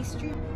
DevStream.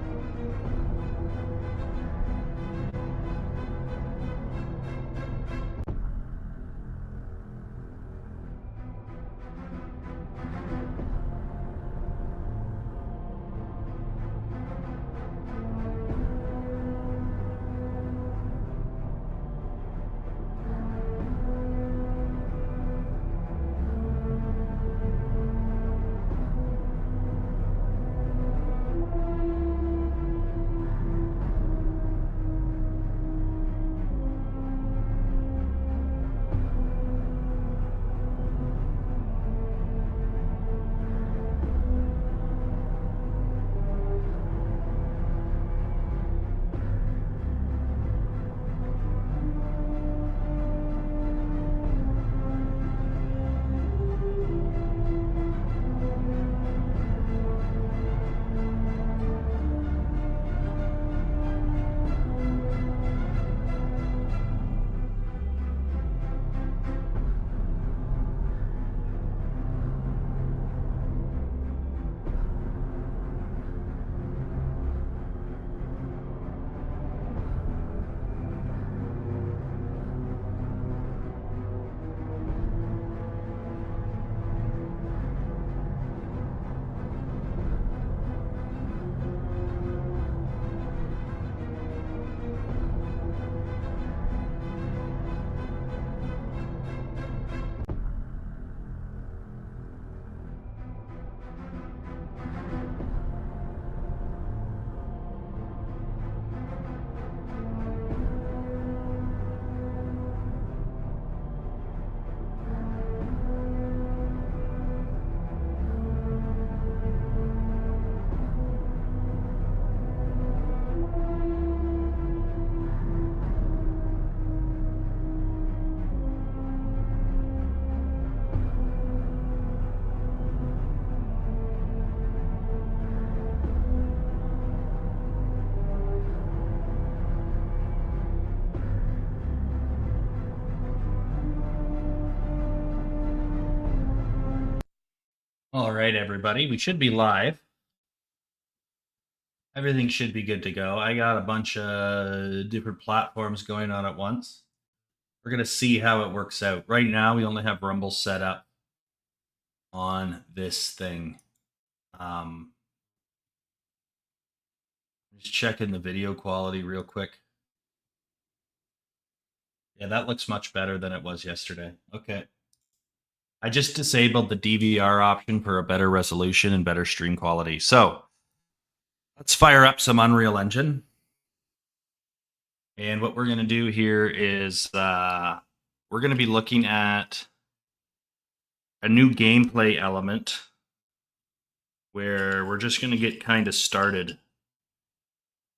All right, everybody, we should be live. Everything should be good to go. I got a bunch of different platforms going on at once. We're going to see how it works out. Right now, we only have Rumble set up on this thing. Just checking the video quality real quick. Yeah, that looks much better than it was yesterday. Okay. I just disabled the DVR option for a better resolution and better stream quality. So let's fire up some Unreal Engine. And what we're going to do here is we're going to be looking at a new gameplay element where we're just going to get kind of started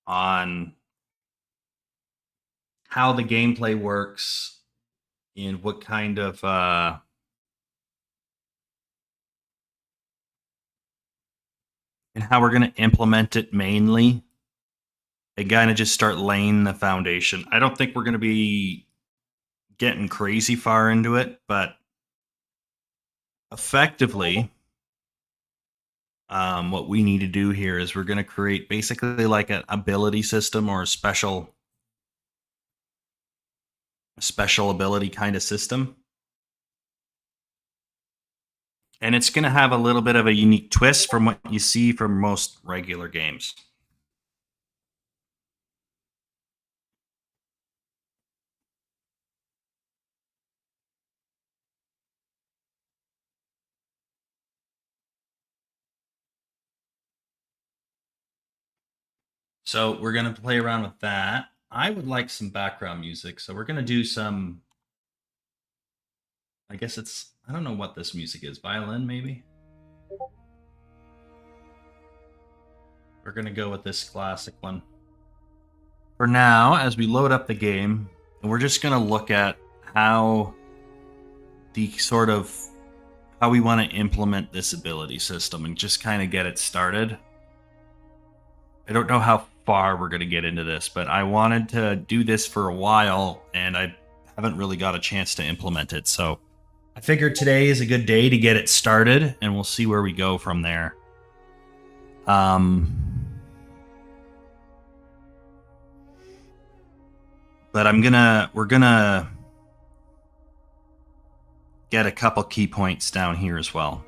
on how the gameplay works and what kind of and how we're going to implement it mainly and kind of just start laying the foundation. I don't think we're going to be getting crazy far into it, but effectively, what we need to do here is we're going to create basically like an ability system or a special ability kind of system. And it's going to have a little bit of a unique twist from what you see from most regular games. So we're going to play around with that. I would like some background music. So we're going to do some, I guess it's, I don't know what this music is. Violin, maybe? We're going to go with this classic one. For now, as we load up the game, we're just going to look at how the sort of, how we want to implement this ability system and just kind of get it started. I don't know how far we're going to get into this, but I wanted to do this for a while and I haven't really got a chance to implement it. So I figured today is a good day to get it started and we'll see where we go from there. But we're gonna get a couple key points down here as well.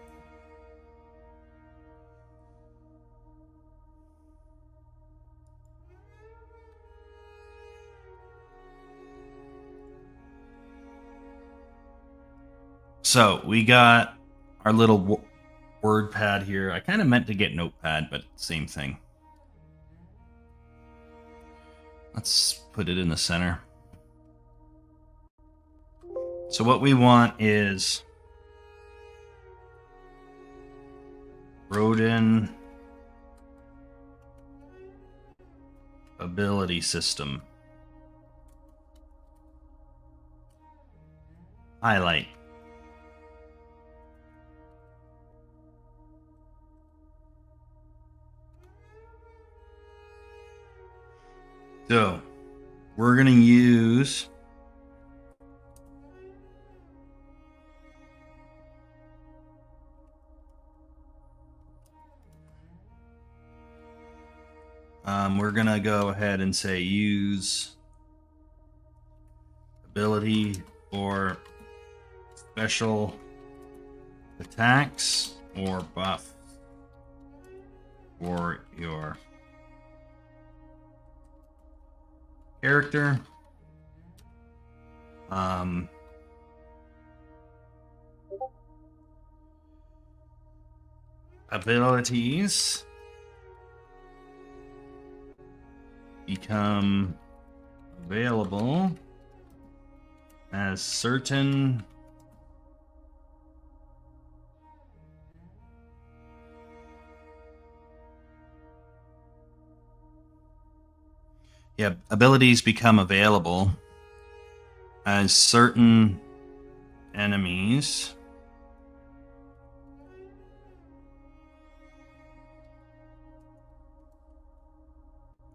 So we got our little word pad here. I kind of meant to get notepad, but same thing. Let's put it in the center. So what we want is Rodin ability system. Highlight. So we're going to use we're going to go ahead and say use ability for special attacks or buffs for your character. Abilities become available as certain abilities become available as certain enemies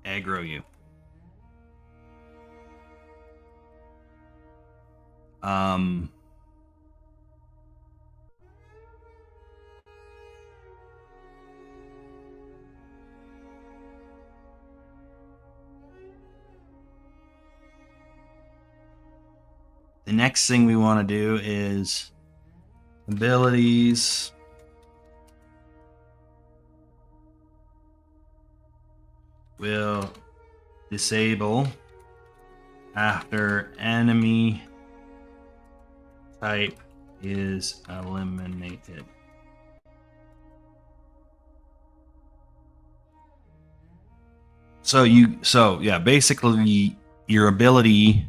aggro you. The next thing we want to do is abilities will disable after enemy type is eliminated. So basically your ability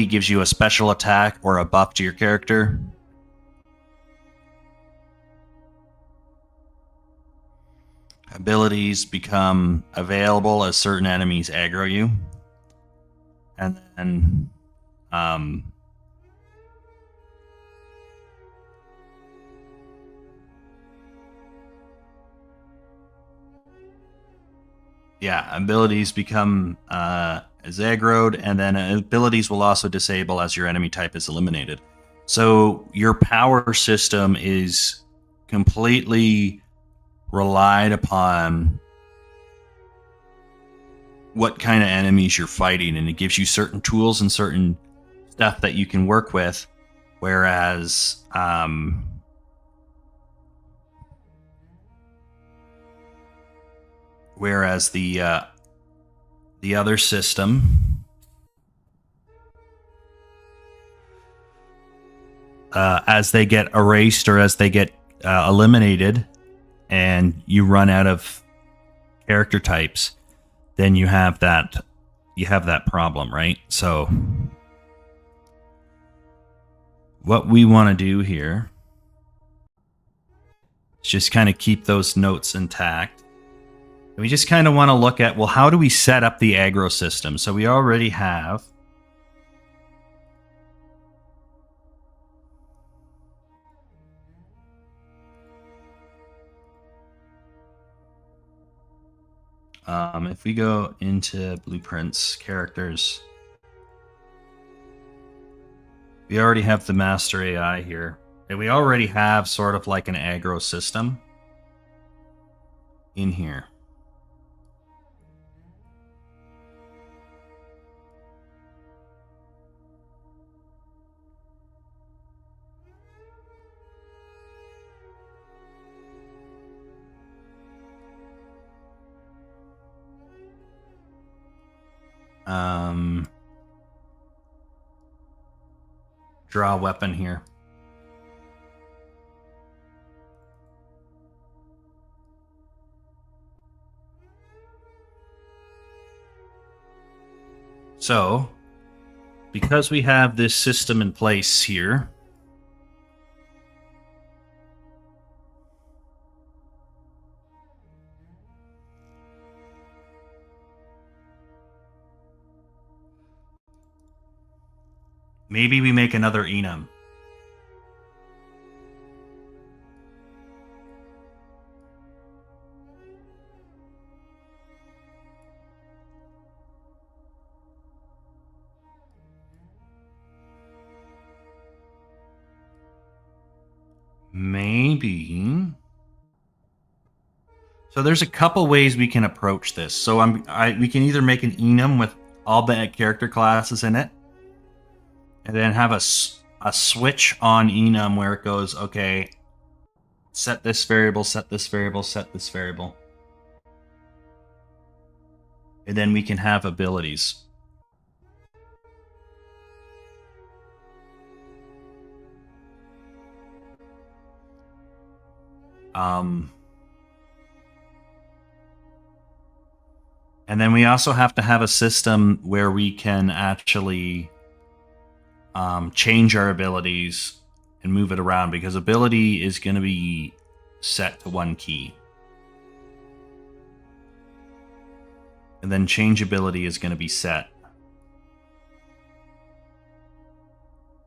gives you a special attack or a buff to your character. Abilities become available as certain enemies aggro you. And then abilities become as aggroed, and then abilities will also disable as your enemy type is eliminated. So your power system is completely relied upon what kind of enemies you're fighting, and it gives you certain tools and certain stuff that you can work with, whereas the other system as they get erased or as they get eliminated and you run out of character types, then you have that problem, right? So what we want to do here is just kind of keep those notes intact. We just kind of want to look at, well, how do we set up the aggro system? So we already have if we go into blueprints, characters, we already have the master AI here. And we already have sort of like an aggro system. in here. Draw a weapon here. So, because we have this system in place here, maybe we make another enum. Maybe. So there's a couple ways we can approach this. So we can either make an enum with all the character classes in it, and then have a switch on enum where it goes, okay, set this variable, set this variable, set this variable. And then we can have abilities. And then we also have to have a system where we can actually change our abilities and move it around, because ability is going to be set to one key. And then changeability is going to be set.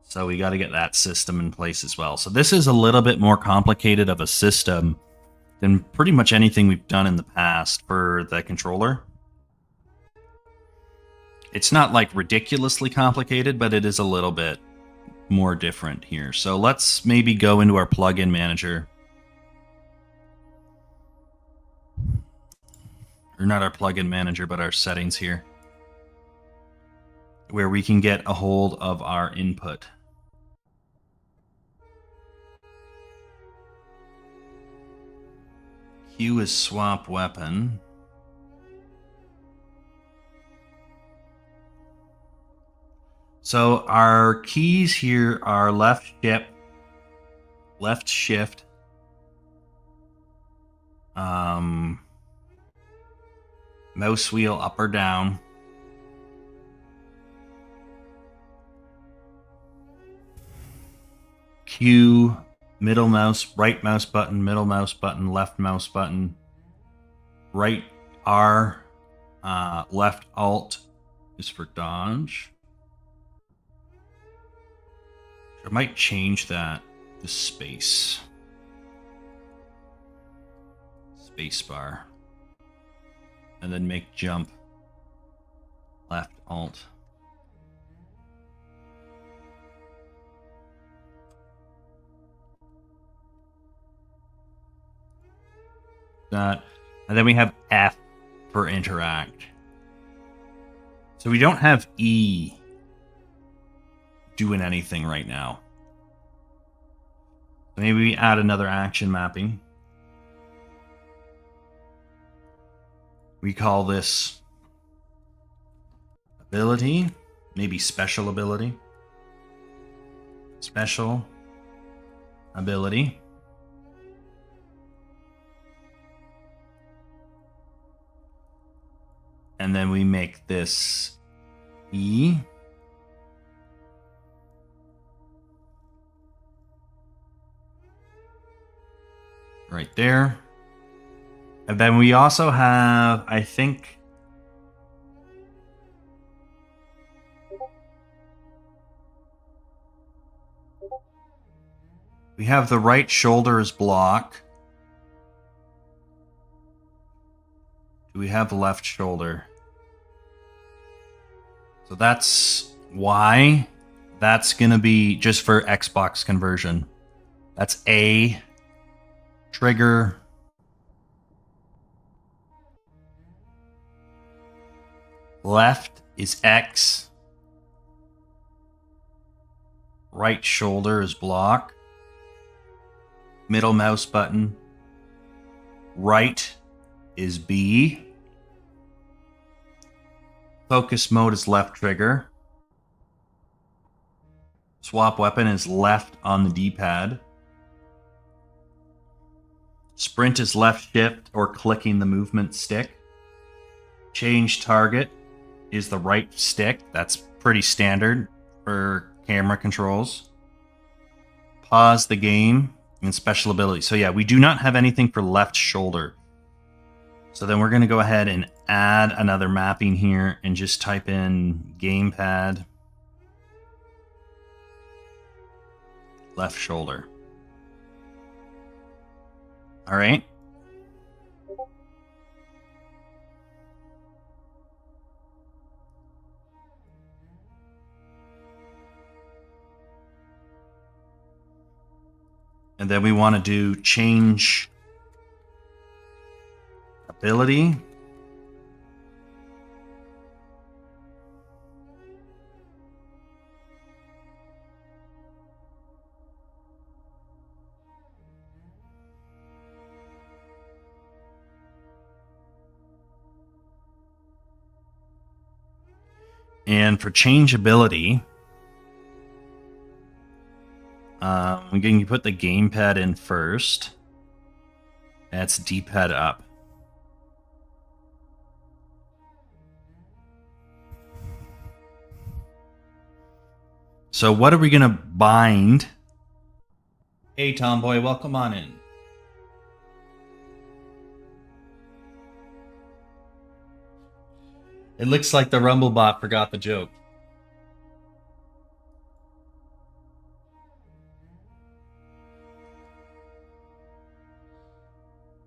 So we got to get that system in place as well. So this is a little bit more complicated of a system than pretty much anything we've done in the past for the controller. It's not like ridiculously complicated, but it is a little bit more different here. So let's maybe go into our plugin manager. Or not our plugin manager, but our settings here, where we can get a hold of our input. Q is swap weapon. So our keys here are left shift, mouse wheel up or down, Q, middle mouse, right mouse button, middle mouse button, left mouse button, right R, left alt is for dodge. I might change that to space. Space bar. And then make jump left alt. That, and then we have F for interact. So we don't have E doing anything right now. Maybe we add another action mapping. We call this ability, maybe special ability. Special ability. And then we make this E. Right there. And then we also have, I think, we have the right shoulder as block. Do we have the left shoulder? So that's Y. That's going to be just for Xbox conversion. That's A. Trigger. Left is X. Right shoulder is block. Middle mouse button. Right is B. Focus mode is left trigger. Swap weapon is left on the D-pad. Sprint is left shift or clicking the movement stick. Change target is the right stick. That's pretty standard for camera controls. Pause the game and special ability. So yeah, we do not have anything for left shoulder. So then we're going to go ahead and add another mapping here and just type in gamepad left shoulder. All right. And then we want to do change ability. And for change ability, we can put the gamepad in first. That's D-pad up. So what are we going to bind? Hey, Tomboy, welcome on in. It looks like the Rumblebot forgot the joke.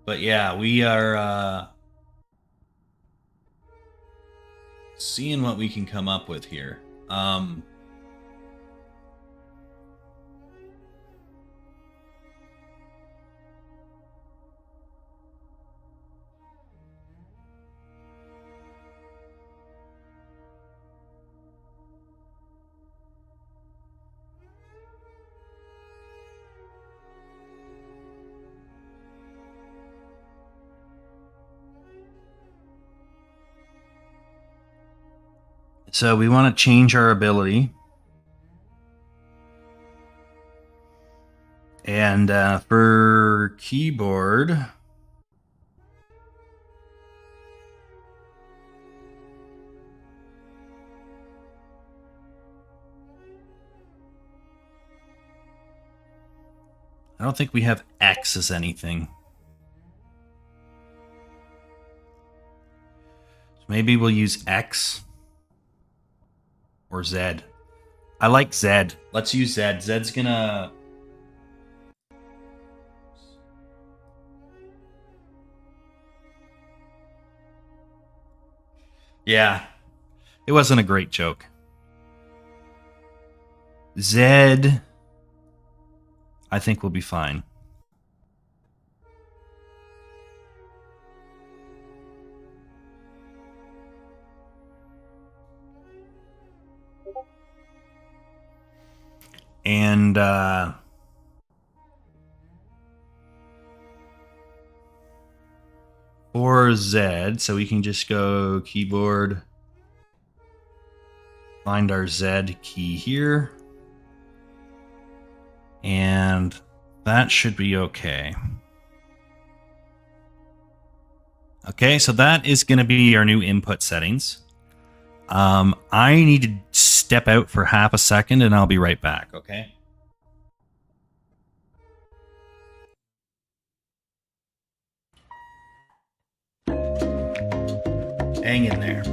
But yeah, we are seeing what we can come up with here. So we want to change our ability. And for keyboard, I don't think we have X as anything. So maybe we'll use X. Or Z. I like Z. Let's use Z. Z's gonna... Yeah. It wasn't a great joke. Z, I think we'll be fine. And for Z, so we can just go keyboard, find our Z key here, and that should be okay. Okay, so that is going to be our new input settings. I need to step out for half a second and I'll be right back, okay? Hang in there.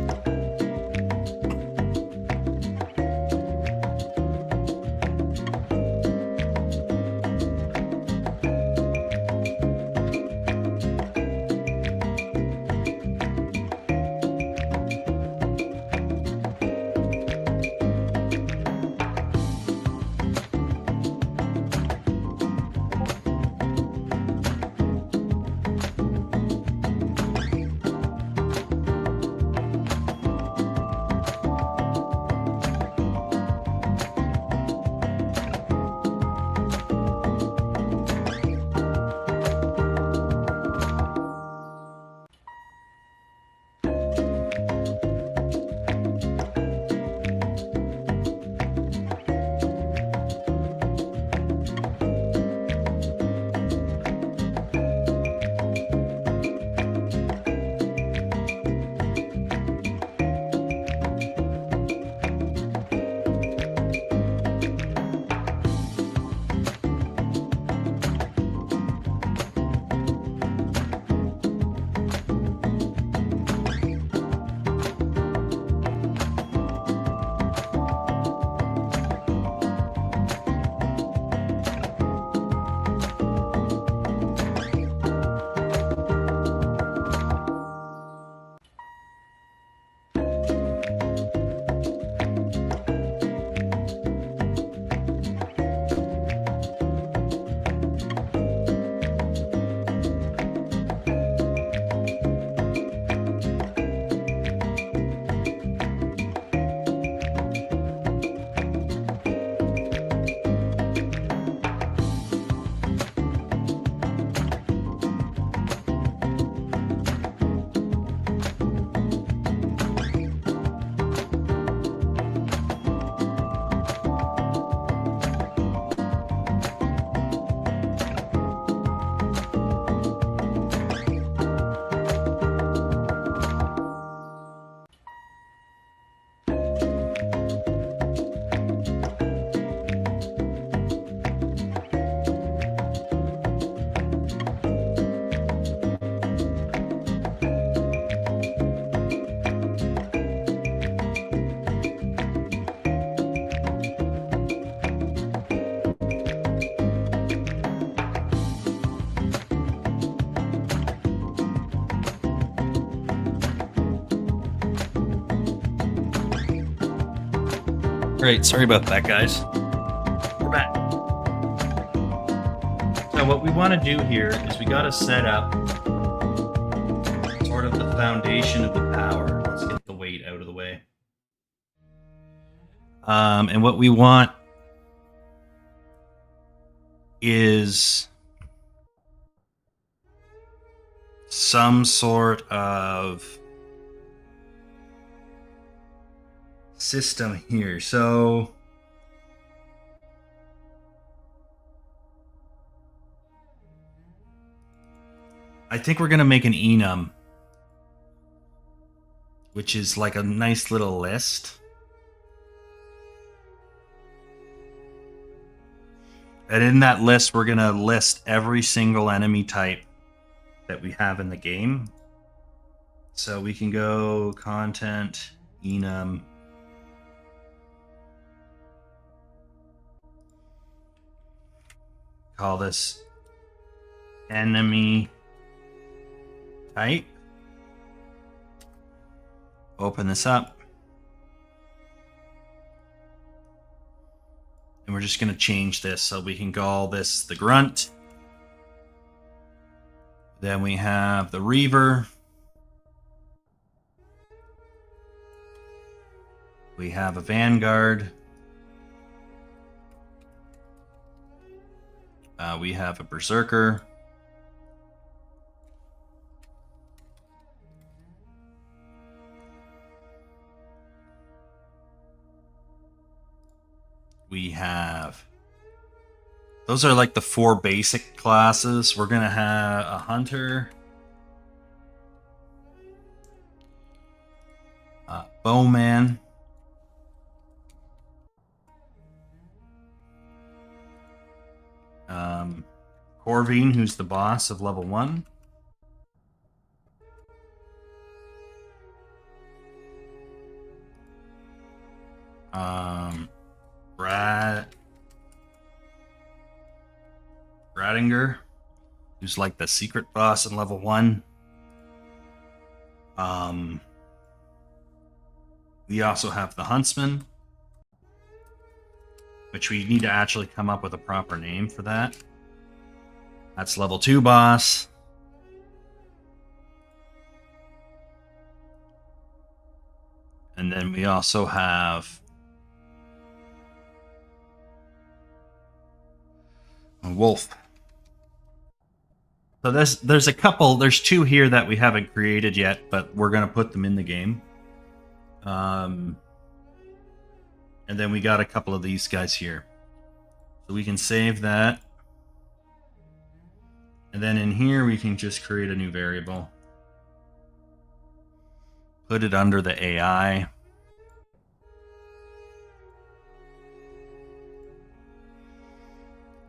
Great, sorry about that, guys. We're back. So what we want to do here is we got to set up sort of the foundation of the power. Let's get the weight out of the way. And what we want is some sort of system here. So I think we're going to make an enum, which is like a nice little list. And in that list, we're going to list every single enemy type that we have in the game. So we can go content, enum. Call this enemy type. Open this up. And we're just going to change this so we can call this the grunt. Then we have the reaver. We have a vanguard. We have a berserker. We have... Those are like the 4 basic classes. We're going to have a hunter. Bowman. Corvine, who's the boss of level 1. Radinger, who's like the secret boss in level 1. We also have the Huntsman, which we need to actually come up with a proper name for that. That's level 2 boss. And then we also have a wolf. So there's a couple, there's 2 here that we haven't created yet, but we're going to put them in the game. And then we got a couple of these guys here. So we can save that. And then in here, we can just create a new variable. Put it under the AI.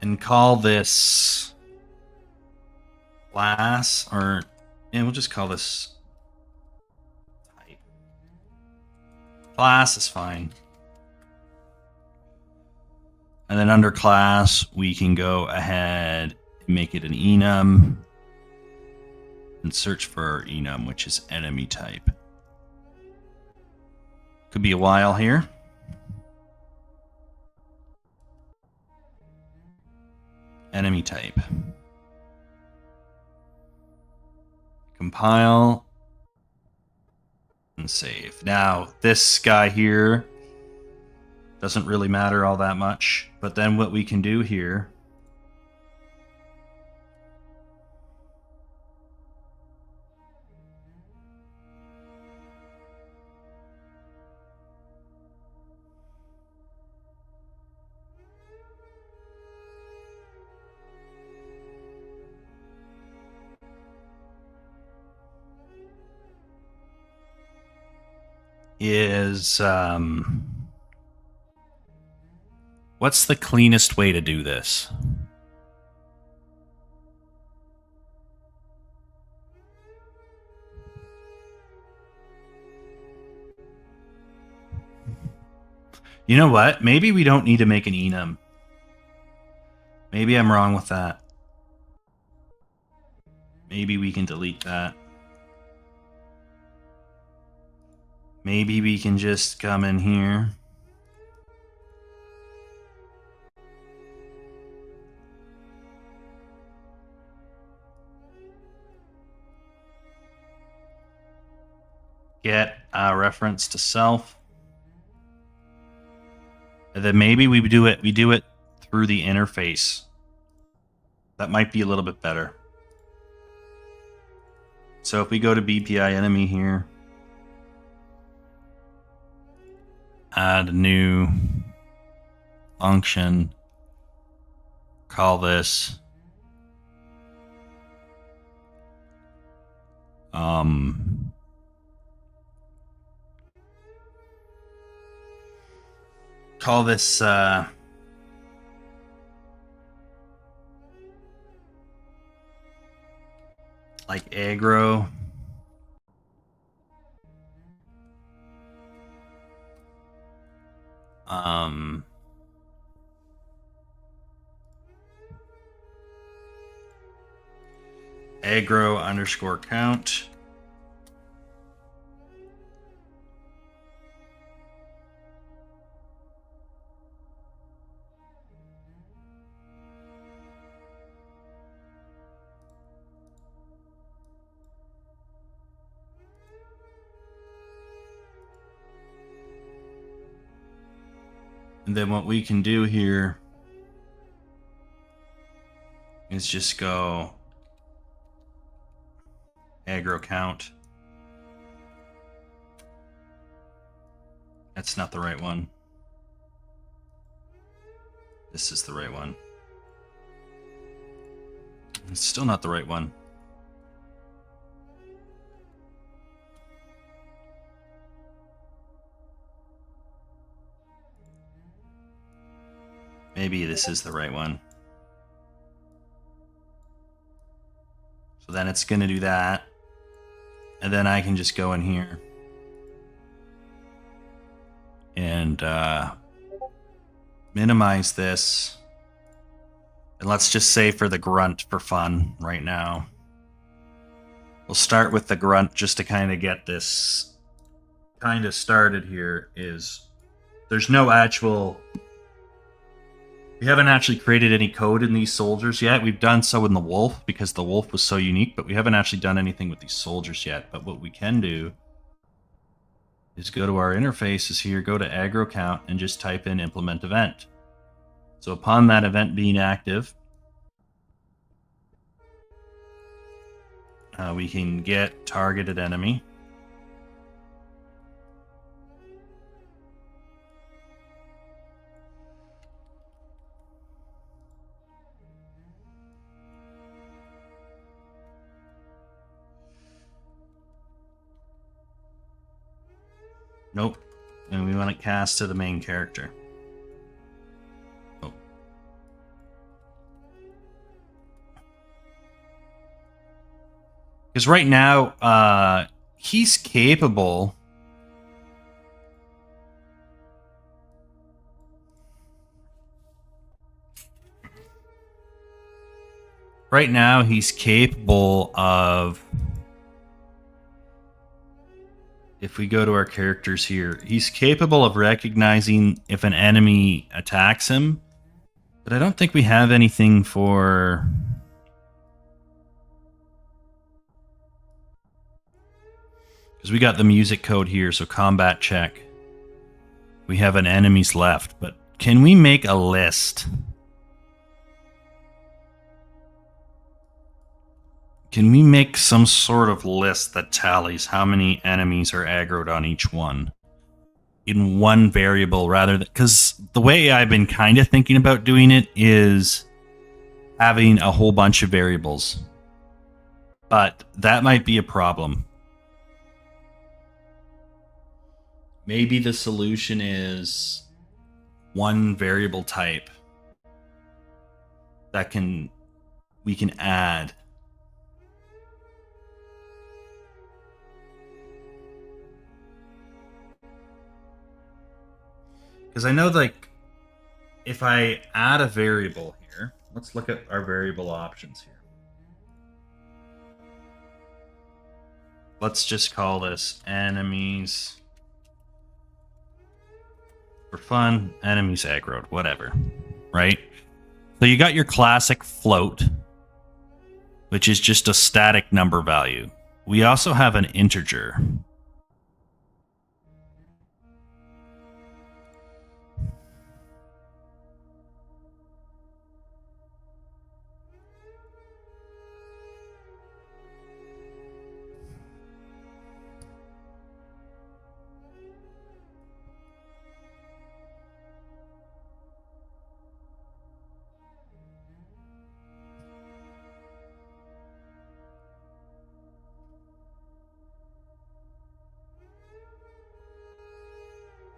And call this class, or yeah, we'll just call this type. Class is fine. And then under class, we can go ahead and make it an enum and search for our enum, which is enemy type. Could be a while here. Enemy type. Compile and save. Now, this guy here doesn't really matter all that much, but then what we can do here is what's the cleanest way to do this? You know what? Maybe we don't need to make an enum. Maybe I'm wrong with that. Maybe we can delete that. Maybe we can just come in here. get a reference to self. And then maybe we do it through the interface. That might be a little bit better. So if we go to BPI enemy here, add a new function, call this like aggro. Aggro underscore count. And then what we can do here is just go aggro count. That's not the right one. This is the right one. It's still not the right one. Maybe this is the right one. So then it's going to do that. And then I can just go in here and minimize this. And let's just say for the grunt for fun right now. We'll start with the grunt just to kind of get this kind of started here. Is there's no actual... We haven't actually created any code in these soldiers yet. We've done so in the wolf because the wolf was so unique, but we haven't actually done anything with these soldiers yet. But what we can do is go to our interfaces here, go to aggro count, and just type in implement event. So upon that event being active, we can get targeted enemy. Nope. And we want it cast to the main character. Oh. Because right now, he's capable. Right now, he's capable of... If we go to our characters here, he's capable of recognizing if an enemy attacks him, but I don't think we have anything for... Because we got the music code here, so combat check. We have an enemies left, but can we make a list? Can we make some sort of list that tallies how many enemies are aggroed on each one in one variable rather than... Because the way I've been kind of thinking about doing it is having a whole bunch of variables. But that might be a problem. Maybe the solution is one variable type that we can add. Because I know, like, if I add a variable here, let's look at our variable options here. Let's just call this enemies for fun, enemies aggroed, whatever, right? So you got your classic float, which is just a static number value. We also have an integer.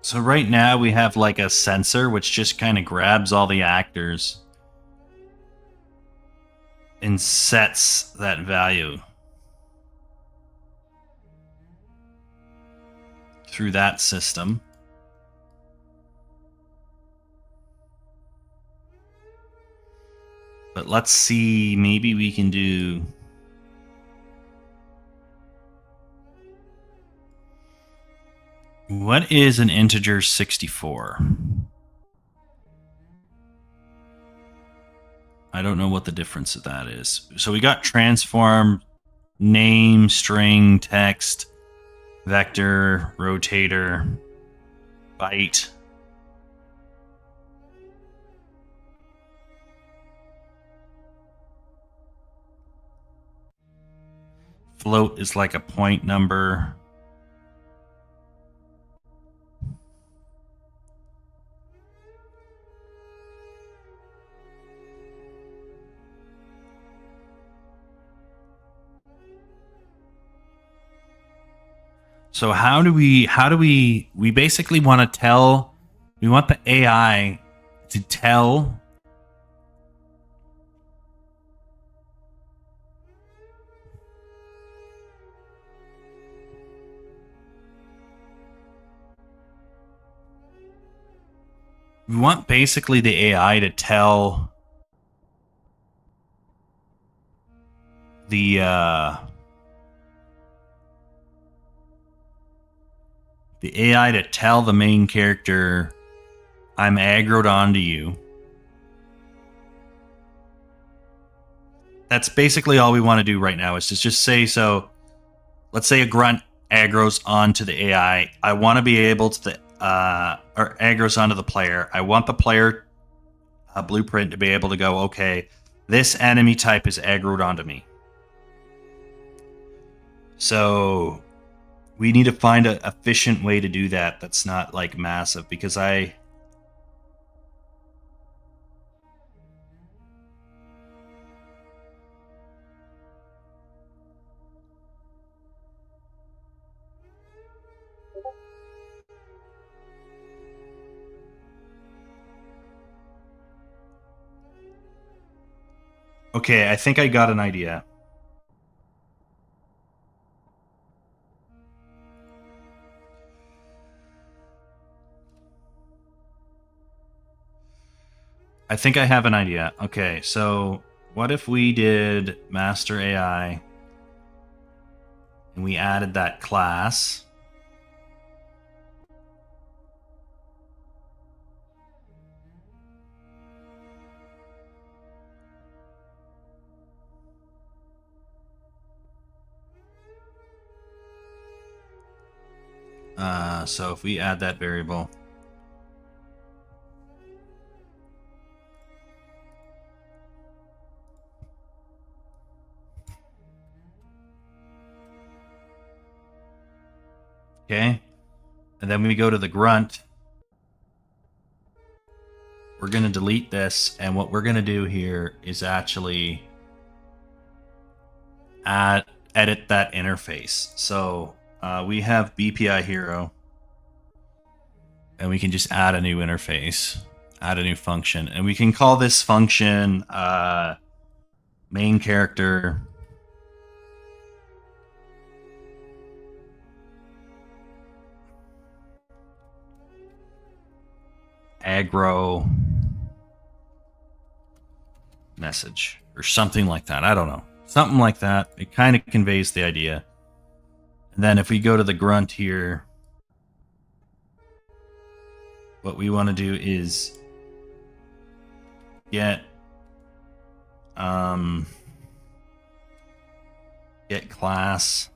So right now we have like a sensor which just kind of grabs all the actors and sets that value through that system. But let's see, maybe we can do... What is an integer 64? I don't know what the difference of that is. So we got transform, name, string, text, vector, rotator, byte. Float is like a point number. So how do we basically want to tell, we want the AI to tell we want basically the AI to tell the AI to tell the main character, I'm aggroed onto you. That's basically all we want to do right now, is to just say, so let's say a grunt aggroes onto the AI. I want to be able to, or aggroes onto the player. I want the player blueprint to be able to go, okay, this enemy type is aggroed onto me. So we need to find an efficient way to do that that's not like massive, because okay, I think I got an idea. I think I have an idea. Okay, so what if we did master AI and we added that class? So if we add that variable, okay, and then we go to the grunt, we're going to delete this, and what we're going to do here is actually edit that interface. So we have BPI hero, and we can just add a new interface, add a new function, and we can call this function main character aggro message or something like that. I don't know. Something like that. It kind of conveys the idea. And then if we go to the grunt here, what we want to do is get class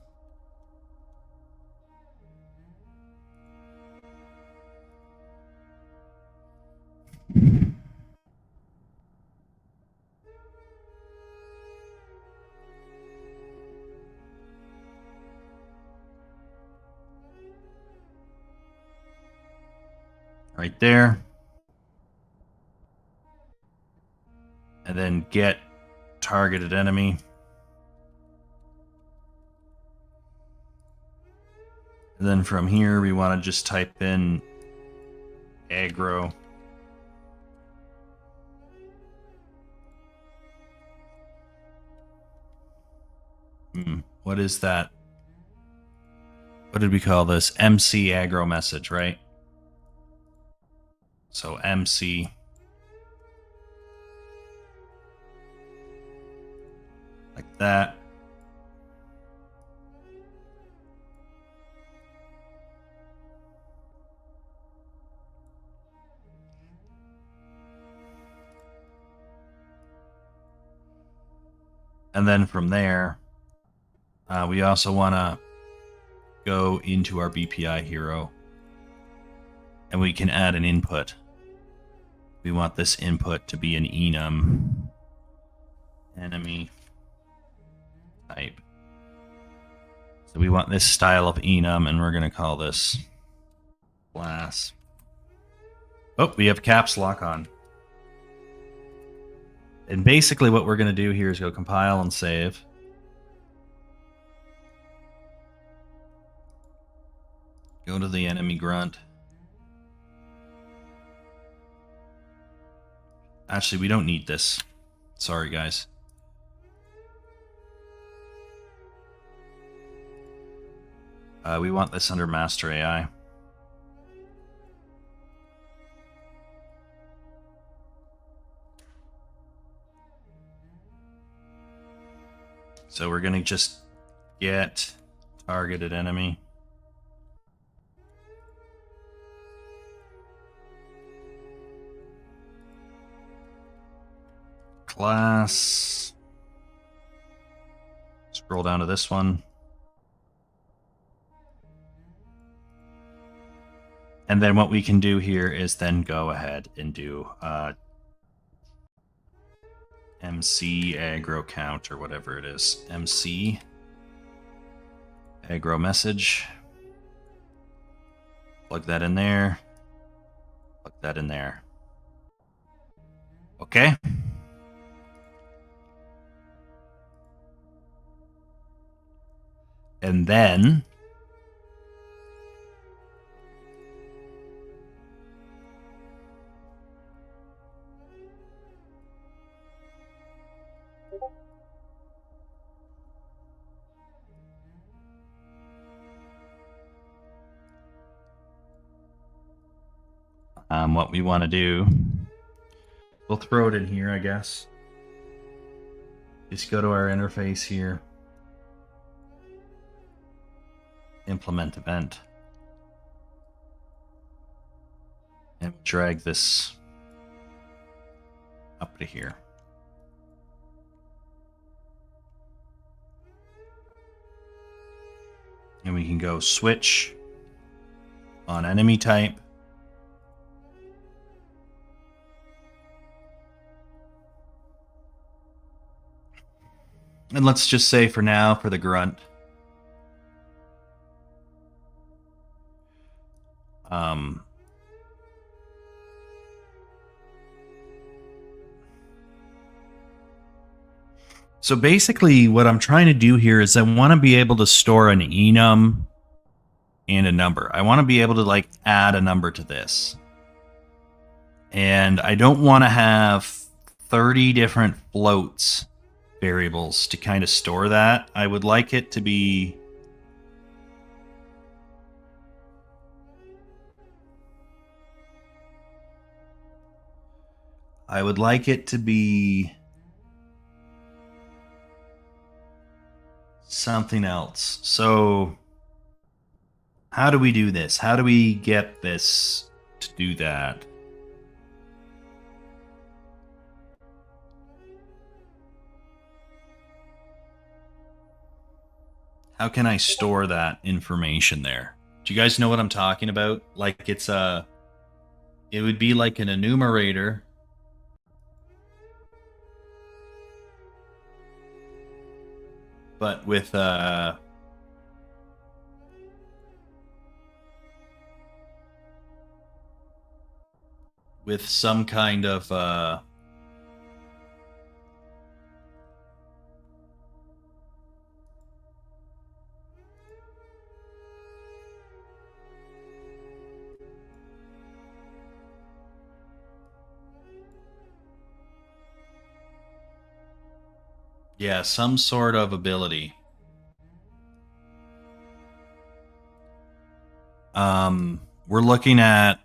right there, and then get targeted enemy, and then from here we want to just type in aggro. What is that? What did we call this? MC aggro message, right? So MC. Like that. And then from there, we also want to go into our BPI hero. And we can add an input. We want this input to be an enum enemy type. So we want this style of enum, and we're going to call this class. Oh, we have caps lock on. And basically what we're going to do here is go compile and save. Go to the enemy grunt. Actually, we don't need this. Sorry, guys. We want this under master AI. So we're going to just get targeted enemy. Class. Scroll down to this one. And then what we can do here is then go ahead and do MC aggro count or whatever it is. MC aggro message. Plug that in there. Plug that in there. Okay. And then what we want to do, we'll throw it in here, I guess. Just go to our interface here. Implement event. And drag this up to here. And we can go switch on enemy type. And let's just say for now, for the grunt, so basically what I'm trying to do here is I want to be able to store an enum and a number. I want to be able to like add a number to this. And I don't want to have 30 different floats variables to kind of store that. I would like it to be something else. So how do we do this? How do we get this to do that? How can I store that information there? Do you guys know what I'm talking about? Like it would be like an enumerator. But with some kind of Yeah, some sort of ability. We're looking at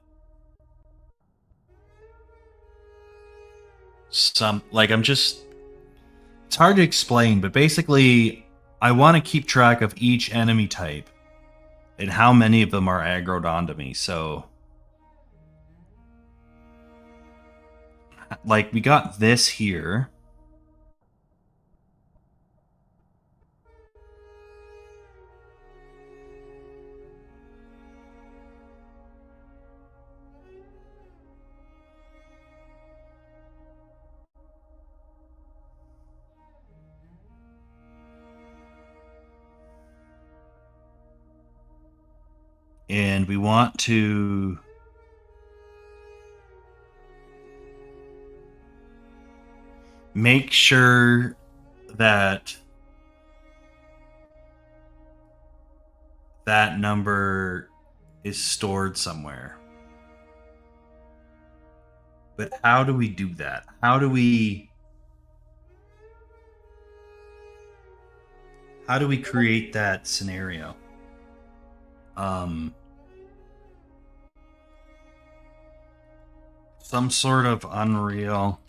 some, like, it's hard to explain, but basically, I want to keep track of each enemy type and how many of them are aggroed onto me. So, like, we got this here. And we want to make sure that that number is stored somewhere. But how do we do that? How do we create that scenario? Some sort of Unreal.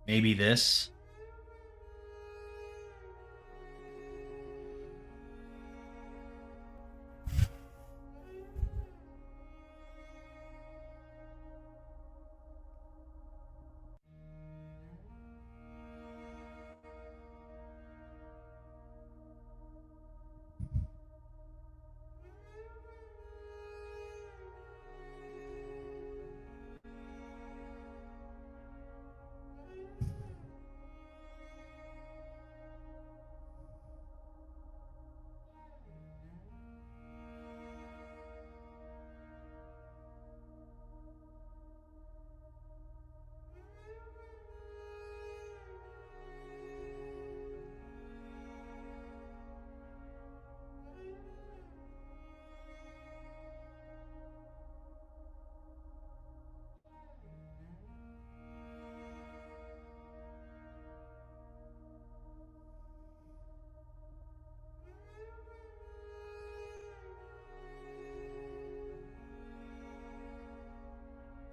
Maybe this.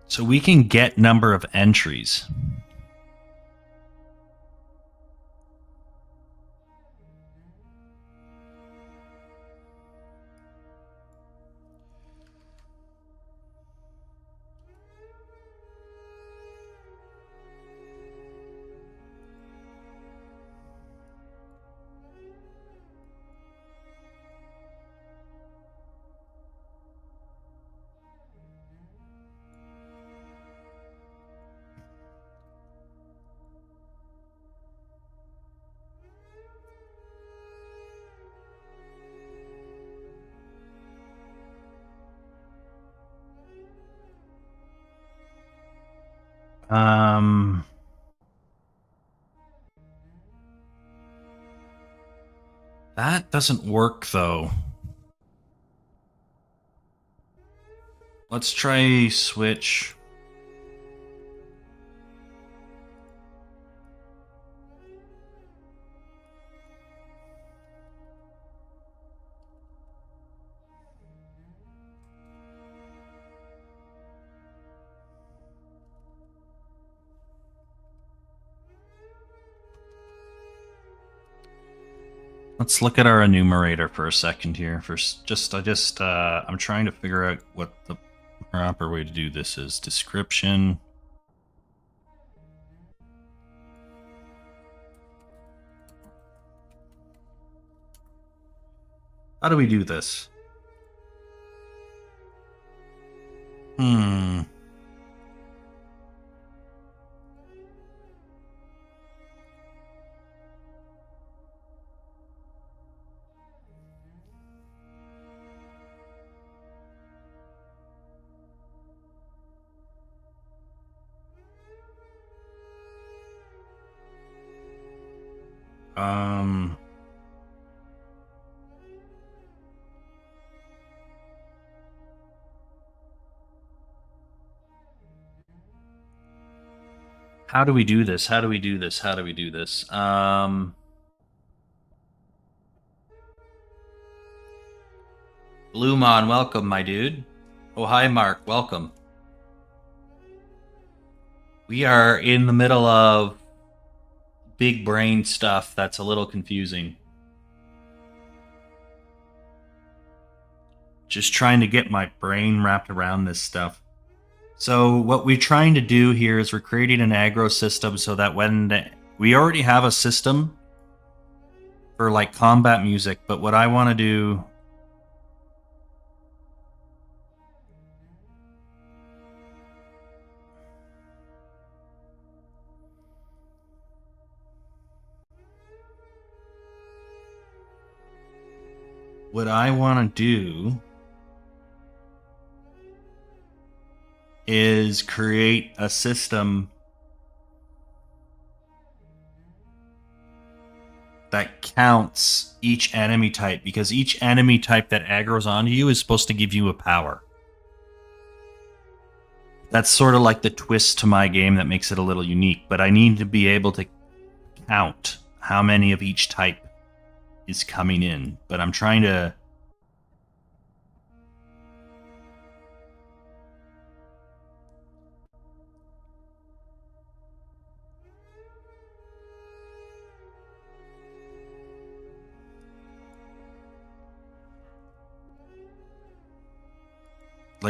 So we can get number of entries. That doesn't work though. Let's try switch. Let's look at our enumerator for a second here. I'm trying to figure out what the proper way to do this is. Description. How do we do this? How do we do this? How do we do this? How do we do this? Bluemon, welcome, my dude. Oh, hi, Mark. Welcome. We are in the middle of big brain stuff that's a little confusing. Just trying to get my brain wrapped around this stuff. So what we're trying to do here is we're creating an aggro system so that we already have a system for like combat music, but what I want to do is create a system that counts each enemy type, because each enemy type that aggroes onto you is supposed to give you a power. That's sort of like the twist to my game that makes it a little unique, but I need to be able to count how many of each type is coming in. But I'm trying to...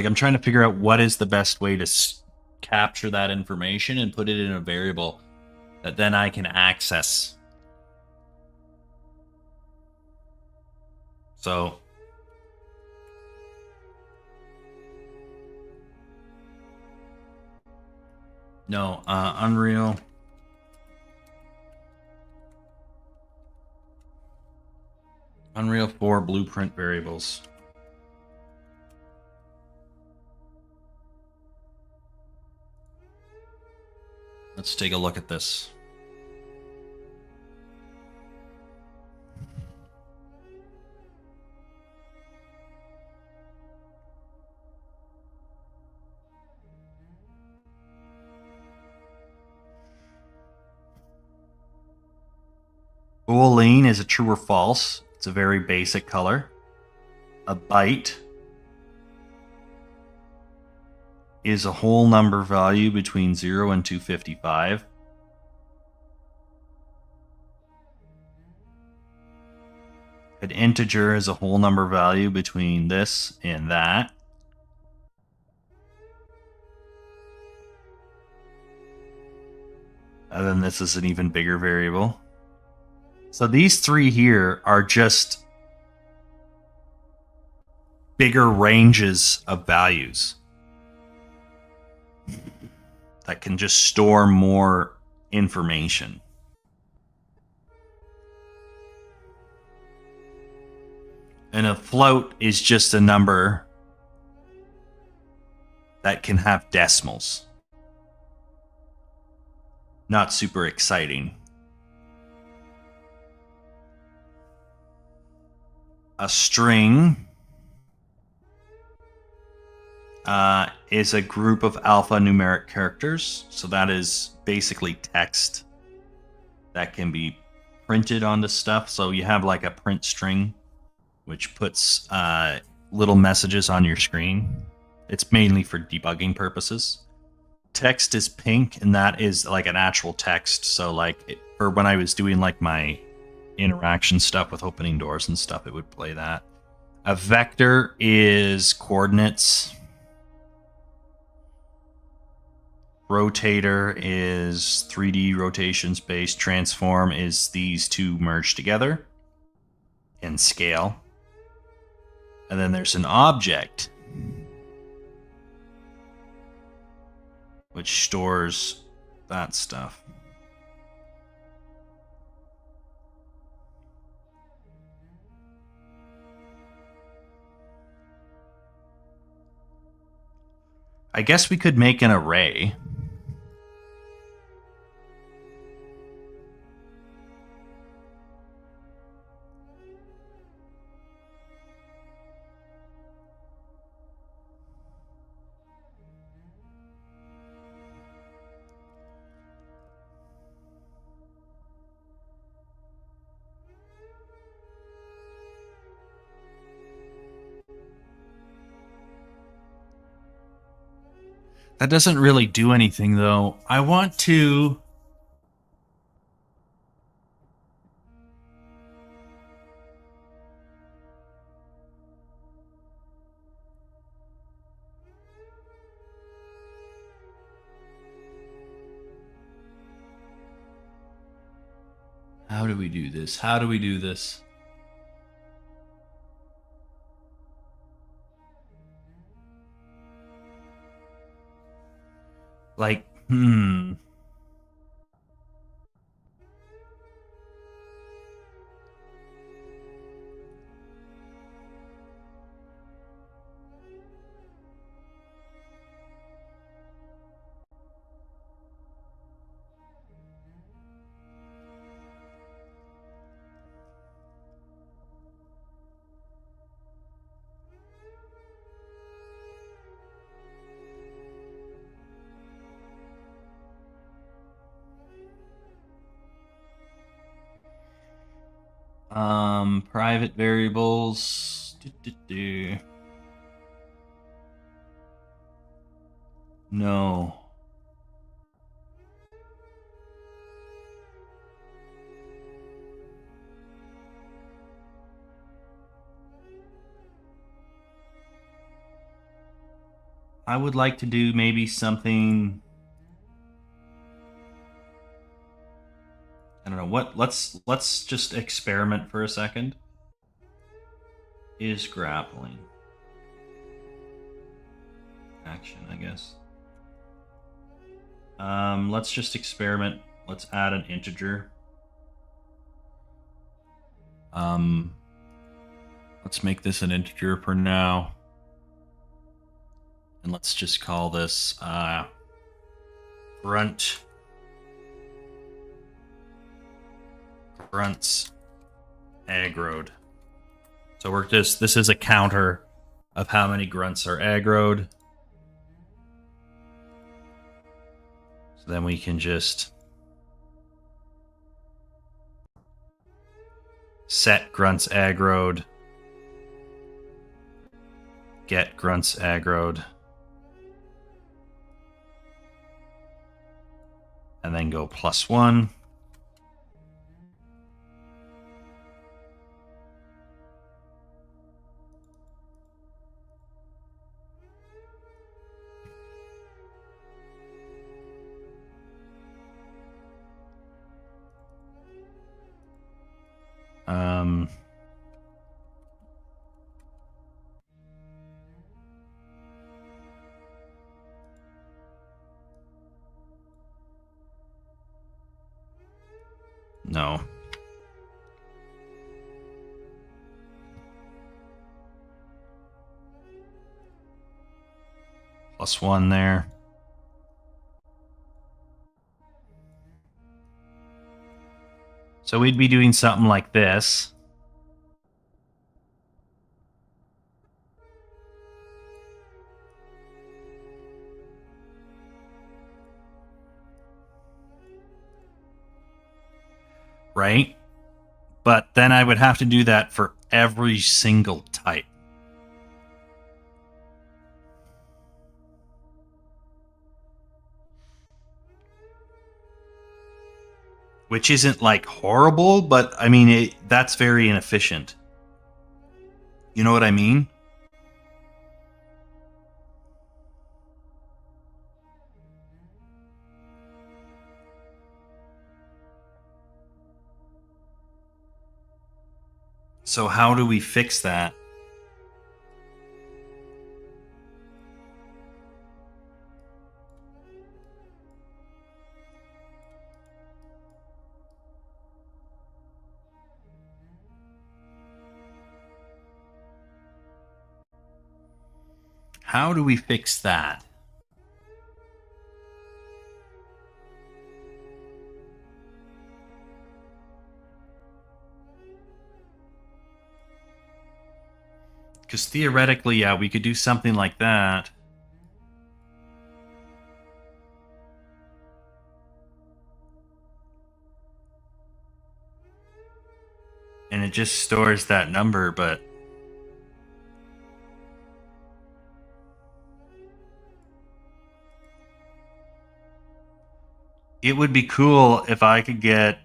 I'm trying to figure out what is the best way to capture that information and put it in a variable that then I can access. So no, Unreal 4 blueprint variables. Let's take a look at this. Boolean is a true or false. It's a very basic color. A byte is a whole number value between 0 and 255. An integer is a whole number value between this and that. And then this is an even bigger variable. So these three here are just bigger ranges of values that can just store more information. And a float is just a number that can have decimals. Not super exciting. A string is a group of alphanumeric characters. So that is basically text that can be printed onto stuff. So you have like a print string, which puts little messages on your screen. It's mainly for debugging purposes. Text is pink, and that is like an actual text. So like for when I was doing like my interaction stuff with opening doors and stuff, it would play that. A vector is coordinates. Rotator is 3D rotation space. Transform is these two merged together. And scale. And then there's an object, which stores that stuff. I guess we could make an array. That doesn't really do anything, though. I want to... How do we do this? How do we do this? Like, private variables. No. I would like to do maybe something... I don't know what. Let's just experiment for a second. Is grappling action, I guess. Let's just experiment. Let's add an integer. Let's make this an integer for now. And let's just call this grunts aggroed. So this is a counter of how many grunts are aggroed. So then we can just set grunts aggroed, get grunts aggroed, and then go +1. No. +1 there. So we'd be doing something like this. Right? But then I would have to do that for every single type. Which isn't like horrible, but I mean, that's very inefficient. You know what I mean? So how do we fix that? How do we fix that? Because theoretically, yeah, we could do something like that. And it just stores that number, but... It would be cool if I could get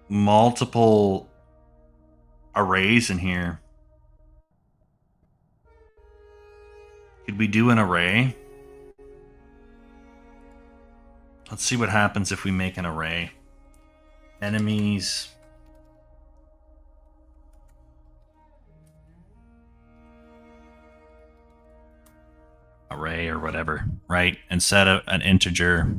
multiple arrays in here. Could we do an array? Let's see what happens if we make an array. Enemies. Array or whatever, right? And set an integer.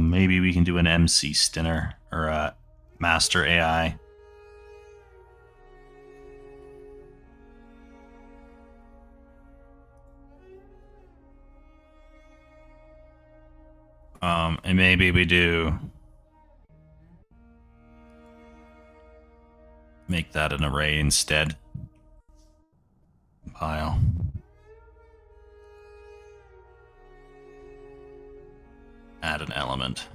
Maybe we can do an MC Stinner or a master AI. And maybe we do make that an array instead. Compile. Add an element.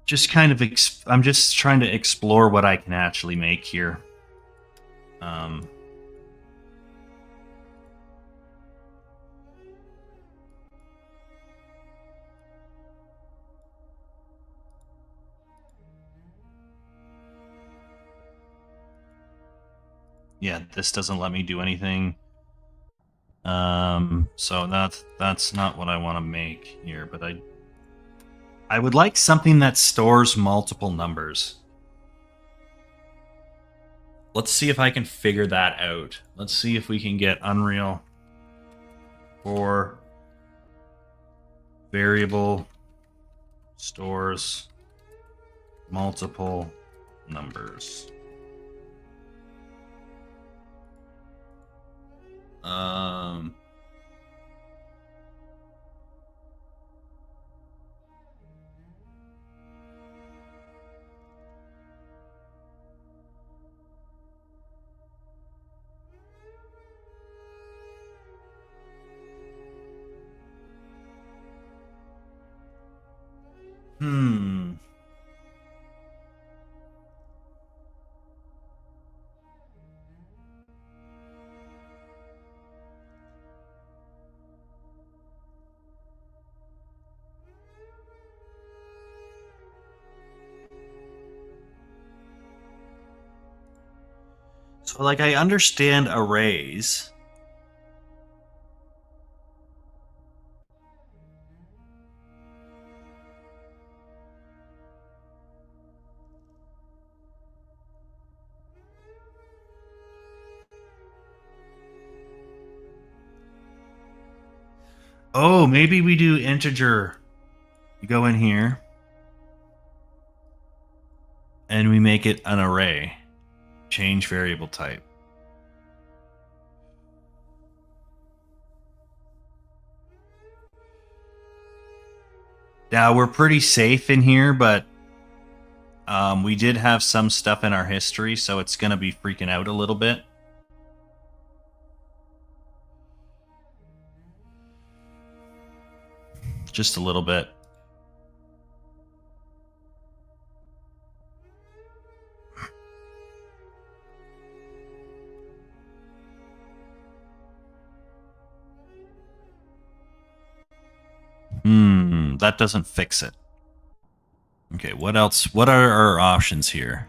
Just kind of, I'm just trying to explore what I can actually make here. Yeah, this doesn't let me do anything. So that's not what I want to make here, but I would like something that stores multiple numbers. Let's see if I can figure that out. Let's see if we can get Unreal for variable stores multiple numbers. So, like, I understand arrays. Oh, maybe we do integer. You go in here. And we make it an array. Change variable type. Now, we're pretty safe in here, but we did have some stuff in our history, so it's going to be freaking out a little bit. Just a little bit. That doesn't fix it. Okay, what else? What are our options here?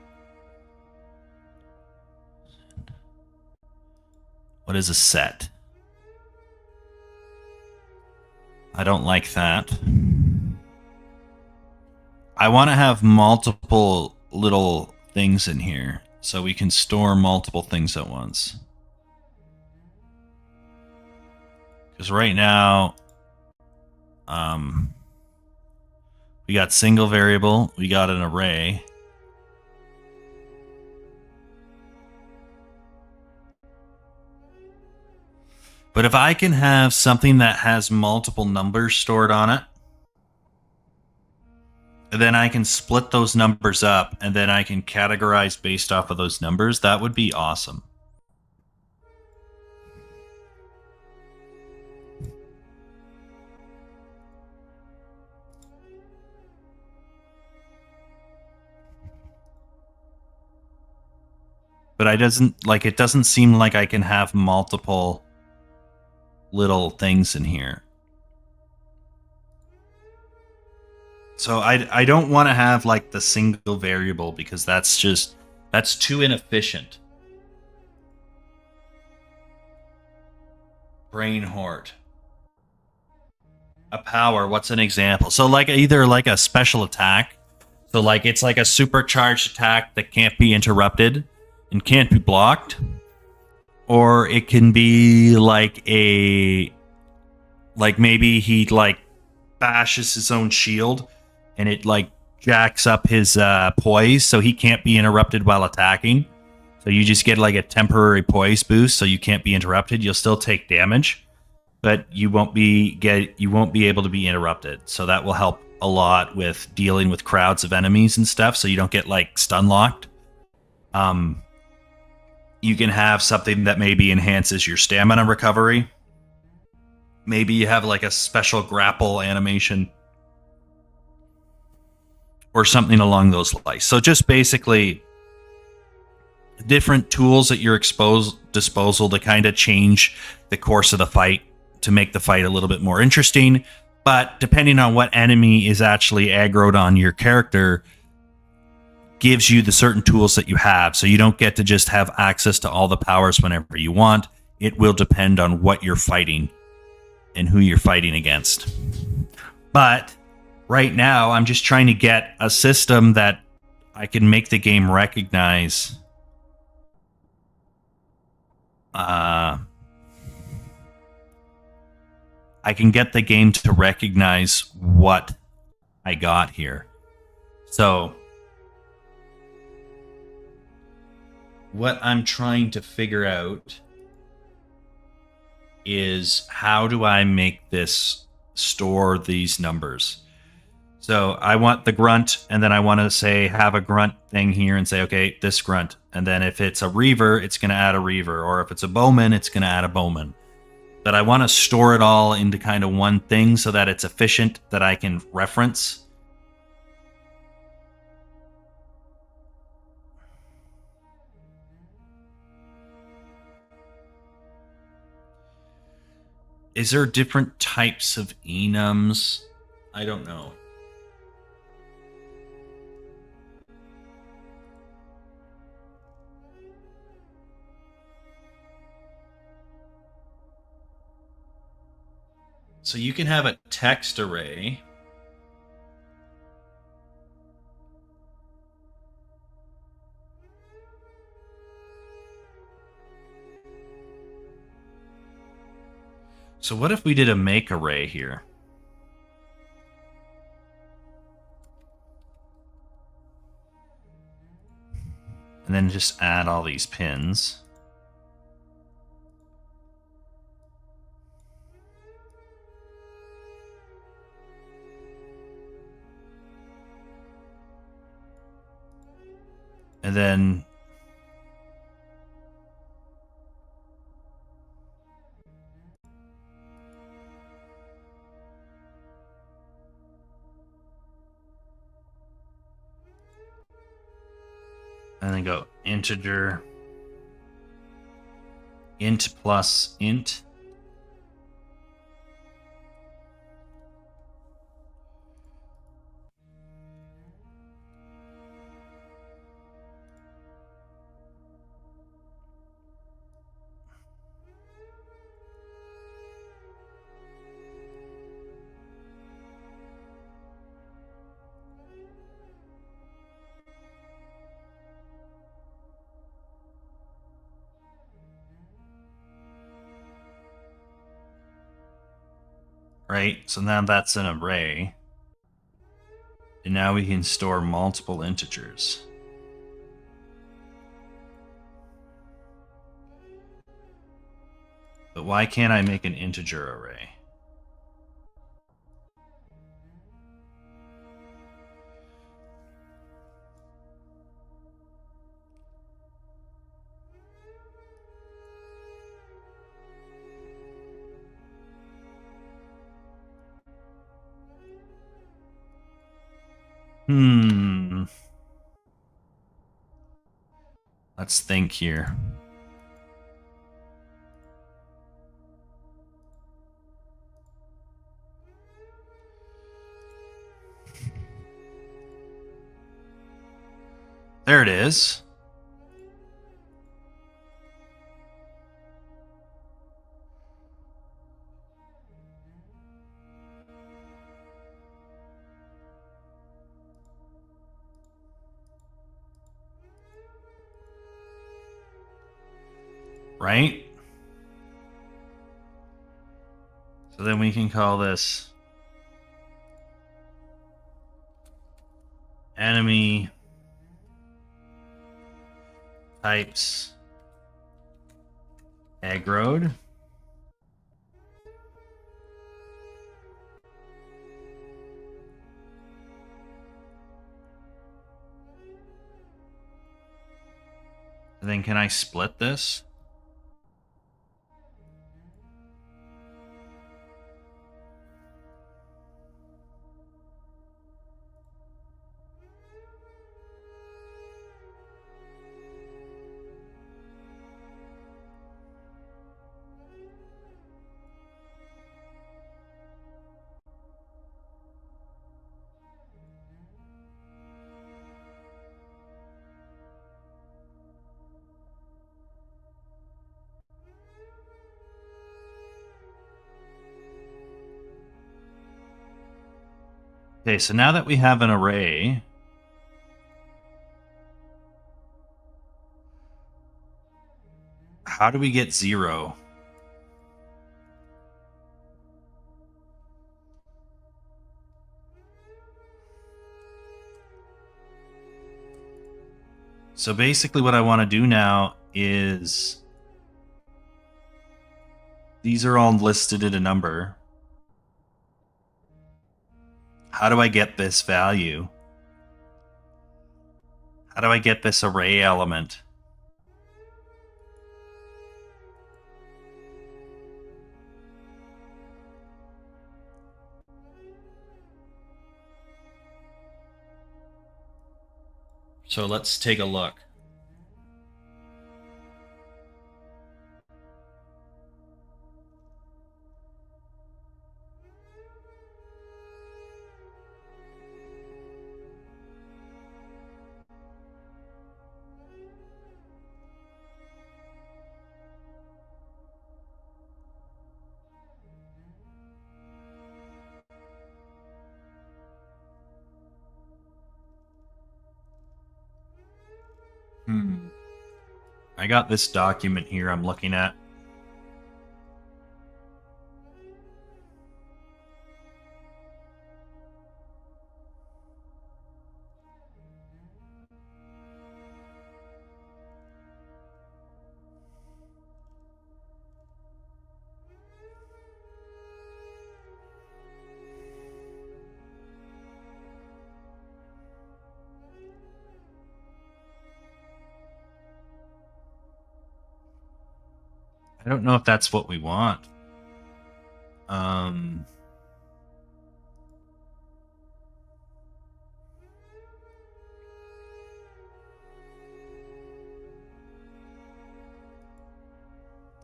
What is a set? I don't like that. I want to have multiple little things in here so we can store multiple things at once. Because right now, we got single variable, we got an array. But if I can have something that has multiple numbers stored on it, then I can split those numbers up, and then I can categorize based off of those numbers. That would be awesome. But it doesn't seem like I can have multiple little things in here. So I don't want to have like the single variable, because that's too inefficient. Brain Horde. A power, what's an example? So like either like a special attack. So like it's like a supercharged attack that can't be interrupted and can't be blocked. Or it can be like maybe he like bashes his own shield and it like jacks up his poise so he can't be interrupted while attacking. So you just get like a temporary poise boost so you can't be interrupted. You'll still take damage, but you won't be able to be interrupted. So that will help a lot with dealing with crowds of enemies and stuff, so you don't get like stun locked. You can have something that maybe enhances your stamina recovery. Maybe you have like a special grapple animation or something along those lines. So just basically different tools at your disposal to kind of change the course of the fight, to make the fight a little bit more interesting. But depending on what enemy is actually aggroed on your character, gives you the certain tools that you have. So you don't get to just have access to all the powers whenever you want. It will depend on what you're fighting and who you're fighting against. But right now, I'm just trying to get a system that I can make the game recognize I can get the game to recognize what I got here. So what I'm trying to figure out is, how do I make this store these numbers? So I want the grunt, and then I want to say have a grunt thing here and say, okay, this grunt. And then if it's a reaver, it's going to add a reaver. Or if it's a bowman, it's going to add a bowman. But I want to store it all into kind of one thing so that it's efficient, that I can reference. Is there different types of enums? I don't know. So you can have a text array. So what if we did a make array here? And then just add all these pins. And then go integer, int plus int. Right, so now that's an array. And now we can store multiple integers. But why can't I make an integer array? Let's think here. There it is. Right? So then we can call this enemy types aggroed. And then can I split this? Okay, so now that we have an array, how do we get 0? So basically what I want to do now is these are all listed at a number. How do I get this value? How do I get this array element? So let's take a look. I got this document here I'm looking at. I don't know if that's what we want.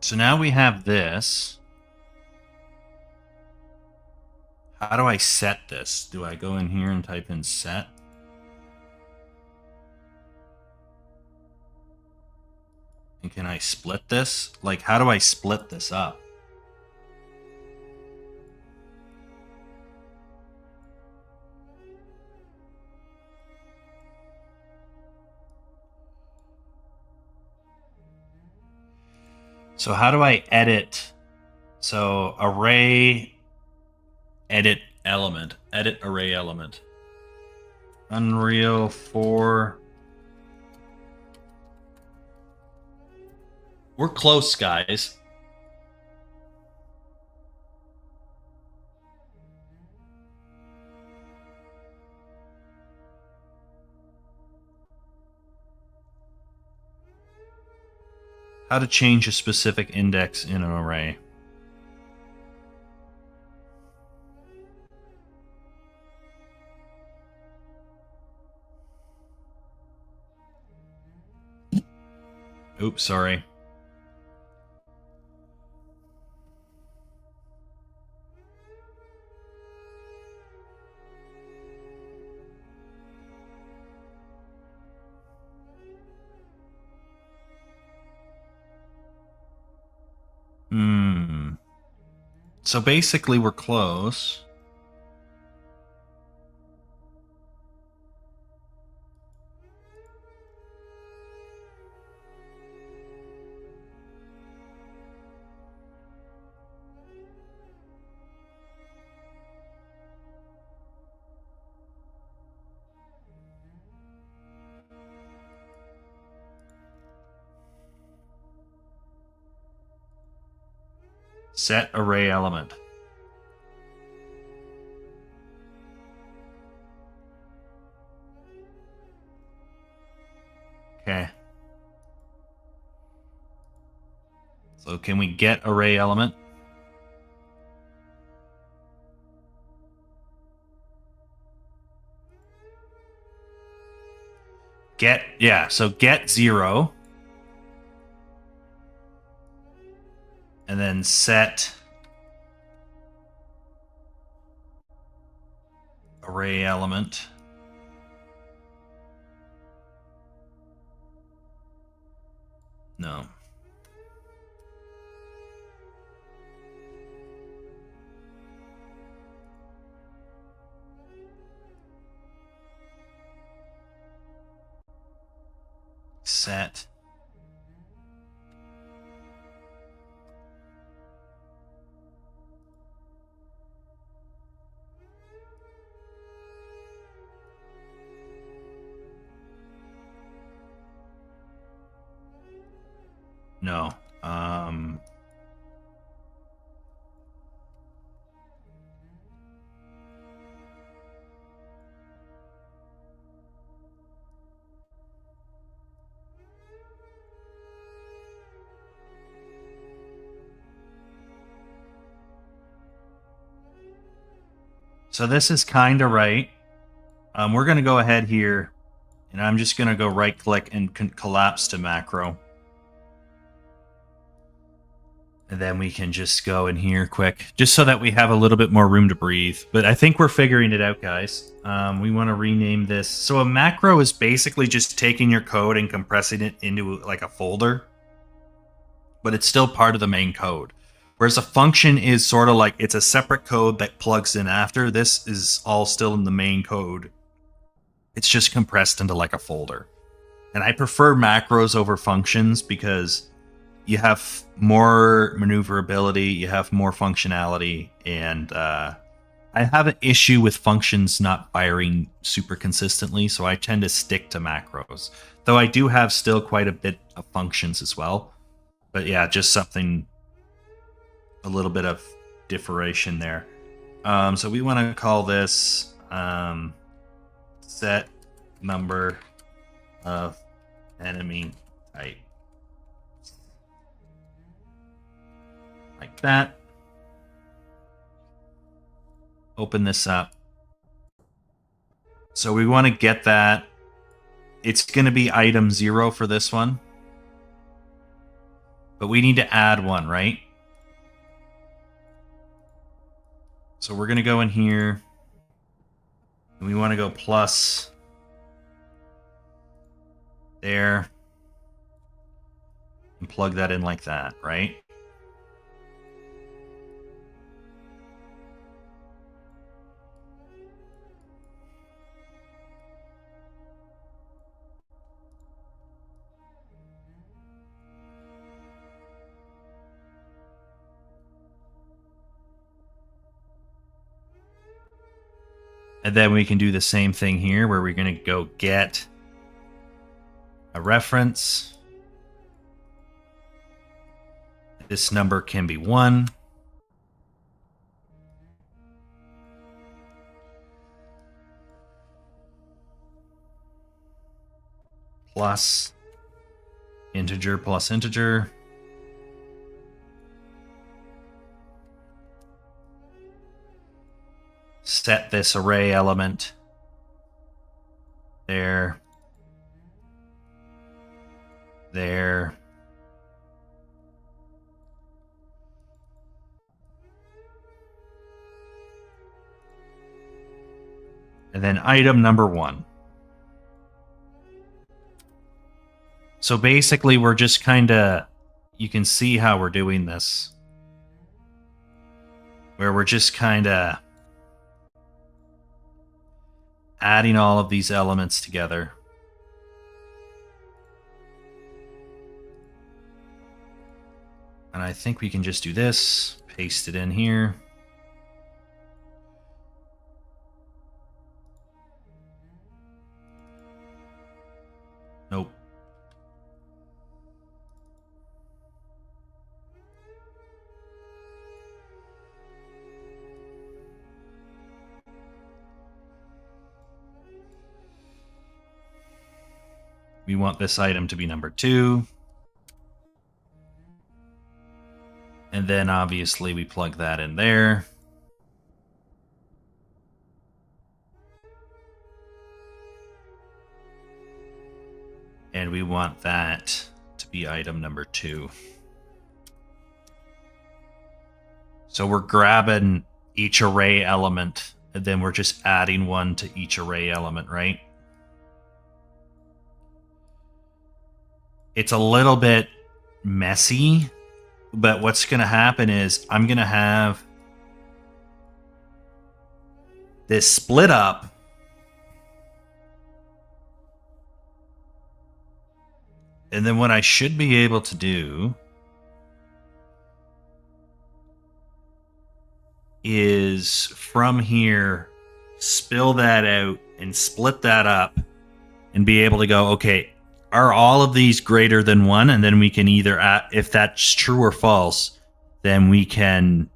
So now we have this. How do I set this? Do I go in here and type in set? And can I split this? Like, how do I split this up? So how do I edit? So array, edit element, edit array element. Unreal 4. We're close, guys. How to change a specific index in an array. Oops, sorry. So basically we're close. Set array element. Okay. So can we get array element? So get 0. And then set array element. No. Set no. So this is kind of right. We're going to go ahead here, and I'm just going to go right-click and collapse to macro. And then we can just go in here quick, just so that we have a little bit more room to breathe. But I think we're figuring it out, guys. We want to rename this. So a macro is basically just taking your code and compressing it into like a folder. But it's still part of the main code. Whereas a function is sort of like it's a separate code that plugs in after. This is all still in the main code. It's just compressed into like a folder. And I prefer macros over functions because you have more maneuverability, you have more functionality, and I have an issue with functions not firing super consistently, so I tend to stick to macros. Though I do have still quite a bit of functions as well. But yeah, just something, a little bit of differentiation there. So we want to call this set number of enemy type. Like that. Open this up. So we want to get that. It's going to be item 0 for this one. But we need to add one, right? So we're going to go in here. And we want to go plus there. And plug that in like that, right? And then we can do the same thing here where we're going to go get a reference. This number can be 1. Plus integer plus integer. Set this array element there, And then item number 1. So basically, we're just kind of, you can see how we're doing this, where we're just kind of adding all of these elements together. And I think we can just do this, paste it in here. Nope. We want this item to be number 2. And then obviously we plug that in there. And we want that to be item number 2. So we're grabbing each array element, and then we're just adding one to each array element, right? It's a little bit messy, but what's going to happen is I'm going to have this split up. And then what I should be able to do is from here, spill that out and split that up and be able to go, okay, are all of these greater than 1? And then we can either, if that's true or false, then we can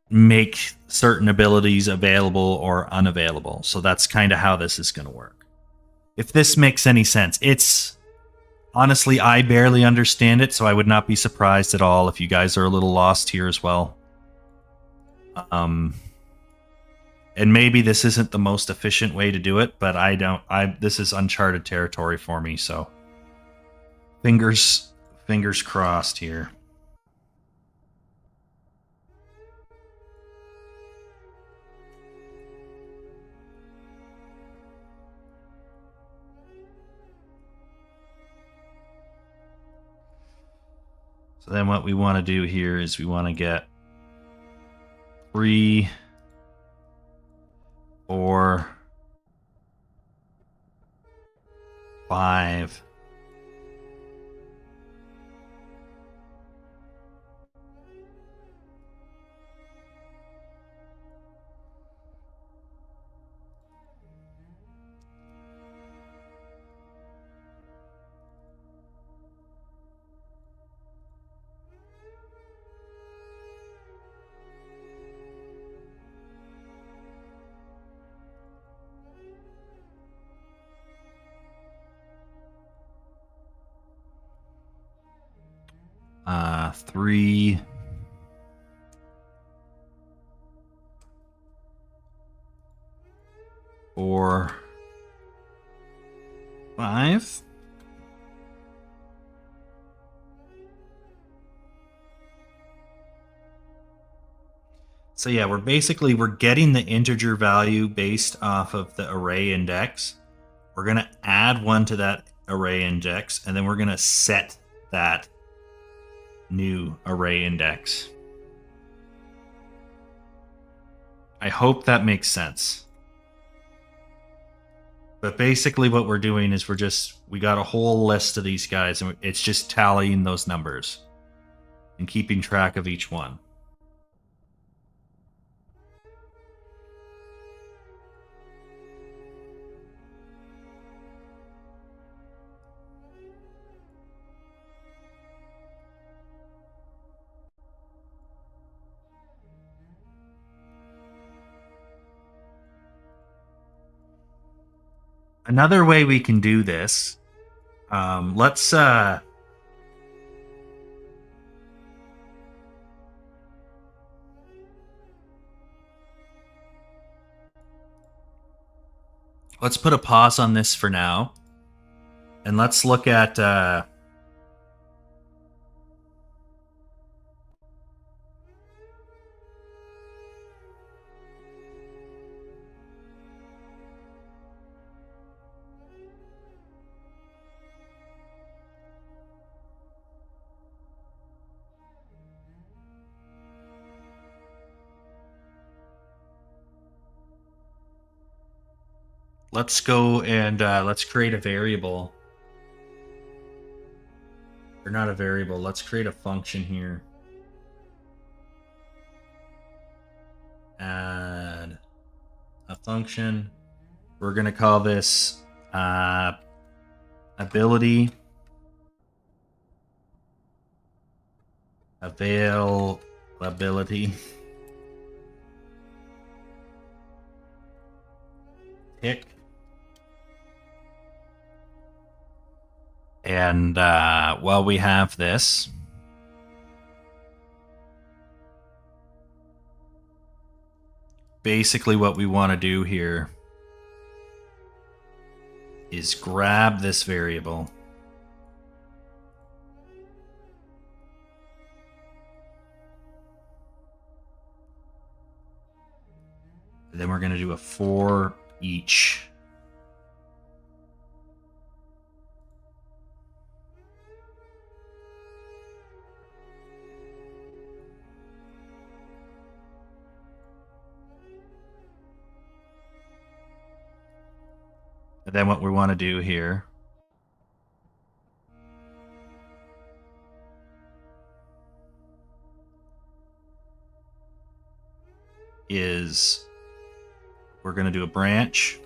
make certain abilities available or unavailable. So that's kind of how this is going to work. If this makes any sense. It's honestly, I barely understand it, so I would not be surprised at all if you guys are a little lost here as well. And maybe this isn't the most efficient way to do it, but this is uncharted territory for me, so fingers crossed here. So then what we want to do here is we want to get 3, 4, 5, 3, 4, 5. So yeah, we're getting the integer value based off of the array index. We're going to add 1 to that array index, and then we're going to set that new array index. I hope that makes sense. But basically what we're doing is we got a whole list of these guys, and it's just tallying those numbers and keeping track of each one. Another way we can do this, let's put a pause on this for now, and let's look at let's go and let's create a variable. Or not a variable, let's create a function here. Add a function. We're going to call this ability availability tick. And while we have this, basically what we want to do here is grab this variable and then we're going to do a for each. And then what we want to do here is we're going to do a branch.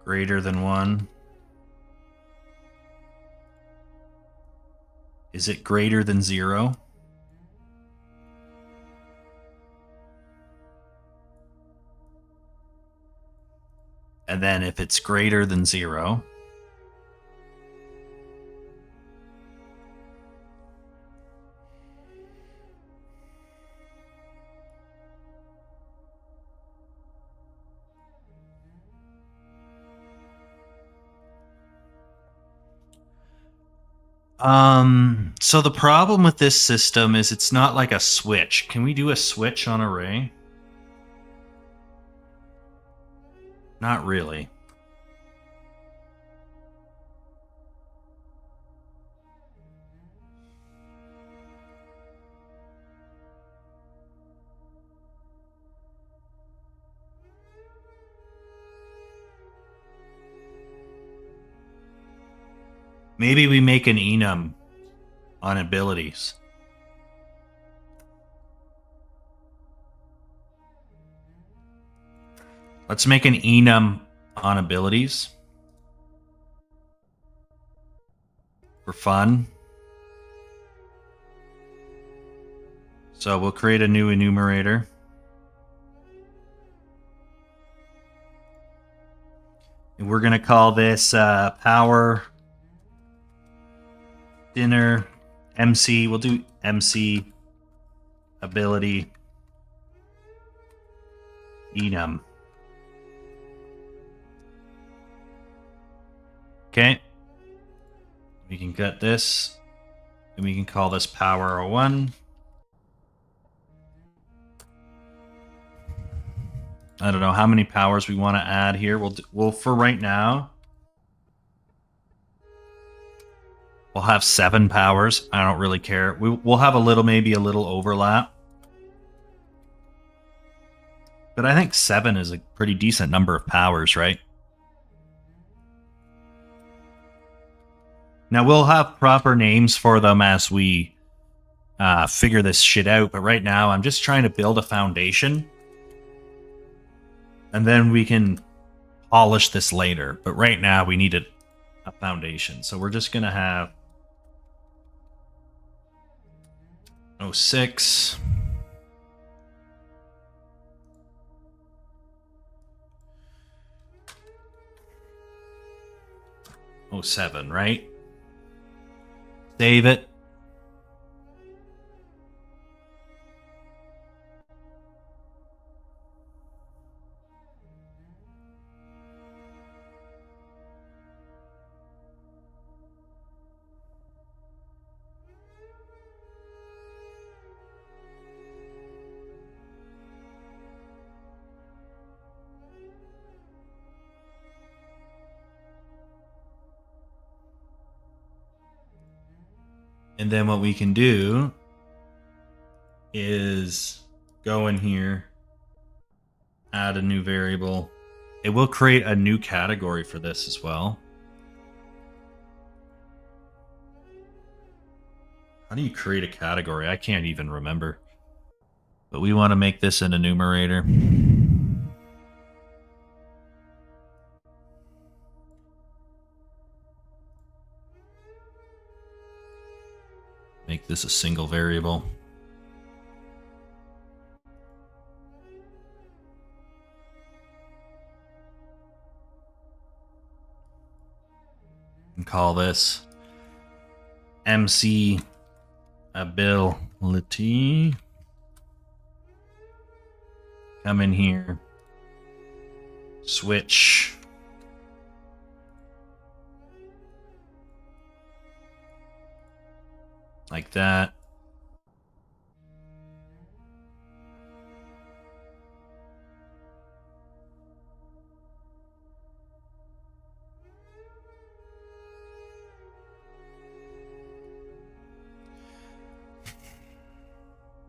Greater than 1. Is it greater than 0? And then if it's greater than 0, so the problem with this system is it's not like a switch. Can we do a switch on array? Not really. Maybe we make an enum on abilities. Let's make an enum on abilities for fun. So we'll create a new enumerator. And we're going to call this power dinner MC. We'll do MC ability enum. Okay. We can get this. And we can call this power 01. I don't know how many powers we want to add here. We'll for right now, we'll have 7 powers. I don't really care. We'll have maybe a little overlap. But I think 7 is a pretty decent number of powers, right? Now we'll have proper names for them as we figure this shit out. But right now I'm just trying to build a foundation. And then we can polish this later. But right now we need a foundation. So we're just going to have 06. Oh, 07, right? Save it. And then what we can do is go in here, add a new variable. It will create a new category for this as well. How do you create a category? I can't even remember. But we want to make this an enumerator. Make this a single variable. And call this MC ability. Come in here. Switch. Like that.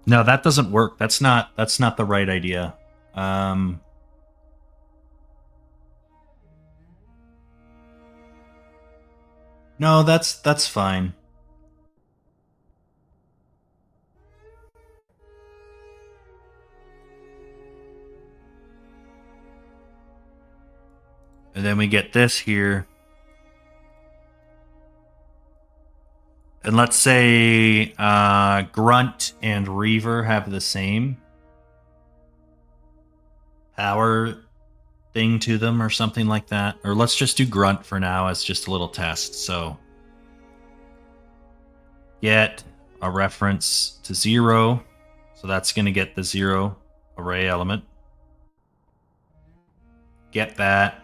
No, that doesn't work. That's not the right idea. No, that's fine. And then we get this here. And let's say Grunt and Reaver have the same power thing to them or something like that. Or let's just do Grunt for now as just a little test. So get a reference to 0. So that's going to get the 0 array element. Get that.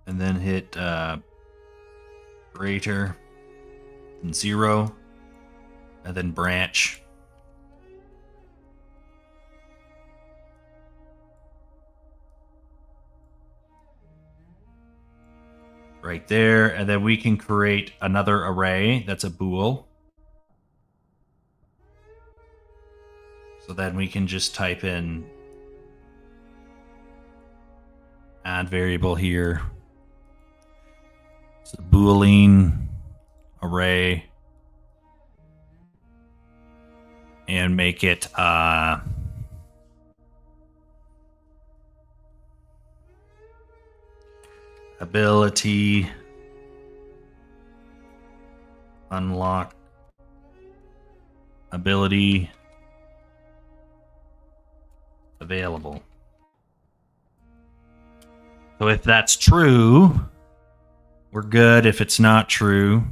And then hit greater than 0. And then branch. Right there. And then we can create another array that's a bool. So then we can just type in add variable here. It's a Boolean array. And make it ability unlock ability available. So if that's true, we're good. If it's not true,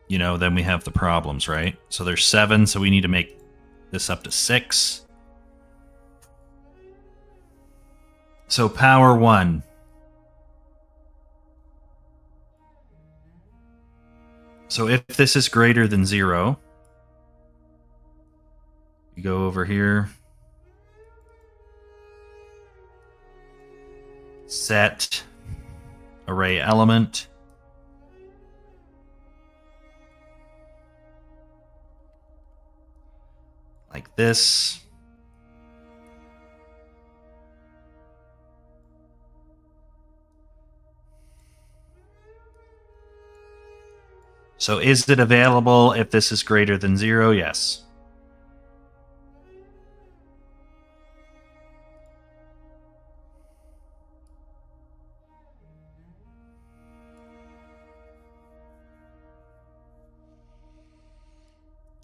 then we have the problems, right? So there's 7, so we need to make this up to 6. So power 1. So if this is greater than 0, you go over here, set array element, like this. So is it available if this is greater than 0? Yes.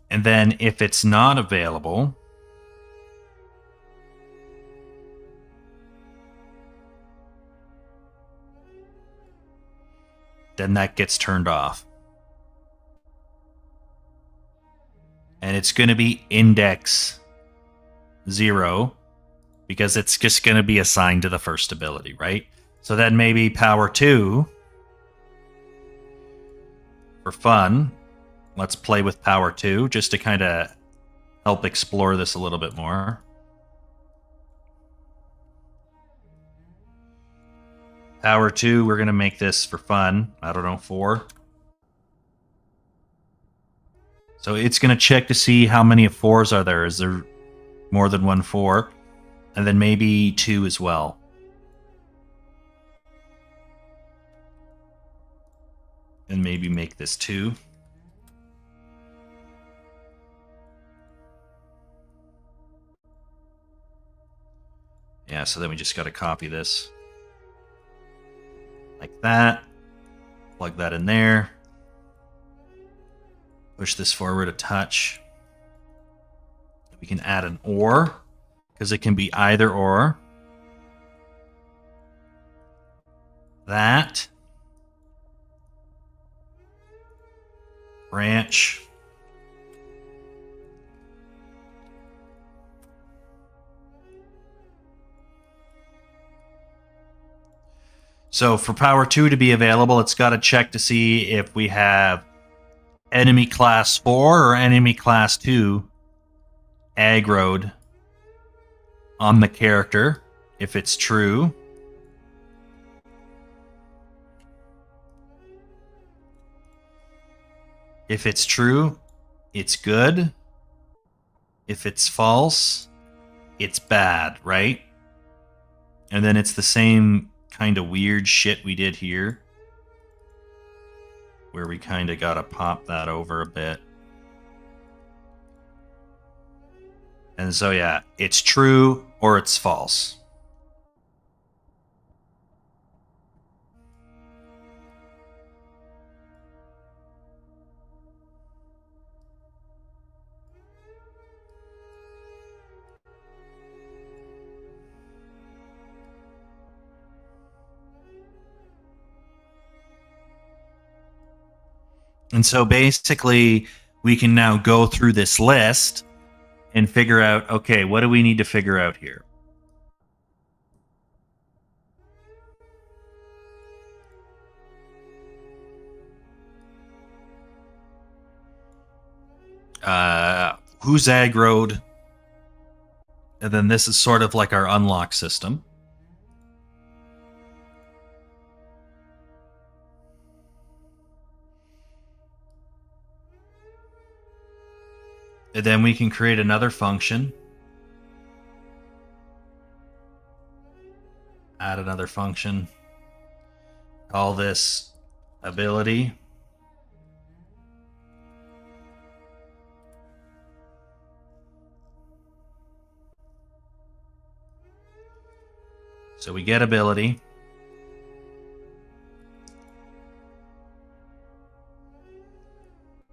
And then if it's not available, then that gets turned off. And it's going to be index 0 because it's just going to be assigned to the first ability, right? So then maybe power 2, for fun, let's play with power 2 just to kind of help explore this a little bit more. Power 2, we're going to make this for fun. I don't know, 4. So it's going to check to see how many of 4s are there. Is there more than one 4? And then maybe 2 as well. And maybe make this 2. Yeah, so then we just got to copy this. Like that. Plug that in there. Push this forward a touch. We can add an or, because it can be either or. That. Branch. So for Power 2 to be available, it's got to check to see if we have enemy class 4 or enemy class 2 aggroed on the character. If it's true, it's good. If it's false, it's bad, right? And then it's the same kind of weird shit we did here, where we kind of gotta pop that over a bit. And so yeah, it's true or it's false. And so basically, we can now go through this list and figure out, okay, what do we need to figure out here? Who's aggroed? And then this is sort of like our unlock system. And then we can create another function. Add another function. Call this ability. So we get ability.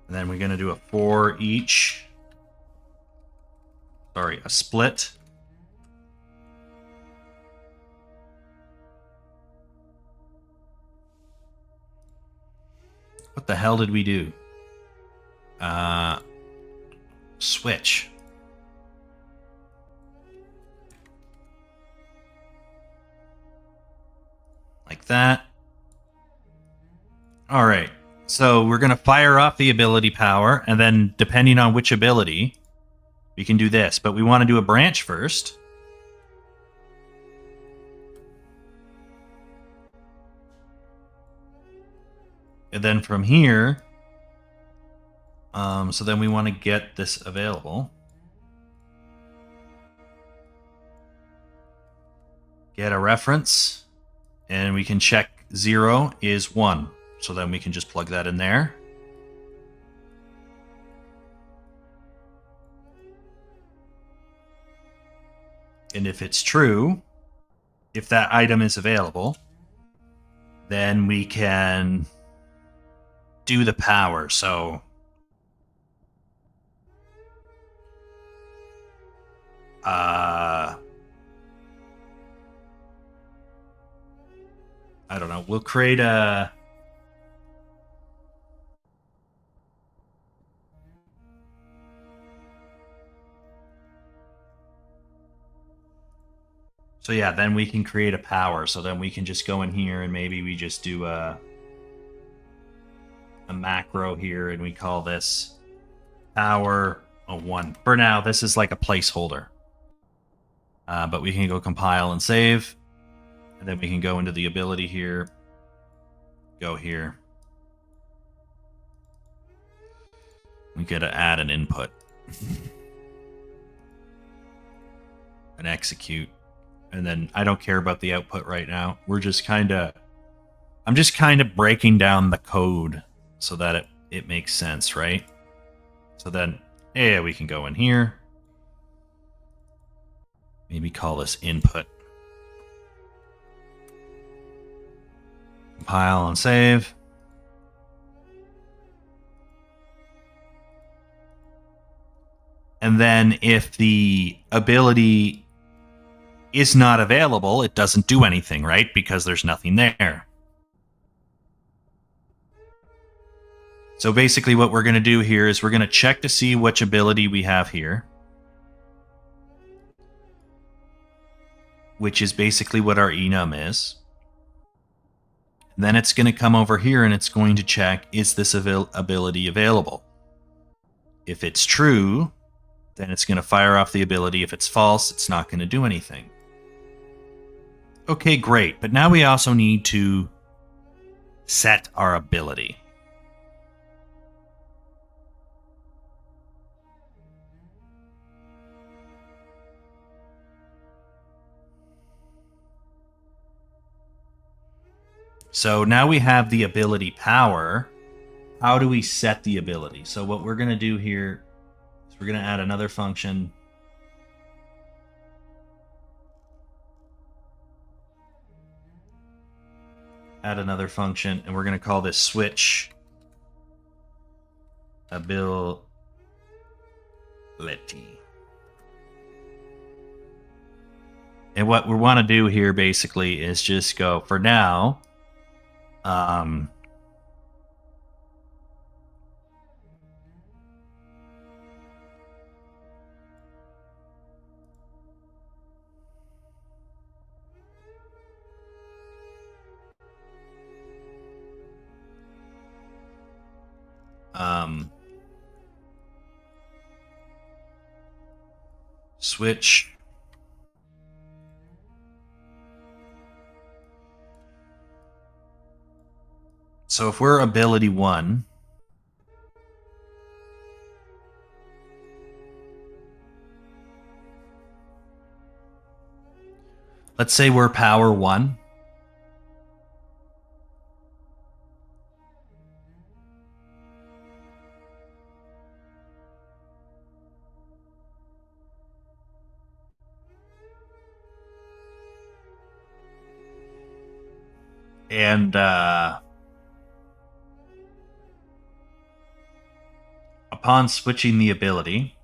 And then we're going to do a for each. Sorry, a split. What the hell did we do? Switch. Like that. All right. So we're going to fire off the ability power, and then depending on which ability, we can do this. But we want to do a branch first. And then from here, so then we want to get this available. Get a reference, and we can check 0 is 1. So then we can just plug that in there. And if it's true, if that item is available, then we can do the power. So I don't know. We'll create a so yeah, then we can create a power. So then we can just go in here and maybe we just do a macro here, and we call this power a 1. For now, this is like a placeholder. But we can go compile and save. And then we can go into the ability here, go here. We gotta add an input. And execute. And then I don't care about the output right now. I'm just kind of breaking down the code so that it makes sense, right? So then, yeah, we can go in here. Maybe call this input. Compile and save. And then if the ability is not available, it doesn't do anything, right? Because there's nothing there. So basically what we're going to do here is we're going to check to see which ability we have here, which is basically what our enum is. And then it's going to come over here and it's going to check, is this ability available? If it's true, then it's going to fire off the ability. If it's false, it's not going to do anything. Okay, great. But now we also need to set our ability. So now we have the ability power. How do we set the ability? So what we're going to do here is we're going to add another function. Add another function, and we're going to call this switch ability. And what we want to do here basically is just go, for now, switch so if we're ability 1, let's say we're power 1. And upon switching the ability,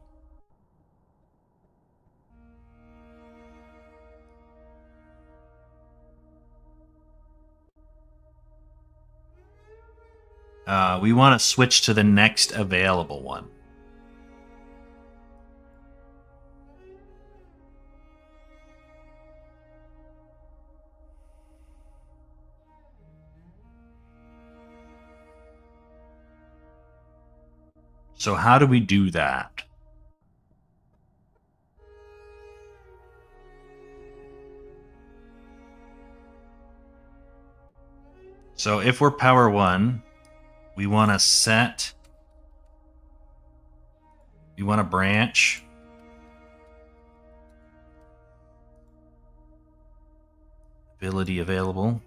we want to switch to the next available one. So how do we do that? So if we're power 1, we want to set, we want to branch ability available.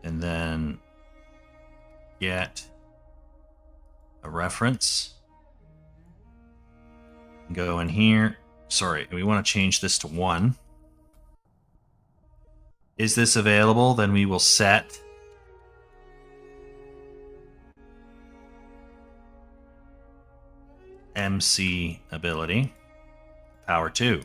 And then get a reference. Go in here. Sorry, we want to change this to 1. Is this available? Then we will set MC ability power 2.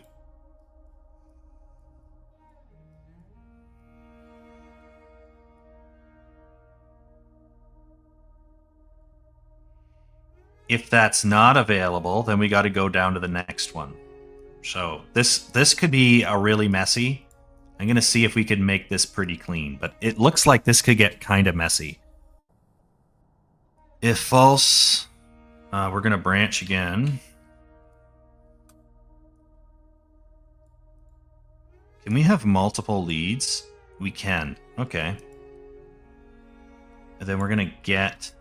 If that's not available, then we got to go down to the next one. So this could be a really messy. I'm going to see if we can make this pretty clean, but it looks like this could get kind of messy. If false, We're going to branch again. Can we have multiple leads? We can. Okay. And then we're going to get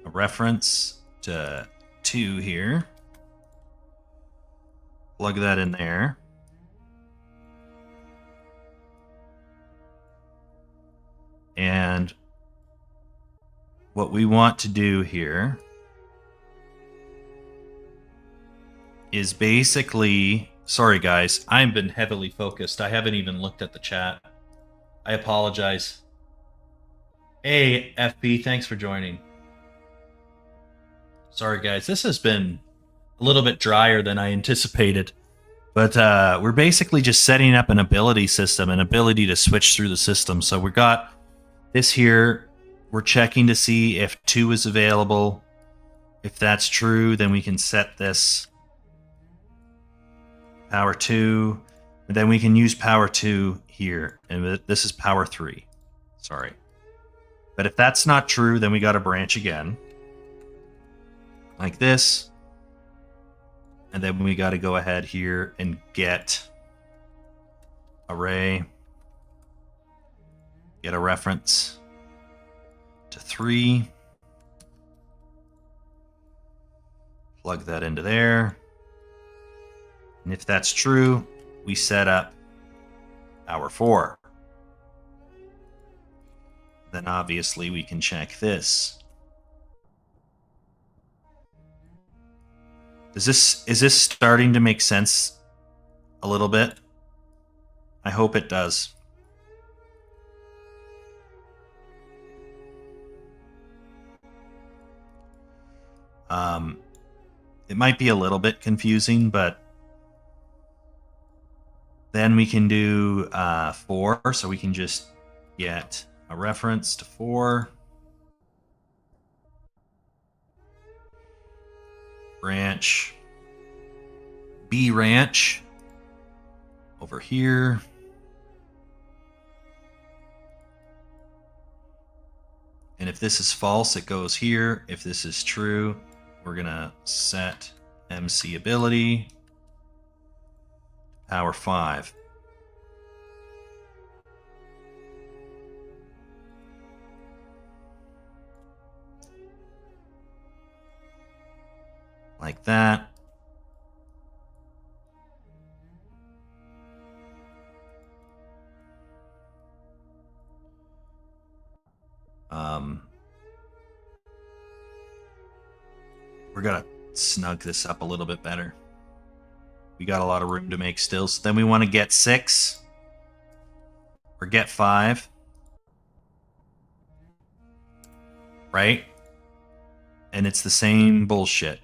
a reference to 2 here. Plug that in there. And what we want to do here is basically... Sorry, guys. I've been heavily focused. I haven't even looked at the chat. I apologize. Hey, FP, thanks for joining. Sorry, guys. This has been a little bit drier than I anticipated. But we're basically just setting up an ability system, an ability to switch through the system. So we got this here. We're checking to see if 2 is available. If that's true, then we can set this power 2. And then we can use power 2 here. And this is power 3. Sorry. But if that's not true, then we got to branch again. Like this. And then we got to go ahead here and get array. Get a reference to 3. Plug that into there. And if that's true, we set up power 4. Then obviously we can check this. Is this starting to make sense a little bit? I hope it does. It might be a little bit confusing, but then we can do 4, so we can just get a reference to 4. Branch. B ranch. Over here. And if this is false, it goes here. If this is true, we're going to set MC ability. Power 5. Like that. We're gonna snug this up a little bit better. We got a lot of room to make still. So then we want to get 6 or get 5, right? And it's the same bullshit.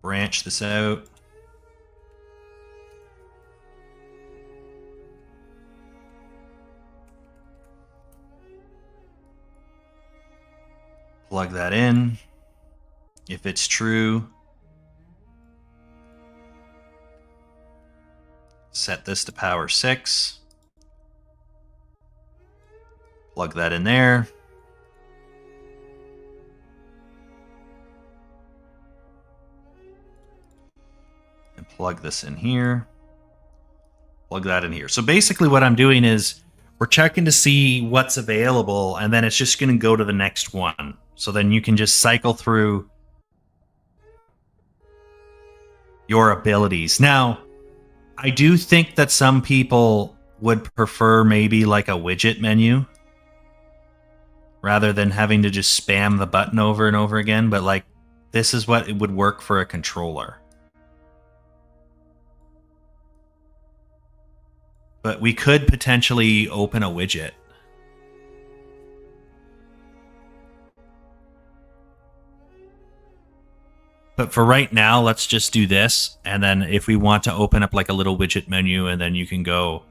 Branch this out. Plug that in. If it's true, set this to power 6. Plug that in there. And plug this in here. Plug that in here. So basically what I'm doing is we're checking to see what's available, and then it's just going to go to the next one. So then you can just cycle through your abilities. Now, I do think that some people would prefer maybe like a widget menu rather than having to just spam the button over and over again, but like this is what it would work for a controller. But we could potentially open a widget. But for right now, let's just do this. And then if we want to open up like a little widget menu, and then you can go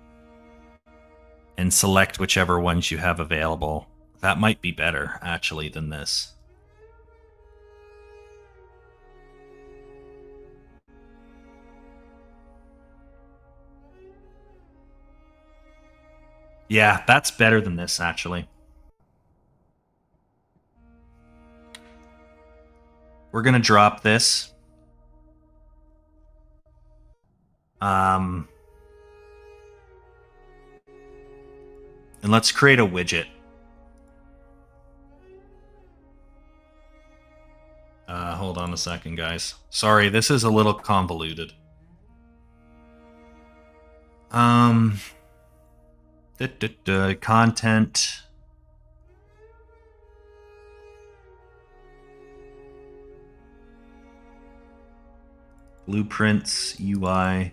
and select whichever ones you have available. That might be better, actually, than this. Yeah, that's better than this, actually. we're going to drop this. And let's create a widget. Hold on a second, guys. Sorry, this is a little convoluted. Content. Blueprints, UI.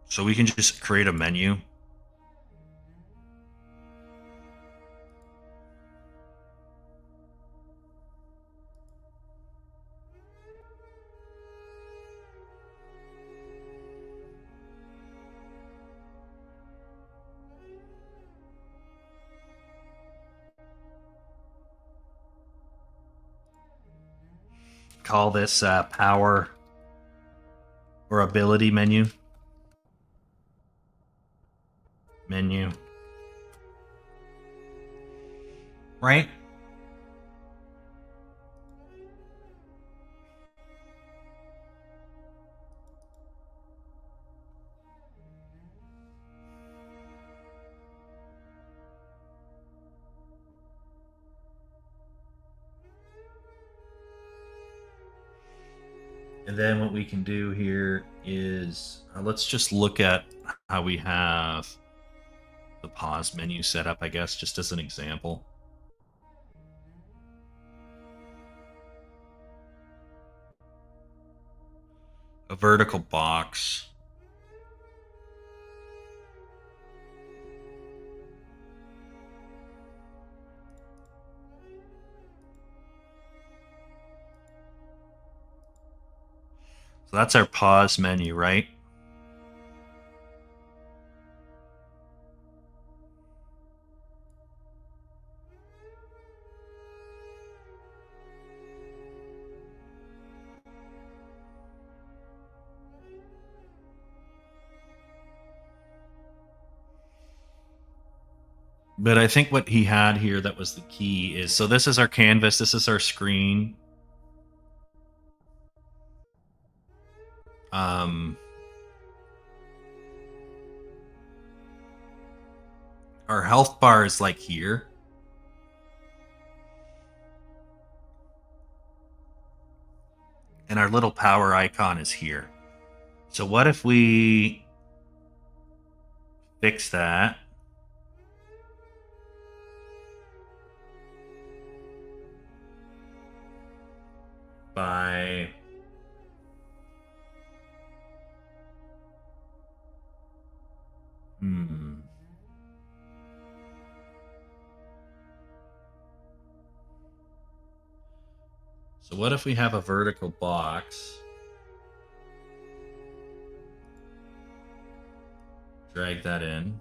So we can just create a menu. Call this power or ability menu. Menu. Right? And then what we can do here is let's just look at how we have the pause menu set up, I guess, just as an example. A vertical box. So that's our pause menu, right? But I think what he had here that was the key is, so this is our canvas, this is our screen. Our health bar is like here. And our little power icon is here. So what if we fix that? By So what if we have a vertical box? Drag that in.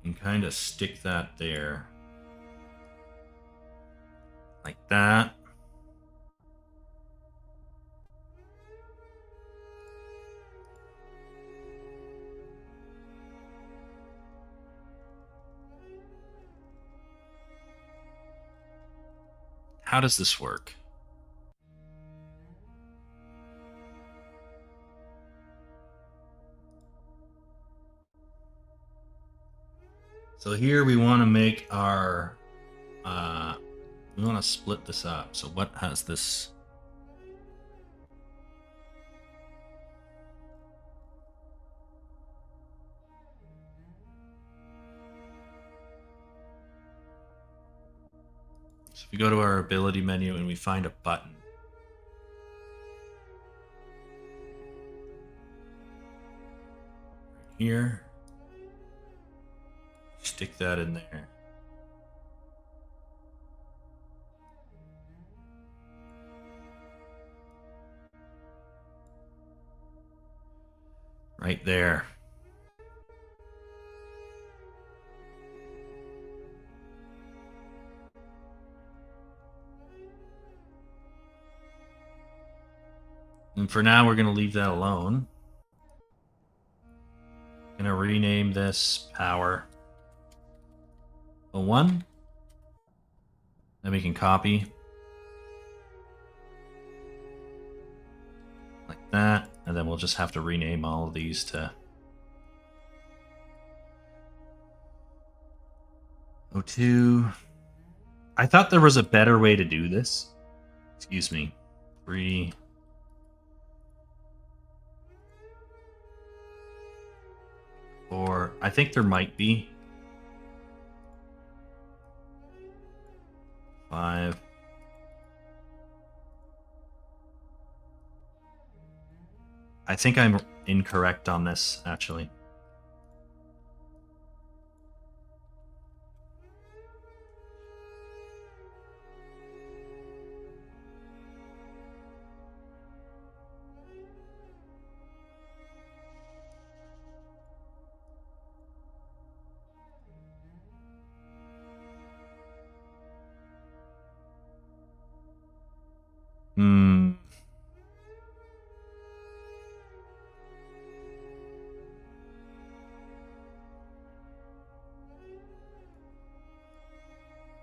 And kind of stick that there. Like that. How does this work? So here we want to make our, we want to split this up. So what has this? So if we go to our ability menu and we find a button. Here. Stick that in there. Right there. And for now, we're going to leave that alone. I'm going to rename this power. a 1. Then we can copy. Like that. And then we'll just have to rename all of these to 02. I thought there was a better way to do this. Excuse me. 3. 4. I think there might be. 5. I think I'm incorrect on this, actually.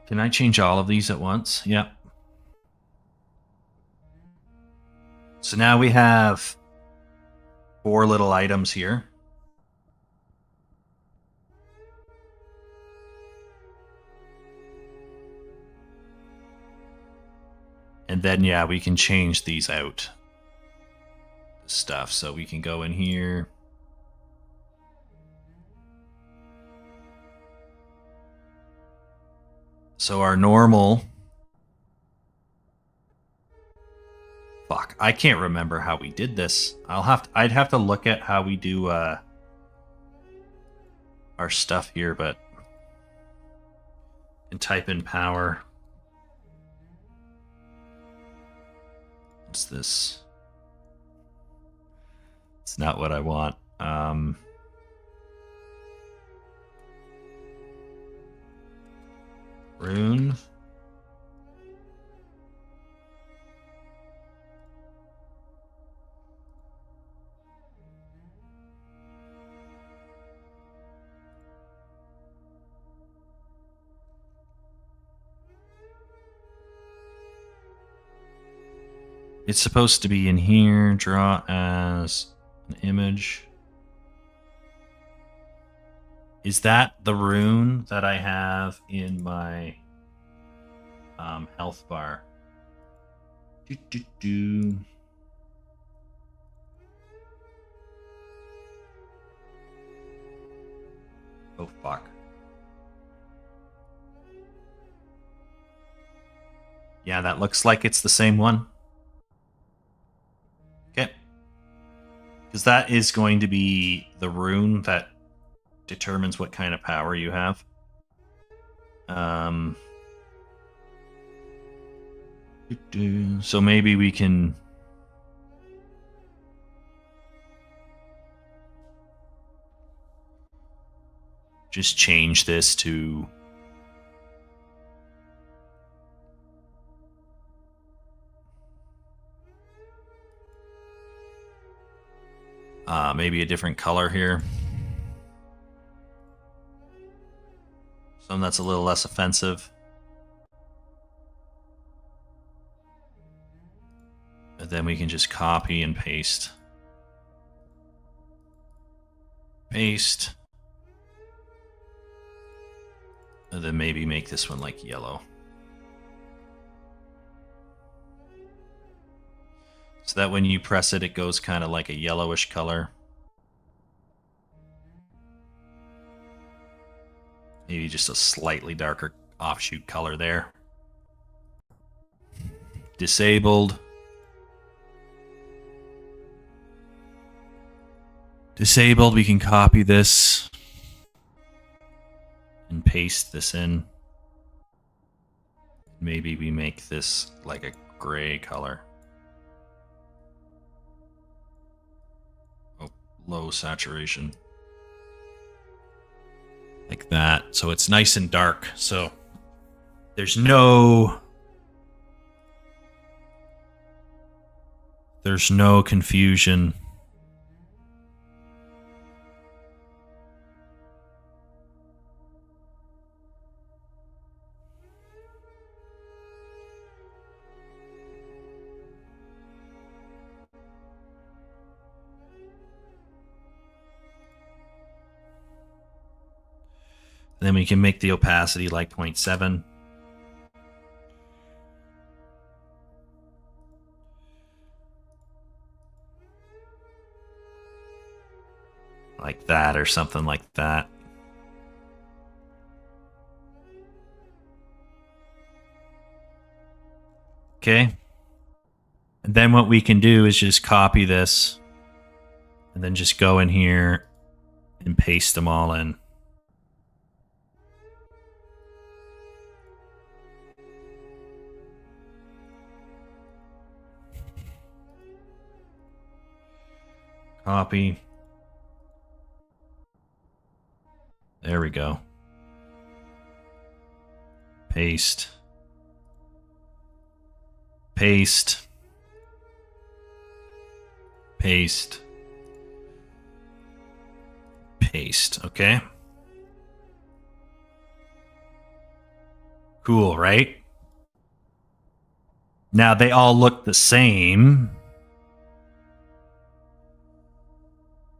Can I change all of these at once? Yep. So now we have 4 little items here. And then, yeah, we can change these out. Stuff. So we can go in here. So our normal... Fuck, I can't remember how we did this. I'd have to look at how we do our stuff here, but... And type in power. What's this? It's not what I want. Rune. It's supposed to be in here. Draw as an image. Is that the rune that I have in my health bar? Oh, fuck. Yeah, that looks like it's the same one. Okay. Because that is going to be the rune that determines what kind of power you have. So maybe we can... just change this to... maybe a different color here. Something that's a little less offensive. And then we can just copy and paste. Paste. And then maybe make this one like yellow. So that when you press it, it goes kind of like a yellowish color. Maybe just a slightly darker offshoot color there. Disabled. Disabled, we can copy this and paste this in. Maybe we make this like a gray color. Oh, low saturation. Like that. So it's nice and dark. So there's no confusion. Then we can make the opacity like 0.7. Like that or something like that. Okay. And then what we can do is just copy this and then just go in here and paste them all in. Copy. There we go. Paste. Paste. Paste. Paste. Okay. Cool, right? Now they all look the same.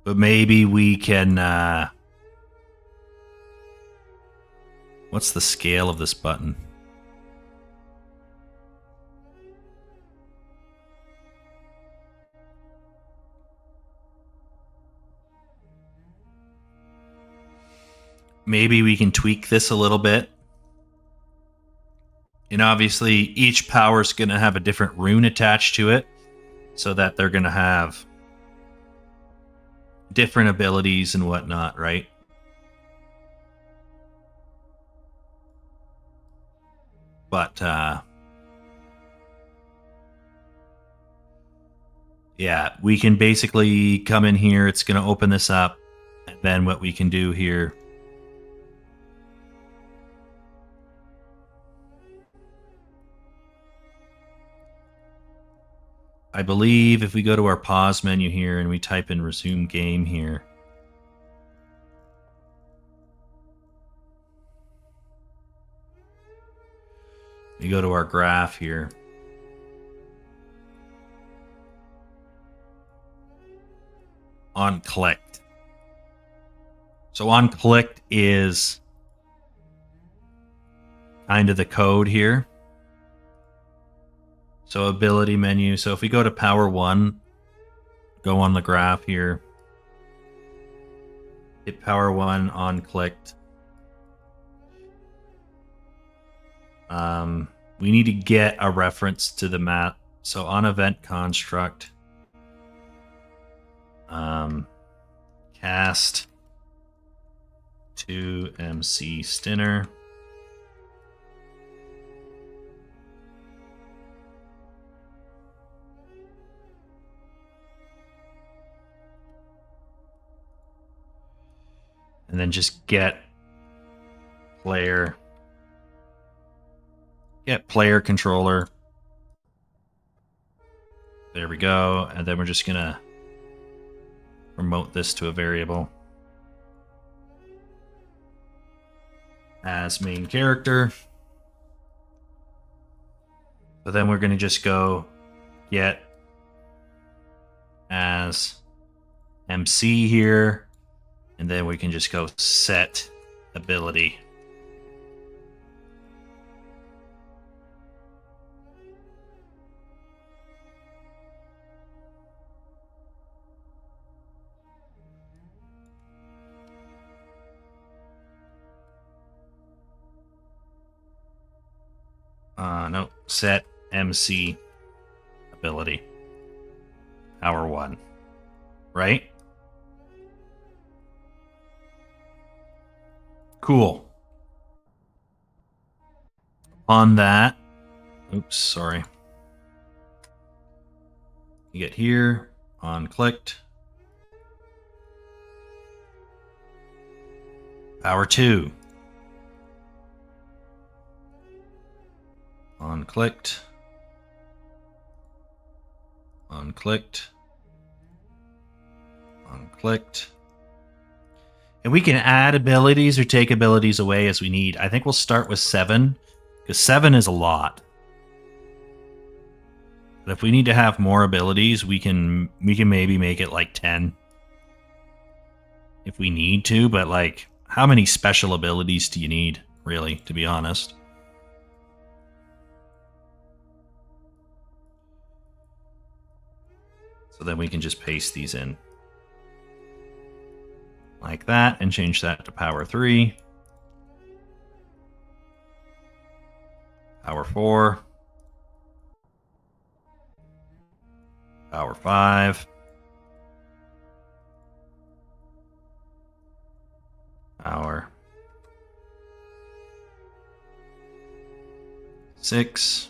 But maybe we can... what's the scale of this button? Maybe we can tweak this a little bit. And obviously, each power is going to have a different rune attached to it, so that they're going to have different abilities and whatnot, right? But, yeah, we can basically come in here. It's going to open this up. And then what we can do here... I believe if we go to our pause menu here and we type in resume game here, we go to our graph here. On clicked. So on clicked is kind of the code here. So ability menu. So if we go to power 1, go on the graph here, hit power 1 on clicked. We need to get a reference to the map. So on event construct, cast to MC Stinner. And then just get player controller. There we go. And then we're just going to promote this to a variable as main character. So then we're going to just go get as MC here. And then we can just go set ability. No, set MC ability. Power 1. Right? Cool. On that, oops, sorry. You get here, on clicked. Power 2. On clicked. On clicked. On clicked. And we can add abilities or take abilities away as we need. I think we'll start with 7, because 7 is a lot. But if we need to have more abilities, we can maybe make it like 10. If we need to, but like how many special abilities do you need, really, to be honest? So then we can just paste these in like that and change that to power 3. Power 4. Power 5. Power 6.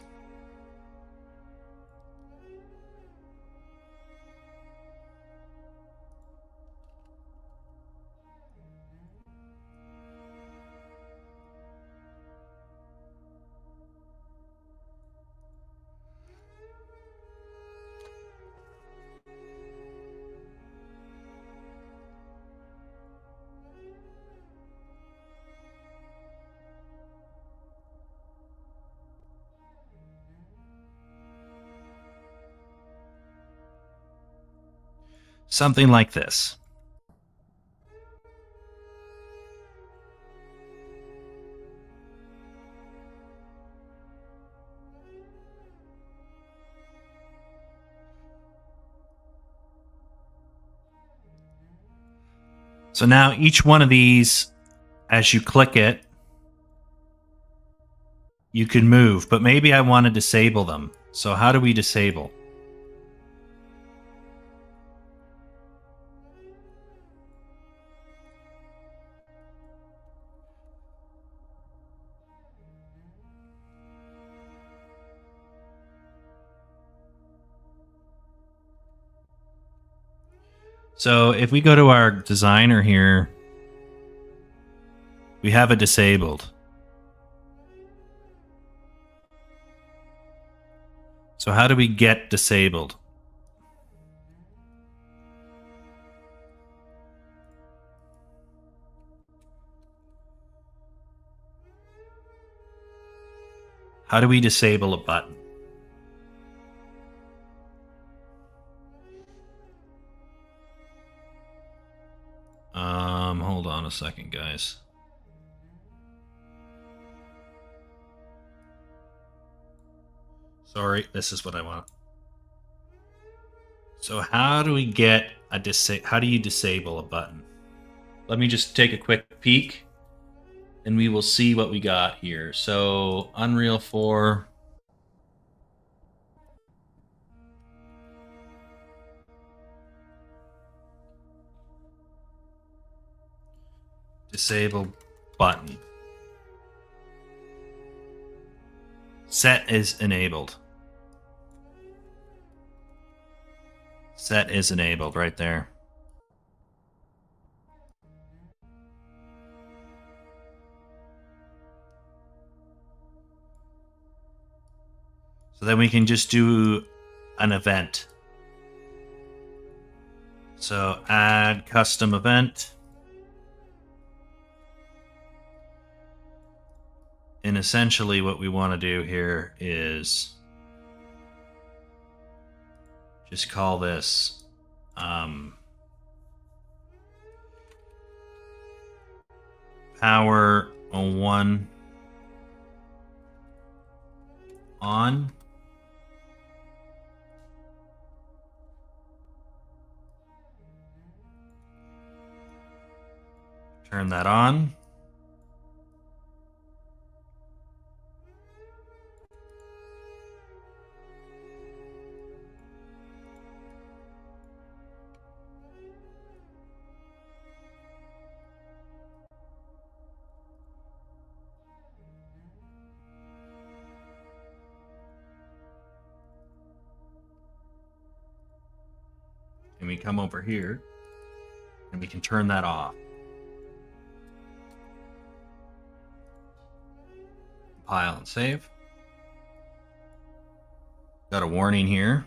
Something like this. So now each one of these, as you click it, you can move, but maybe I want to disable them. So how do we disable? So if we go to our designer here, we have it disabled. So how do we get disabled? How do we disable a button? Hold on a second, guys. Sorry, this is what I want. So how do we get a how do you disable a button? Let me just take a quick peek and we will see what we got here. So Unreal 4. Disable button. Set is enabled. Set is enabled right there. So then we can just do an event. So add custom event. And essentially what we want to do here is just call this power 1 on. Turn that on. And we come over here and we can turn that off. Compile and save. Got a warning here.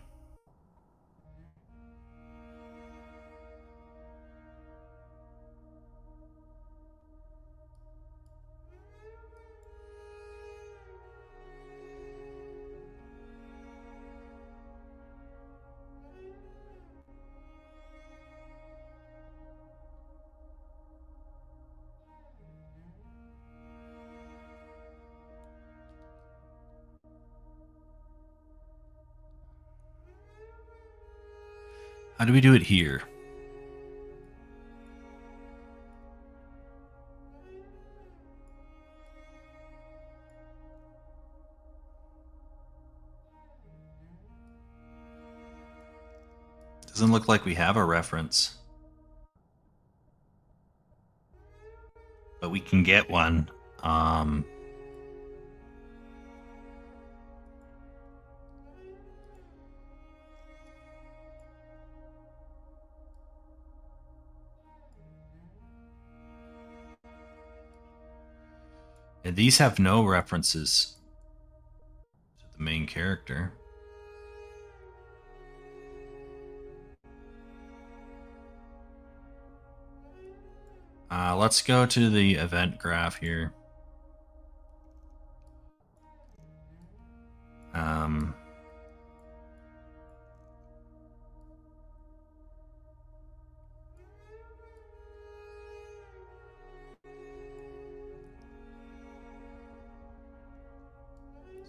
How do we do it here? Doesn't look like we have a reference. But we can get one. And these have no references to the main character. Let's go to the event graph here.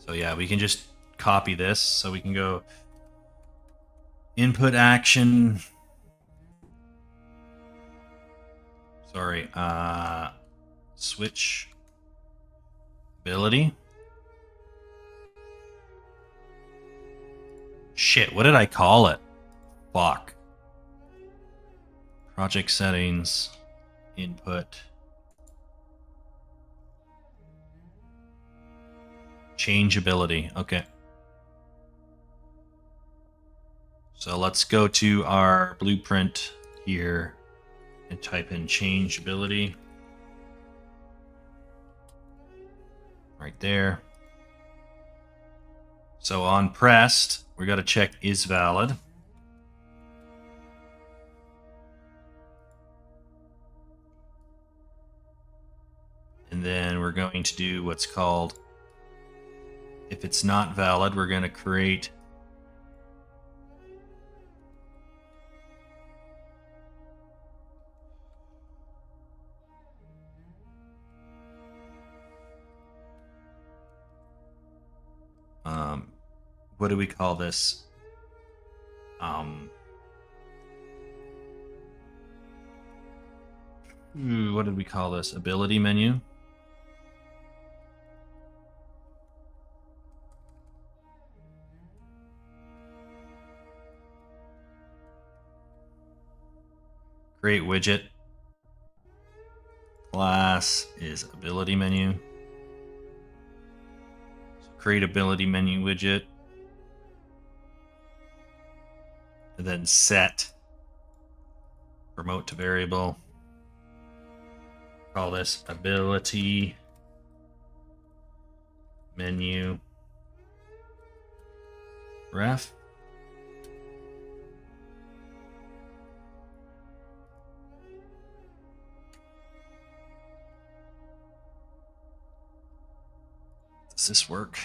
So yeah, we can just copy this. So we can go input action. Sorry, switch ability. Shit, what did I call it? Fuck. Project settings, input. Change ability, okay. So let's go to our blueprint here and type in change ability. Right there. So on pressed, we got to check is valid. And then we're going to do what's called, if it's not valid, we're going to create what do we call this? What did we call this? Ability menu. Create widget. Class is ability menu. So create ability menu widget. And then set remote to variable. Call this ability menu ref. Does this work?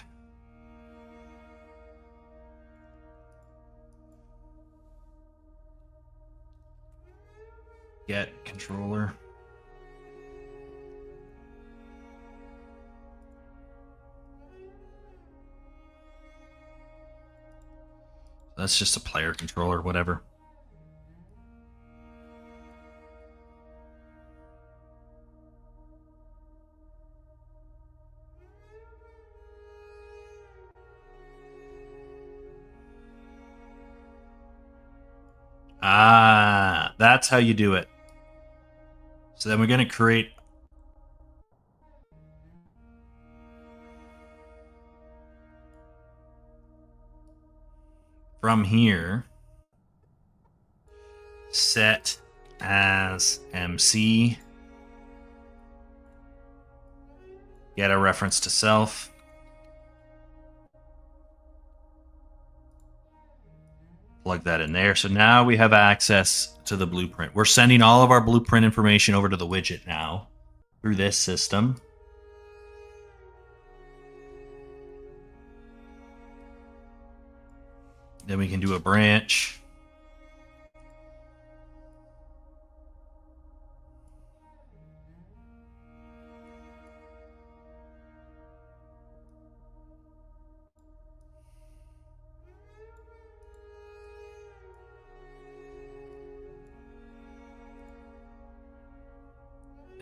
Get controller. That's just a player controller, whatever. Ah, that's how you do it. So then we're going to create from here set as MC, get a reference to self, plug that in there. So now we have access to the blueprint. We're sending all of our blueprint information over to the widget now through this system. Then we can do a branch.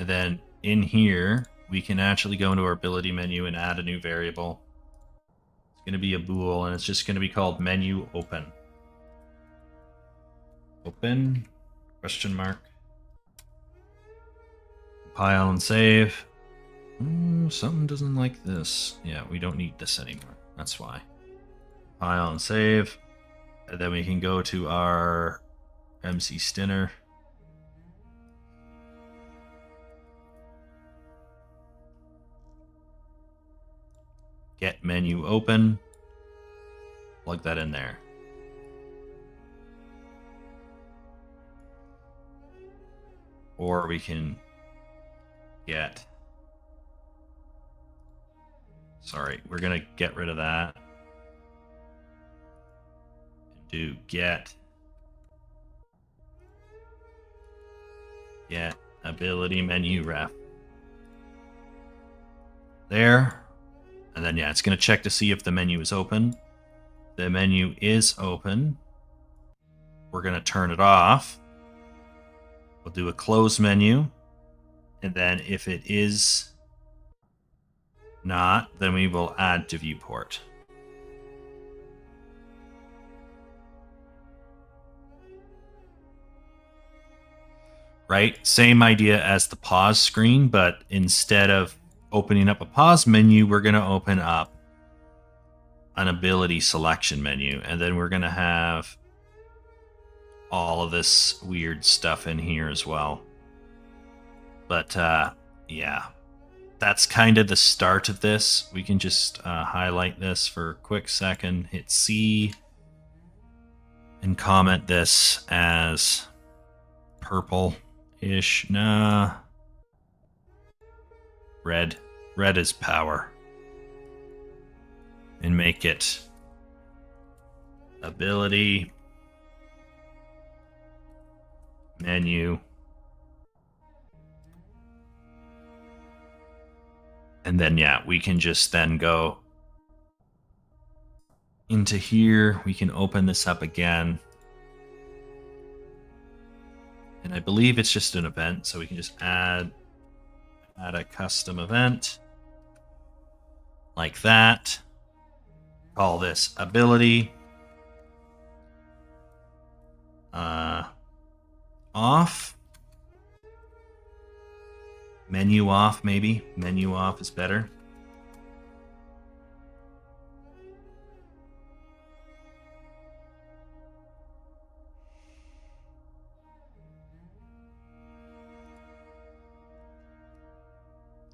And then in here, we can actually go into our ability menu and add a new variable. It's going to be a bool, and it's just going to be called menu open. Open, question mark. Compile and save. Something doesn't like this. Yeah, we don't need this anymore. That's why. Compile and save. And then we can go to our MC Stinner. Get menu open. Plug that in there. Or we can get... Sorry, we're going to get rid of that. And do get ability menu ref. There. And then, yeah, it's going to check to see if the menu is open. The menu is open. We're going to turn it off. We'll do a close menu. And then if it is not, then we will add to viewport. Right? Same idea as the pause screen, but instead of opening up a pause menu, we're going to open up an ability selection menu, and then we're going to have all of this weird stuff in here as well. But yeah, that's kind of the start of this. We can just highlight this for a quick second, hit C, and comment this as purple-ish. Nah. Red. Red is power. And make it ability menu. And then, yeah, we can just then go into here. We can open this up again. And I believe it's just an event, so we can just add a custom event like that. Call this ability off. Menu off, maybe. Menu off is better.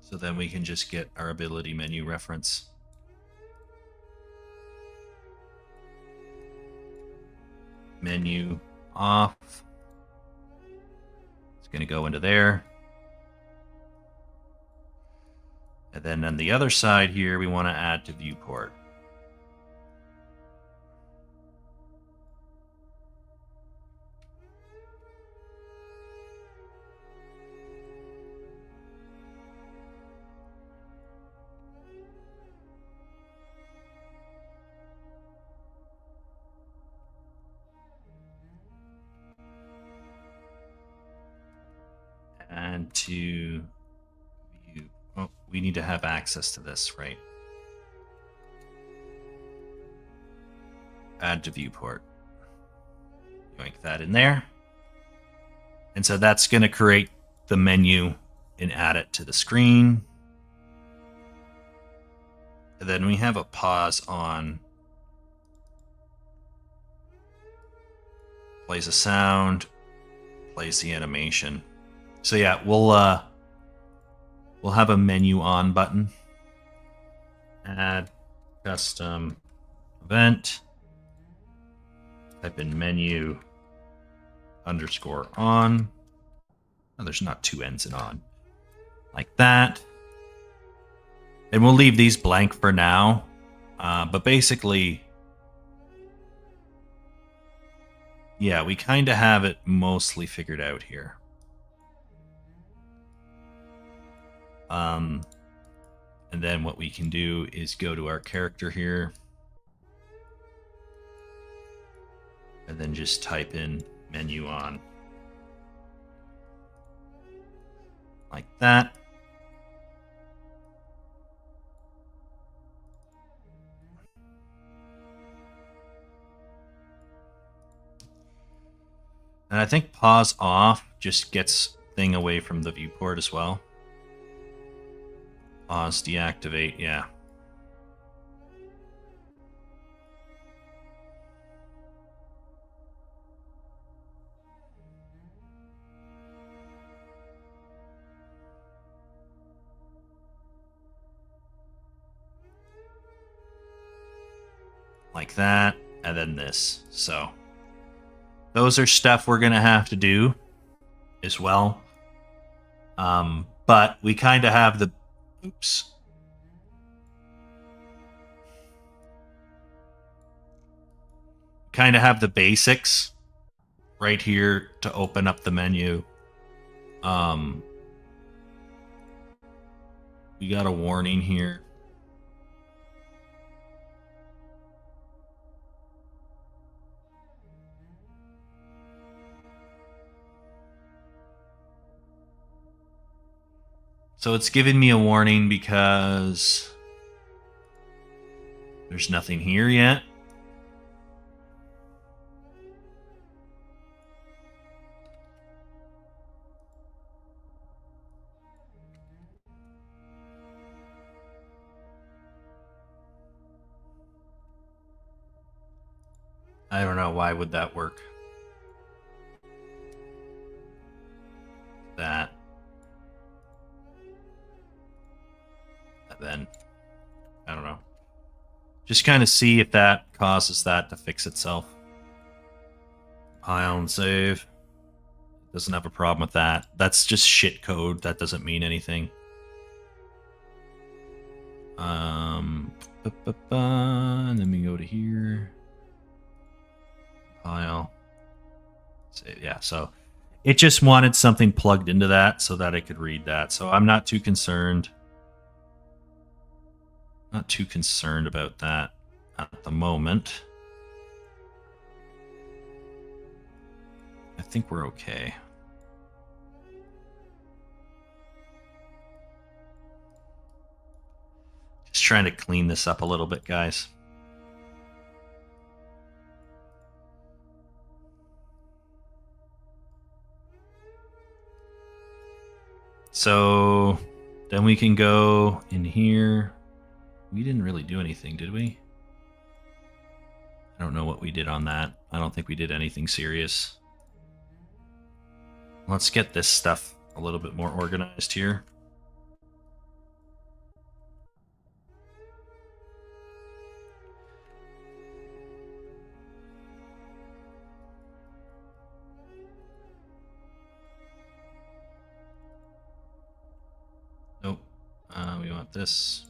So then we can just get our ability menu reference. Menu off. It's going to go into there. And then on the other side here, we want to add to viewport. And to view, oh, we need to have access to this, right? Add to viewport. Yoink that in there. And so that's going to create the menu and add it to the screen. And then we have a pause on. Plays a sound, plays the animation. So yeah, we'll have a menu on button. Add custom event. Type in menu underscore on. Oh, there's not two N's in on. Like that. And we'll leave these blank for now. But basically, yeah, we kind of have it mostly figured out here. And then what we can do is go to our character here. And then just type in menu on. like that. And I think pause off just gets thing away from the viewport as well. Pause, deactivate, yeah. Like that, and then this. So those are stuff we're gonna have to do as well. But we kind of have the kind of have the basics right here to open up the menu. We got a warning here. So it's giving me a warning because there's nothing here yet. I don't know, why would that work? That. And then, I don't know. Just kind of see if that causes that to fix itself. Pile and save. Doesn't have a problem with that. That's just shit code. That doesn't mean anything. And then we go to here. Pile. Save. Yeah, so it just wanted something plugged into that so that I could read that. So I'm not too concerned. Not too concerned about that at the moment. I think we're okay. Just trying to clean this up a little bit, guys. So then we can go in here. We didn't really do anything, did we? I don't know what we did on that. I don't think we did anything serious. Let's get this stuff a little bit more organized here. Nope. We want this.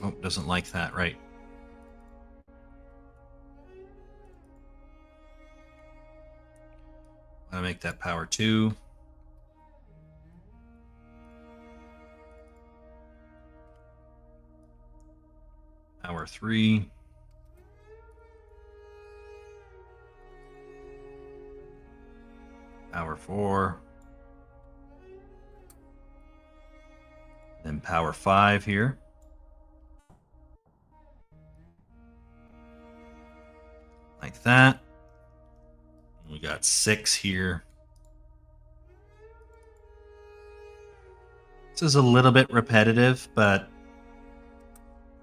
Oh, doesn't like that, right? I'll make that power 2. Power 3. Power 4. Then power 5 here. Like that. We got 6 here. This is a little bit repetitive, but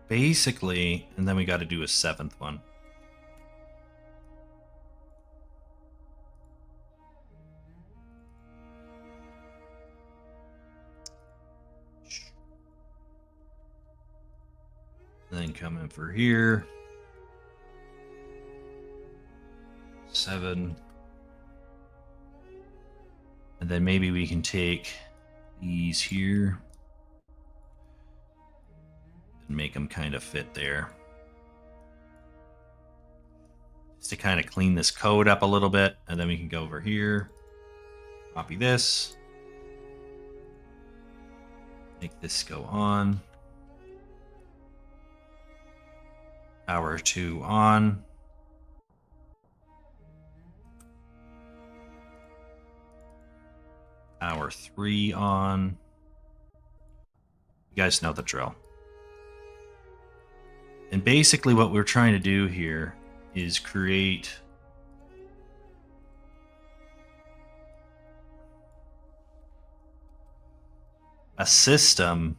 basically, and then we got to do a 7th one. Then come in for here. 7. And then maybe we can take these here and make them kind of fit there. Just to kind of clean this code up a little bit. And then we can go over here, copy this, make this go on. Power 2 on. Power 3 on. You guys know the drill. And basically what we're trying to do here is create a system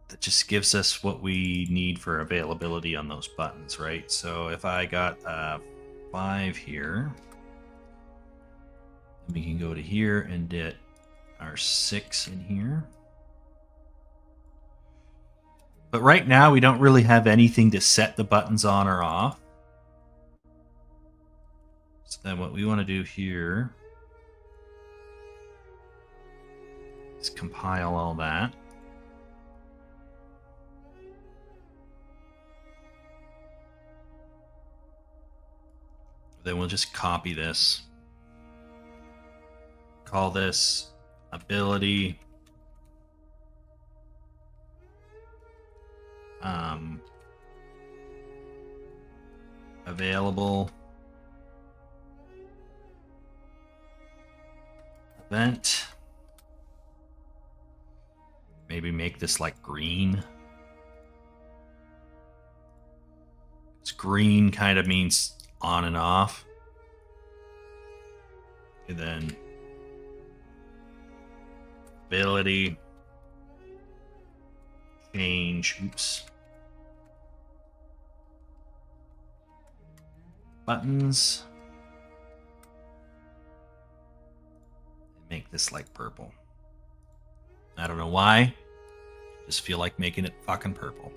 that just gives us what we need for availability on those buttons, right? So if I got 5 here, we can go to here and get our 6 in here. But right now we don't really have anything to set the buttons on or off. So then what we want to do here is compile all that. Then we'll just copy this. Call this ability available event. Maybe make this like green. It's green kind of means on and off. And then ability change, oops, buttons. Make this like purple. I don't know why. Just feel like making it fucking purple.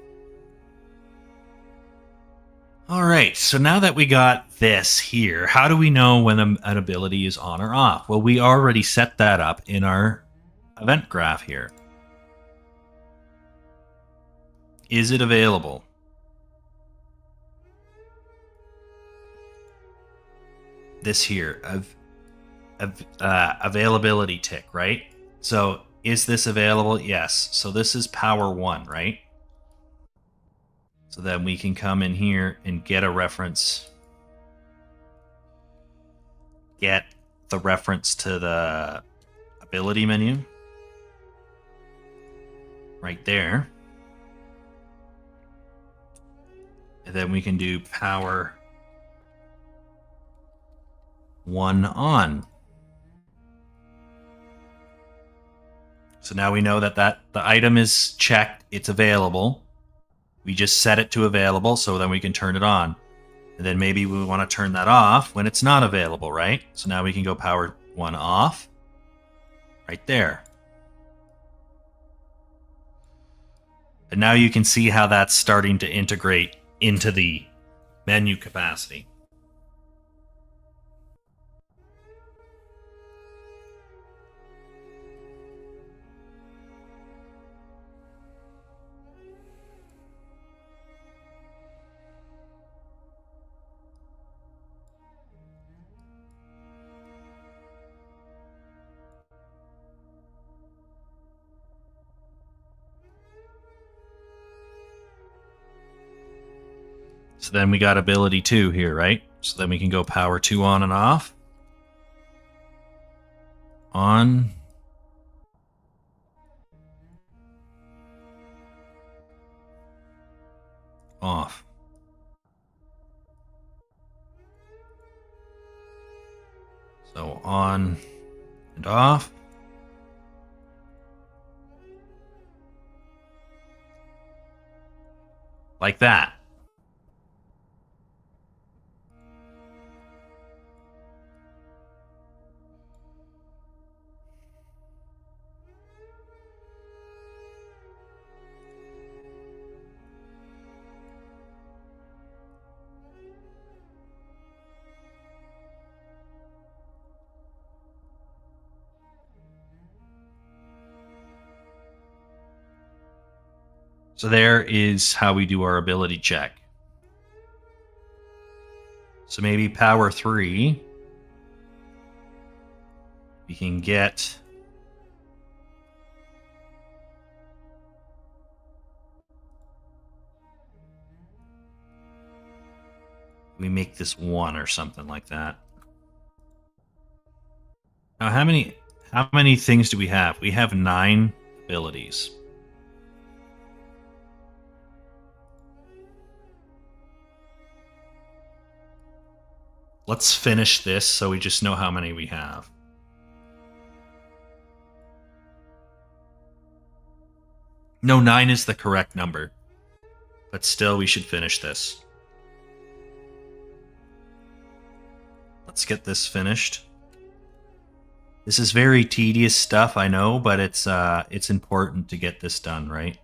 All right, so now that we got this here, how do we know when an ability is on or off? Well, we already set that up in our event graph here. Is it available? This here, availability tick, right? So is this available? Yes. So this is power 1, right? So then we can come in here and get a reference. Get the reference to the ability menu. Right there. And then we can do power 1 on. So now we know that the item is checked, it's available. We just set it to available, so then we can turn it on. And then maybe we want to turn that off when it's not available, right? So now we can go power 1 off. Right there. And now you can see how that's starting to integrate into the menu capacity. So then we got ability 2 here, right? So then we can go power 2 on and off. On. Off. So on and off. Like that. So there is how we do our ability check. So maybe power 3, we can get We make this 1 or something like that. Now, how many things do we have? We have 9 abilities. Let's finish this so we just know how many we have. No, 9 is the correct number. But still, we should finish this. Let's get this finished. This is very tedious stuff, I know, but it's important to get this done, right?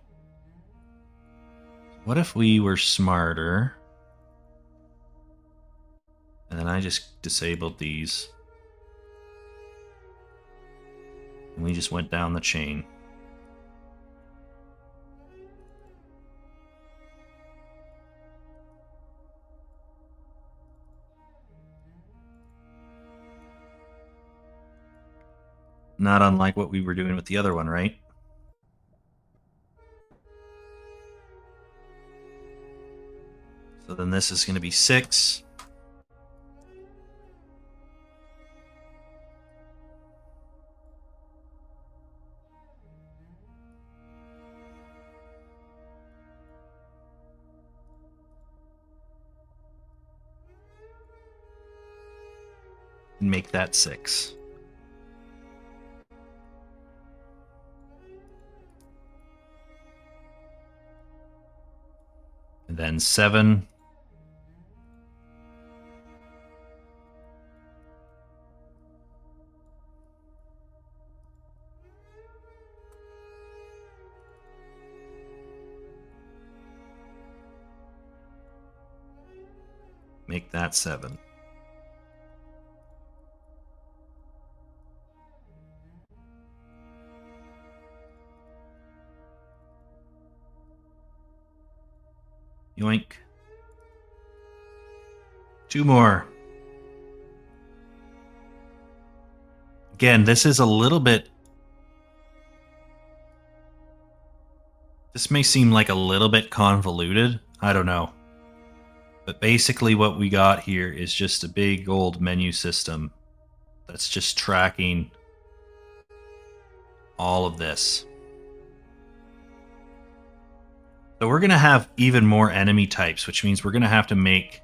What if we were smarter? And then I just disabled these. And we just went down the chain. Not unlike what we were doing with the other one, right? So then this is going to be 6. And make that 6. And then 7. Make that 7. Yoink. 2 more. Again, this is a little bit... This may seem like a little bit convoluted. I don't know. But basically what we got here is just a big old menu system that's just tracking all of this. So we're going to have even more enemy types, which means we're going to have to make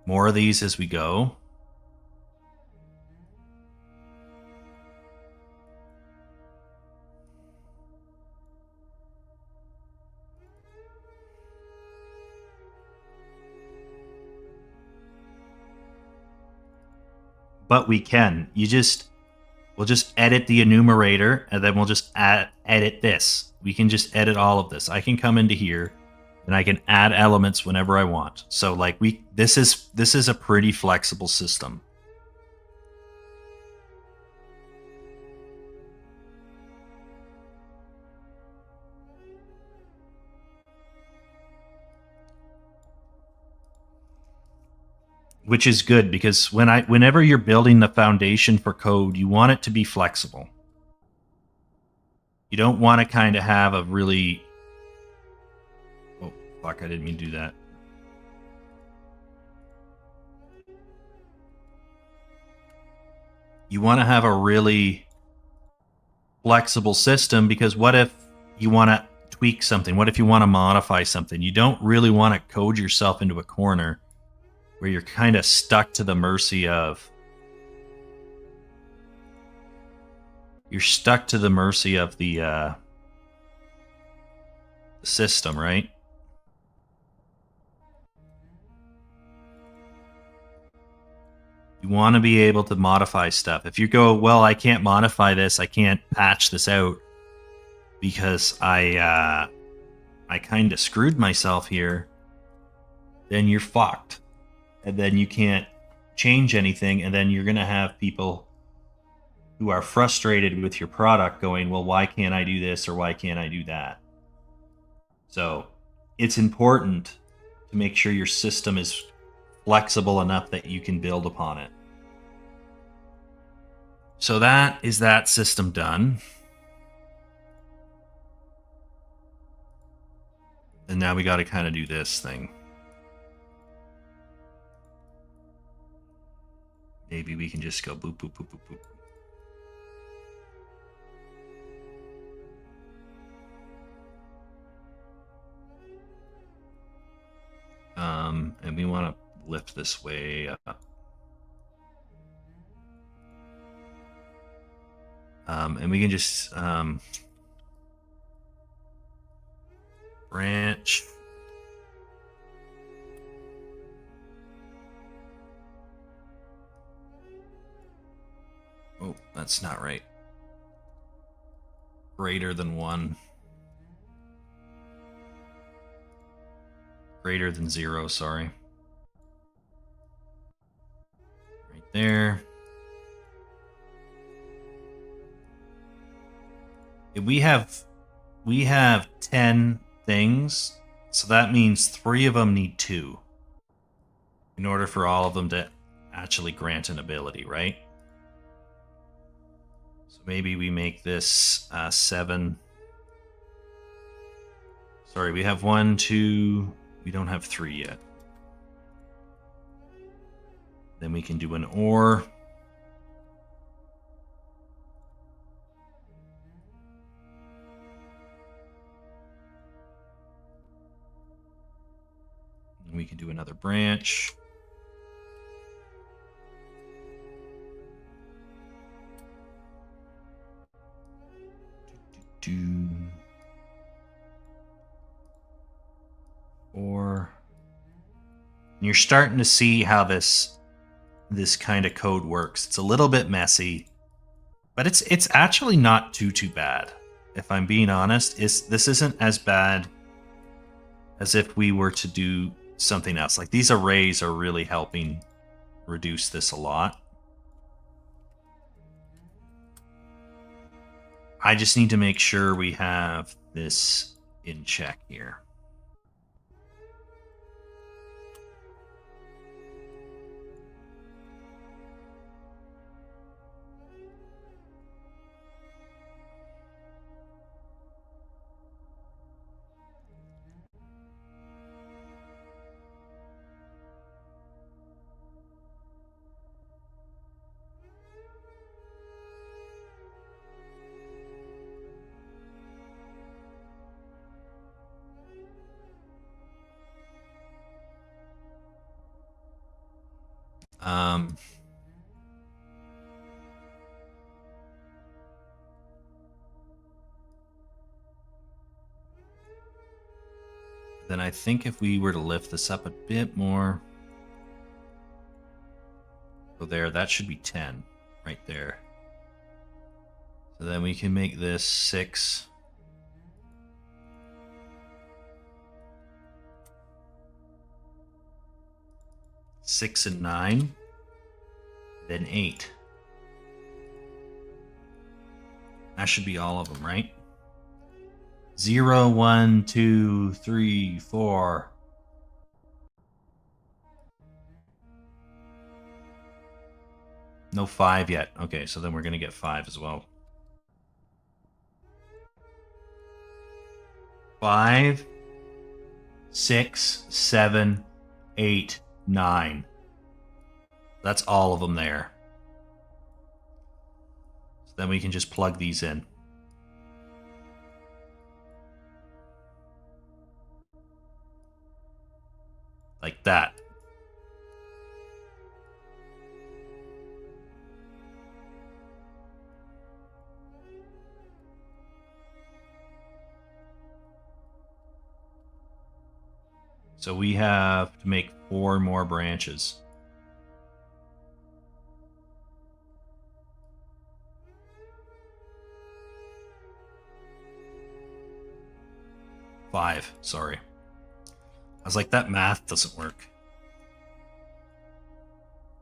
more of these as we go. But we can. We'll just edit the enumerator, and then we'll just edit this. We can just edit all of this. I can come into here, and I can add elements whenever I want. So like this is a pretty flexible system. Which is good, because whenever you're building the foundation for code, you want it to be flexible. You don't want to kind of have a really... Oh, fuck, I didn't mean to do that. You want to have a really flexible system, because what if you want to tweak something? What if you want to modify something? You don't really want to code yourself into a corner where you're kind of stuck to the mercy of... You're stuck to the mercy of the system, right? You want to be able to modify stuff. If you go, well, I can't modify this, I can't patch this out because I kind of screwed myself here, then you're fucked. And then you can't change anything, and then you're going to have people who are frustrated with your product going, well, why can't I do this or why can't I do that? So it's important to make sure your system is flexible enough that you can build upon it. So that is that system done. And now we got to kind of do this thing. maybe we can just go boop, boop, boop, boop, boop. And we want to lift this way up. And we can just branch. Oh, that's not right. Greater than 1. Greater than 0, sorry. Right there. We have 10 things, so that means 3 of them need 2 in order for all of them to actually grant an ability, right? So maybe we make this 7. Sorry, we have 1, 2. We don't have 3 yet. Then we can do an OR. And we can do another branch. Or you're starting to see how this kind of code works. It's a little bit messy, but it's actually not too bad. If I'm being honest, this isn't as bad as if we were to do something else. Like, these arrays are really helping reduce this a lot. I just need to make sure we have this in check here. Then I think if we were to lift this up a bit more, so there, that should be 10 right there. So then we can make this 6. Six and 9, then 8. That should be all of them, right? 0, 1, 2, 3, 4. No 5 yet. Okay, so then we're going to get 5 as well. 5, 6, 7, 8, 9. That's all of them there. So then we can just plug these in. Like that. So we have to make 4 more branches. Five, sorry. I was like, that math doesn't work.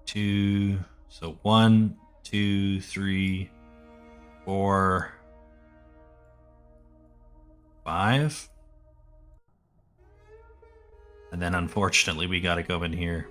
2, so 1, 2, 3, 4, 5. And then unfortunately we gotta go in here.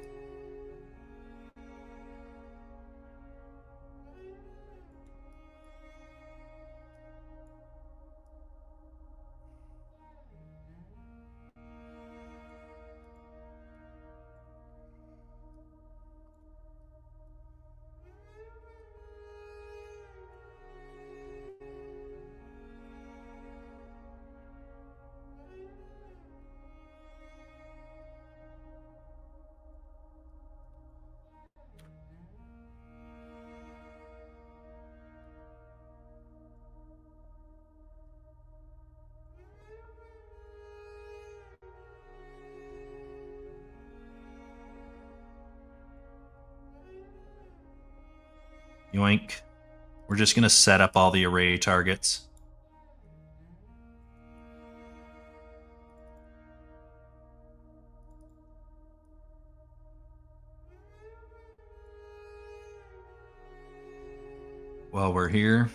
Yoink. We're just going to set up all the array targets. While we're here.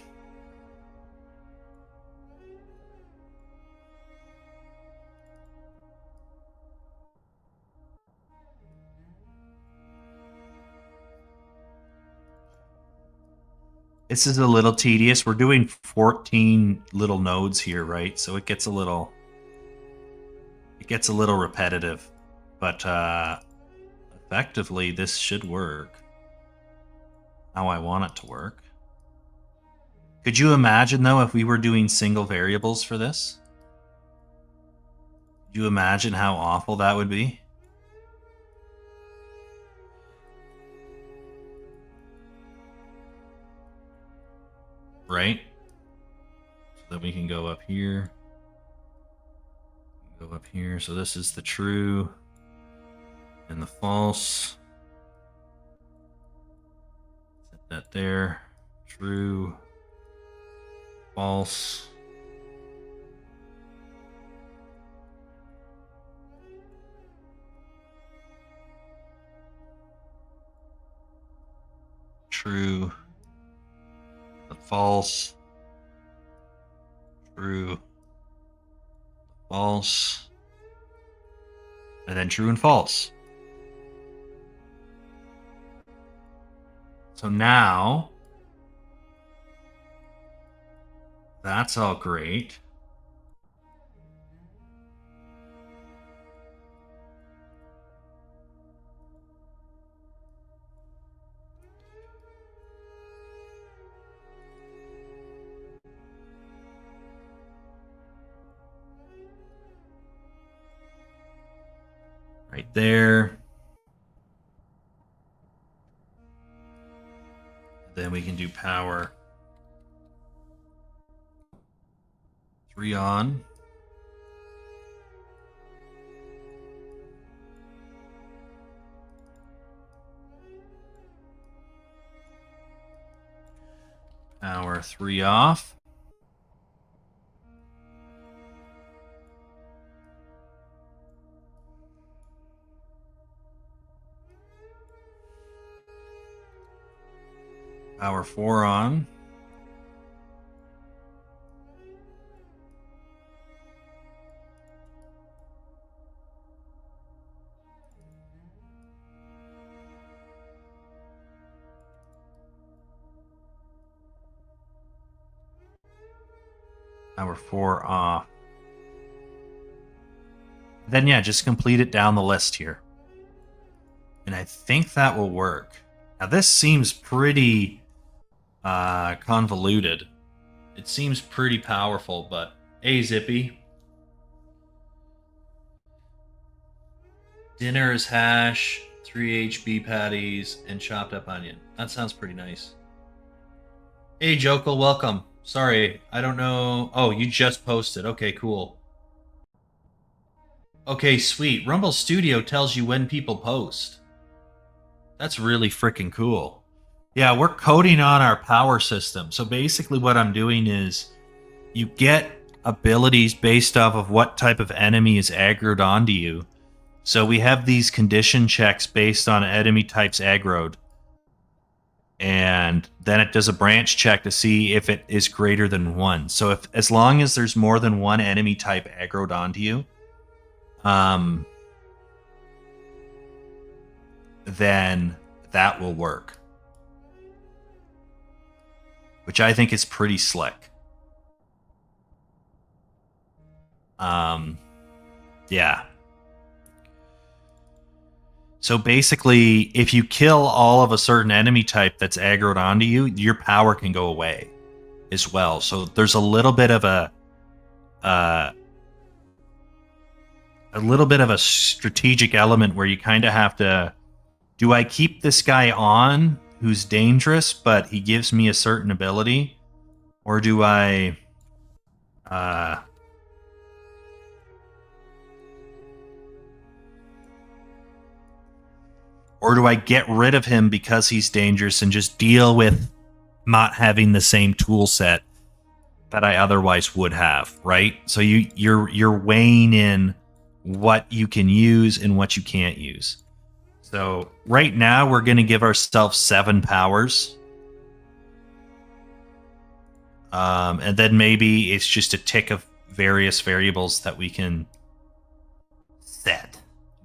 This is a little tedious. We're doing 14 little nodes here, right? So it gets a little repetitive, but effectively this should work how I want it to work. Could you imagine though if we were doing single variables for this? Could you imagine how awful that would be? Right? So that we can go up here. Go up here. So this is the true and the false. Set that there. True. False. True. False. True. False. And then true and false. So now that's all great. Right there. Then we can do power 3 on. Power 3 off. Power 4 on. Power 4 off. Then yeah, just complete it down the list here. And I think that will work. Now this seems pretty convoluted. It seems pretty powerful, but hey, Zippy. Dinner is hash, 3 HB patties, and chopped up onion. That sounds pretty nice. Hey, Jokel, welcome. Sorry, I don't know. Oh, you just posted. Okay, cool. Okay, sweet. Rumble Studio tells you when people post. That's really freaking cool. Yeah, we're coding on our power system. So basically what I'm doing is you get abilities based off of what type of enemy is aggroed onto you. So we have these condition checks based on enemy types aggroed. And then it does a branch check to see if it is greater than 1. So if as long as there's more than 1 enemy type aggroed onto you, then that will work. Which I think is pretty slick. Yeah. So basically, if you kill all of a certain enemy type that's aggroed onto you, your power can go away as well. So there's a little bit of a strategic element where you kind of have to, do I keep this guy on who's dangerous, but he gives me a certain ability? Or do I... or do I get rid of him because he's dangerous and just deal with not having the same tool set that I otherwise would have, right? So you're weighing in what you can use and what you can't use. So right now we're going to give ourselves 7 powers. And then maybe it's just a tick of various variables that we can set.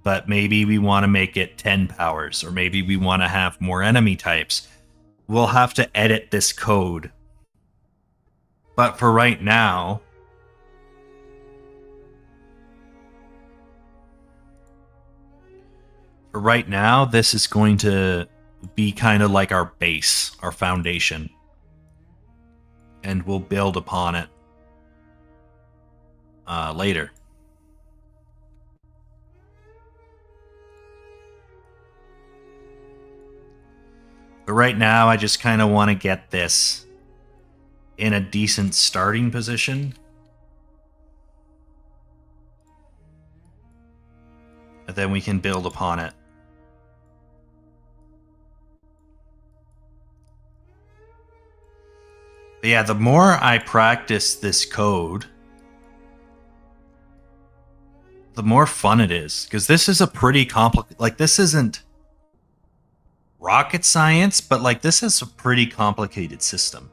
But maybe we want to make it 10 powers, or maybe we want to have more enemy types. We'll have to edit this code. But for right now, this is going to be kind of like our base, our foundation. And we'll build upon it later. But right now, I just kind of want to get this in a decent starting position. And then we can build upon it. But yeah, the more I practice this code, the more fun it is. Because this is a pretty complicated... Like, this isn't rocket science, but like this is a pretty complicated system.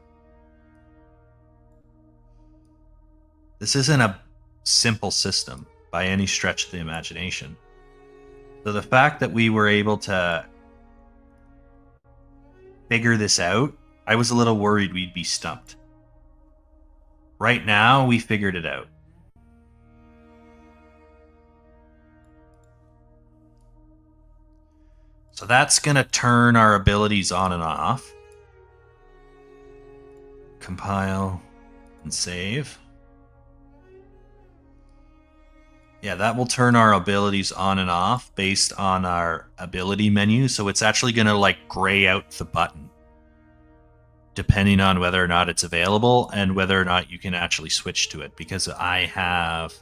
This isn't a simple system by any stretch of the imagination. So the fact that we were able to figure this out, I was a little worried we'd be stumped. Right now, we figured it out. So that's going to turn our abilities on and off. Compile and save. Yeah, that will turn our abilities on and off based on our ability menu. So it's actually going to like gray out the button, depending on whether or not it's available and whether or not you can actually switch to it. Because I have...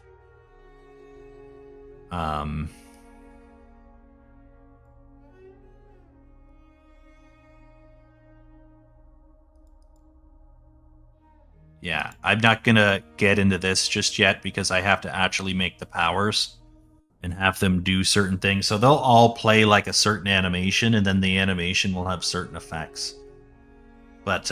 Yeah, I'm not going to get into this just yet because I have to actually make the powers and have them do certain things. So they'll all play like a certain animation, and then the animation will have certain effects. But,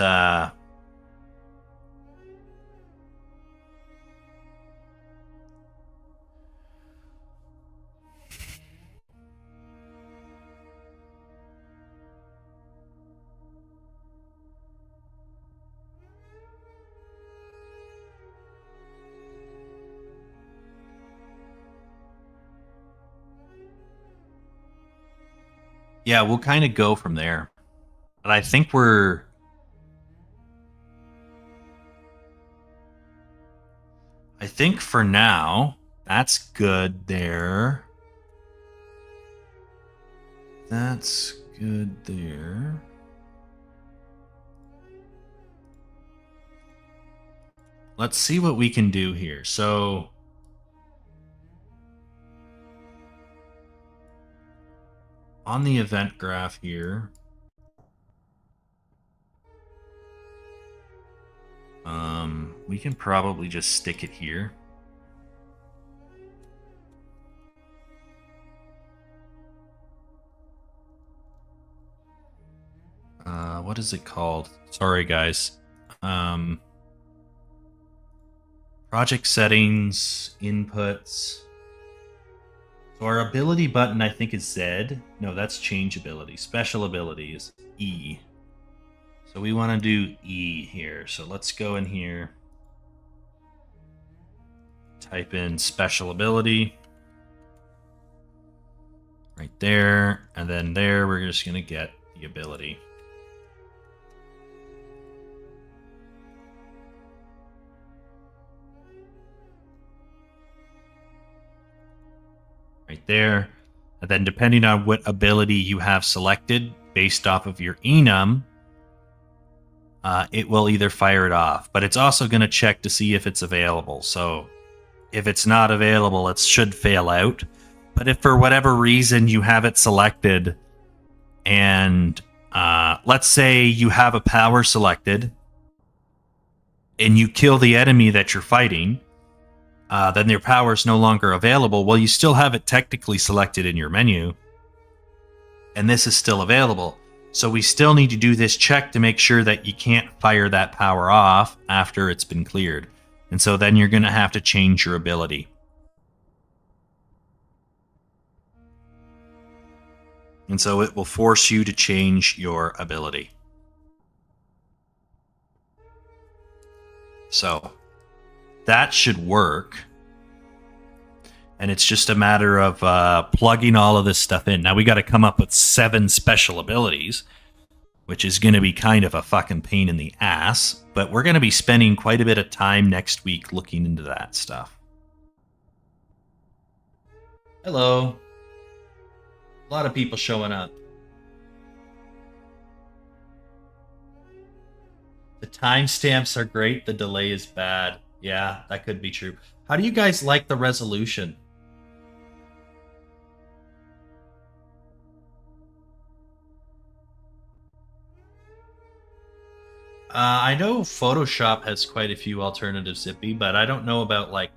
yeah, we'll kind of go from there. But I think for now, that's good there. That's good there. Let's see what we can do here. So... on the event graph here, we can probably just stick it here. What is it called? Sorry, guys. Project settings, inputs. So our ability button, I think, is Z. No, that's change ability. Special ability is E. So we want to do E here. So let's go in here. Type in special ability. Right there. And then there, we're just going to get the ability. Right there. And then depending on what ability you have selected based off of your enum, it will either fire it off. But it's also going to check to see if it's available. So if it's not available, it should fail out. But if for whatever reason you have it selected and let's say you have a power selected and you kill the enemy that you're fighting, then their power is no longer available. Well, you still have it technically selected in your menu, and this is still available. So we still need to do this check to make sure that you can't fire that power off after it's been cleared. And so then you're going to have to change your ability. And so it will force you to change your ability. So that should work. And it's just a matter of plugging all of this stuff in. Now we got to come up with 7 special abilities, which is going to be kind of a fucking pain in the ass. But we're going to be spending quite a bit of time next week looking into that stuff. Hello. A lot of people showing up. The timestamps are great. The delay is bad. Yeah, that could be true. How do you guys like the resolution? I know Photoshop has quite a few alternative Zippy, but I don't know about like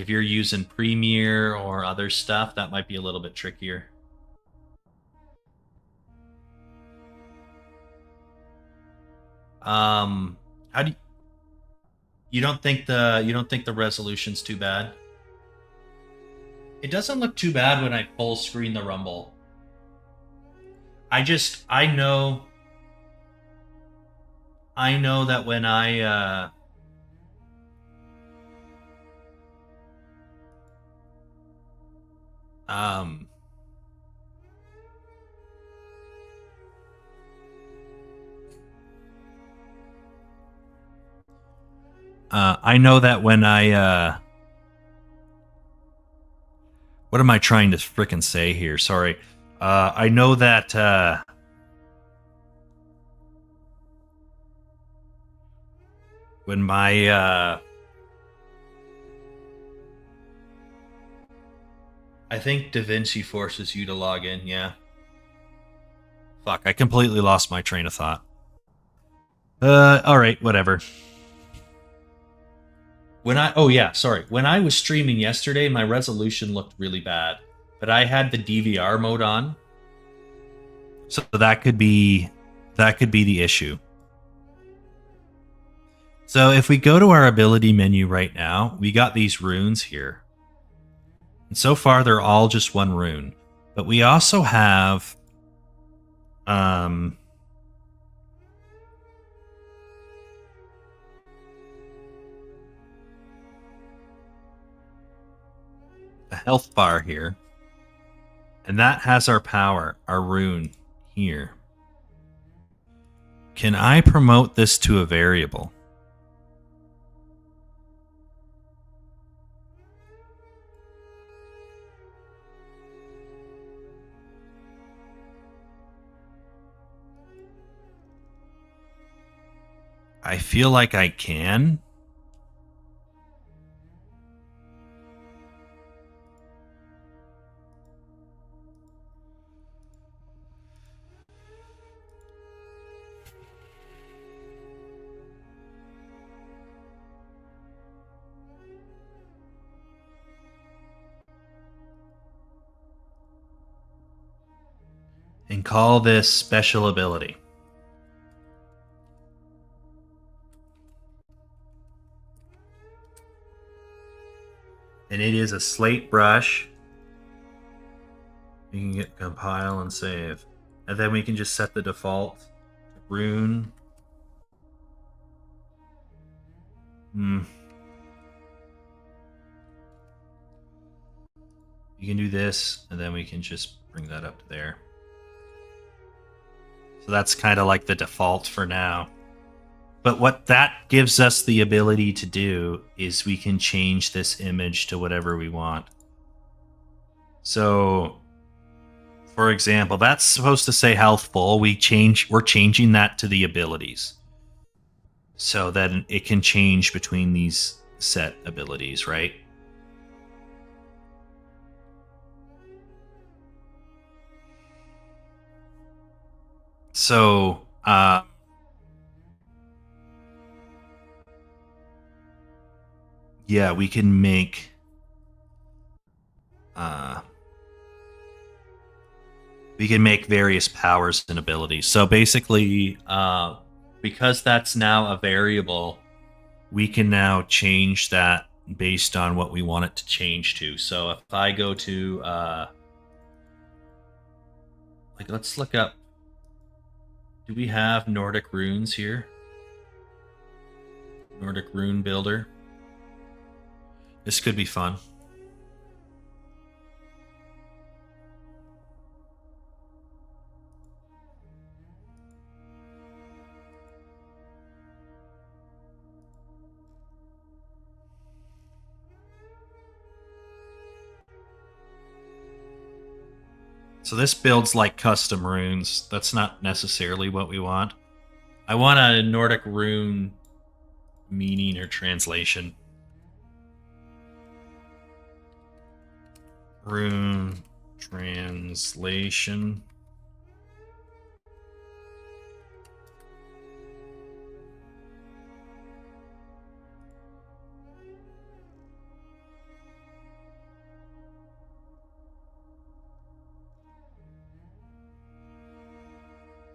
if you're using Premiere or other stuff, that might be a little bit trickier. How do you don't think the resolution's too bad? It doesn't look too bad when I full screen the Rumble. I know that when I I know that when I what am I trying to frickin' say here? Sorry. I know that when my I think DaVinci forces you to log in, yeah. Fuck, I completely lost my train of thought. Alright, whatever. When I was streaming yesterday, my resolution looked really bad. But I had the DVR mode on. So that could be the issue. So if we go to our ability menu right now, we got these runes here. And so far they're all just one rune. But we also have a health bar here. And that has our power, our rune here. Can I promote this to a variable? I feel like I can. And call this special ability. And it is a slate brush. You can get compile and save. And then we can just set the default to rune. You can do this, and then we can just bring that up to there. So that's kind of like the default for now. But what that gives us the ability to do is we can change this image to whatever we want. So, for example, that's supposed to say health full. We're changing that to the abilities. So that it can change between these set abilities, right? So, yeah, we can make various powers and abilities. So basically, because that's now a variable, we can now change that based on what we want it to change to. So if I go to like, let's look up, do we have Nordic runes here? Nordic rune builder. This could be fun. So this builds like custom runes. That's not necessarily what we want. I want a Nordic rune meaning or translation. Rune translation.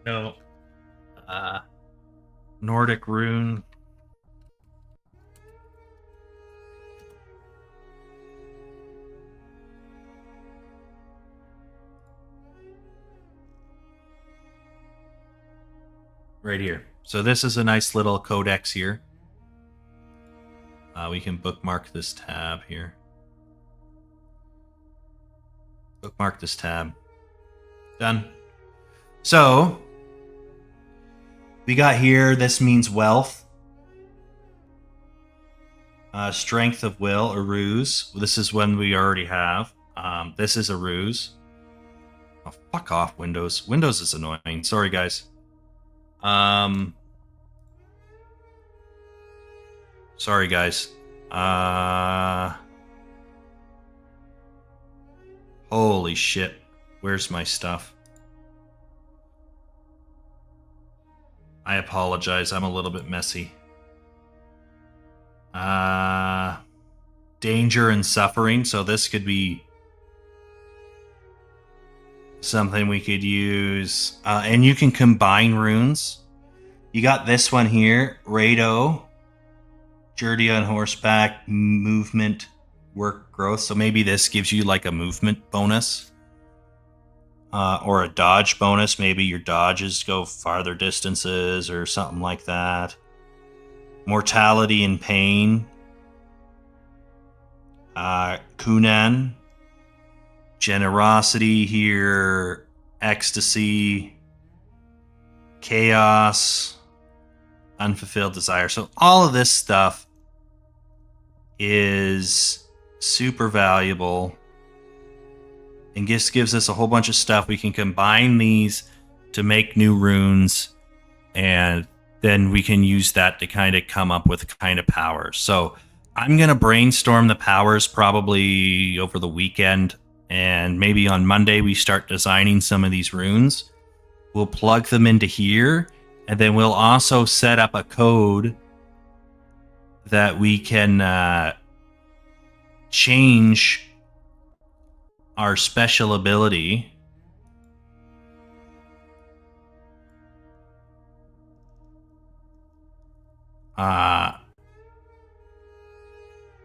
No. Nordic rune. Right here. So this is a nice little codex here. We can bookmark this tab here. Bookmark this tab. Done. So we got here, this means wealth. Strength of will, a ruse. This is one we already have. This is a ruse. Oh, fuck off, Windows. Windows is annoying. Sorry, guys. Sorry, guys. Holy shit. Where's my stuff? I apologize. I'm a little bit messy. Danger and suffering. So this could be something we could use. And you can combine runes. You got this one here. Rado. Journey on horseback. Movement. Work growth. So maybe this gives you like a movement bonus. Or a dodge bonus. Maybe your dodges go farther distances or something like that. Mortality and pain. Kunan. Generosity here. Ecstasy. Chaos. Unfulfilled desire. So all of this stuff is super valuable. And just gives us a whole bunch of stuff. We can combine these to make new runes, and then we can use that to kind of come up with kind of powers. So I'm going to brainstorm the powers probably over the weekend, and maybe on Monday we start designing some of these runes. We'll plug them into here, and then we'll also set up a code that we can change our special ability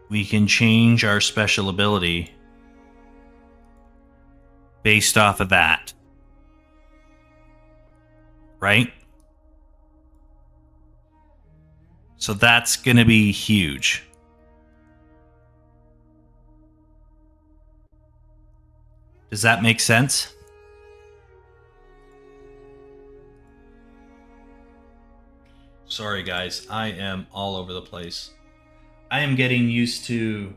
we can change our special ability based off of that, right? So that's going to be huge. Does that make sense? Sorry, guys. I am all over the place. I am getting used to...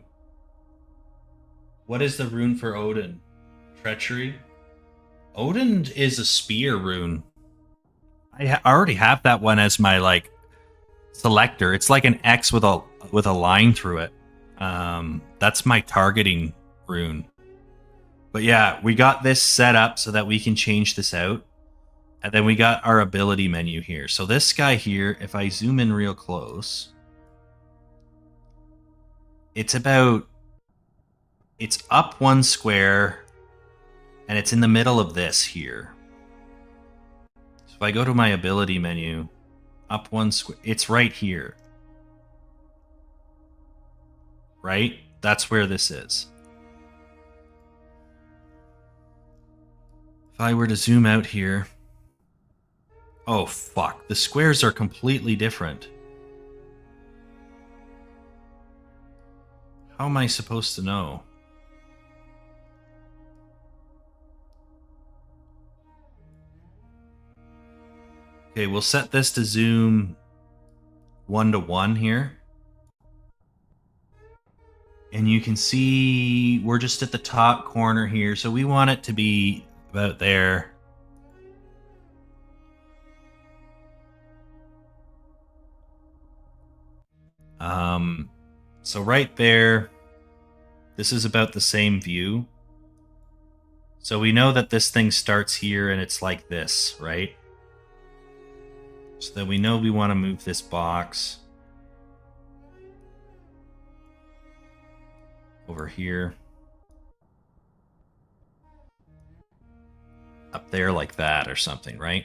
What is the rune for Odin? Treachery? Odin is a spear rune. I already have that one as my, like, selector. It's like an X with a line through it. That's my targeting rune. But yeah, we got this set up so that we can change this out. And then we got our ability menu here. So this guy here, if I zoom in real close, it's up one square, and it's in the middle of this here. So if I go to my ability menu, up one square, it's right here. Right? That's where this is. If I were to zoom out here, oh fuck, the squares are completely different. How am I supposed to know? Okay, we'll set this to zoom 1:1 here. And you can see we're just at the top corner here, so we want it to be about there. So right there, this is about the same view. So we know that this thing starts here and it's like this, right? So that we know we want to move this box over here. Up there like that or something, right?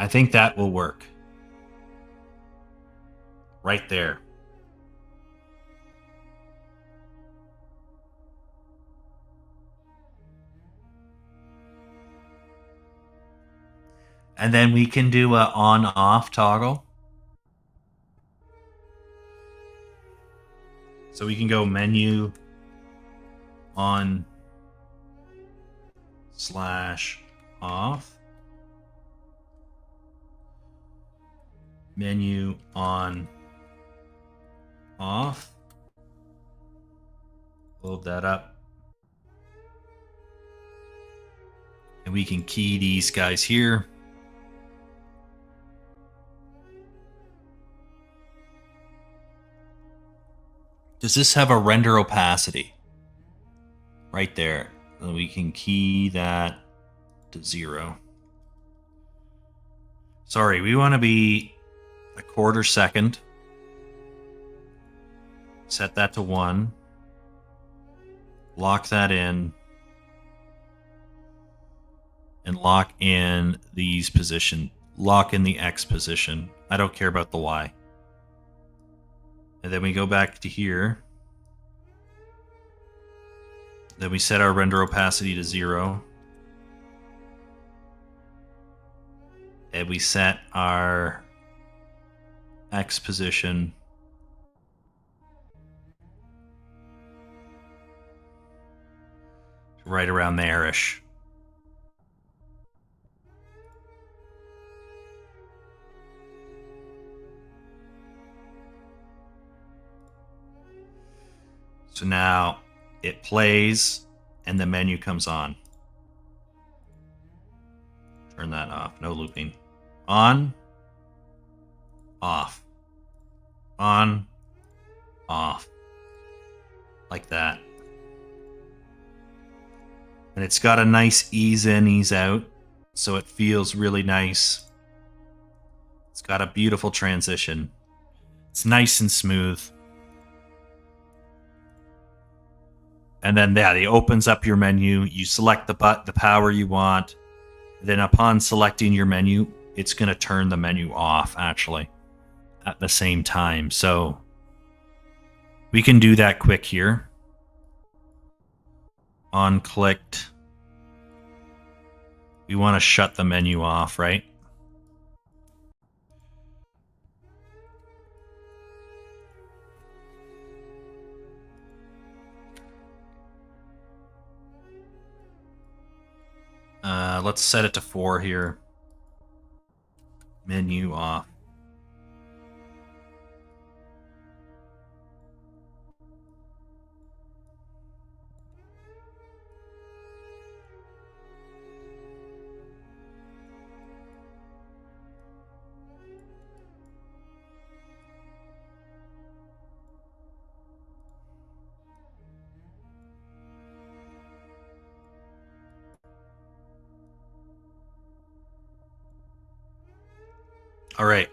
I think that will work. Right there. And then we can do a on-off toggle. So we can go menu on / off. Menu on off. Load that up. And we can key these guys here. Does this have a render opacity? Right there. And we can key that to 0. Sorry, we want to be a 1/4 second. Set that to 1. Lock that in. And lock in these position. Lock in the X position. I don't care about the Y. And then we go back to here. Then we set our render opacity to 0. And we set our X position right around there-ish. So now it plays and the menu comes on. Turn that off. No looping. On. Off. On. Off. Like that. And it's got a nice ease in, ease out. So it feels really nice. It's got a beautiful transition. It's nice and smooth. And then it opens up your menu. You select the power you want. Then upon selecting your menu, it's going to turn the menu off, actually, at the same time. So we can do that quick here. On clicked. We want to shut the menu off, right? Let's set it to 4 here. Menu off. All right.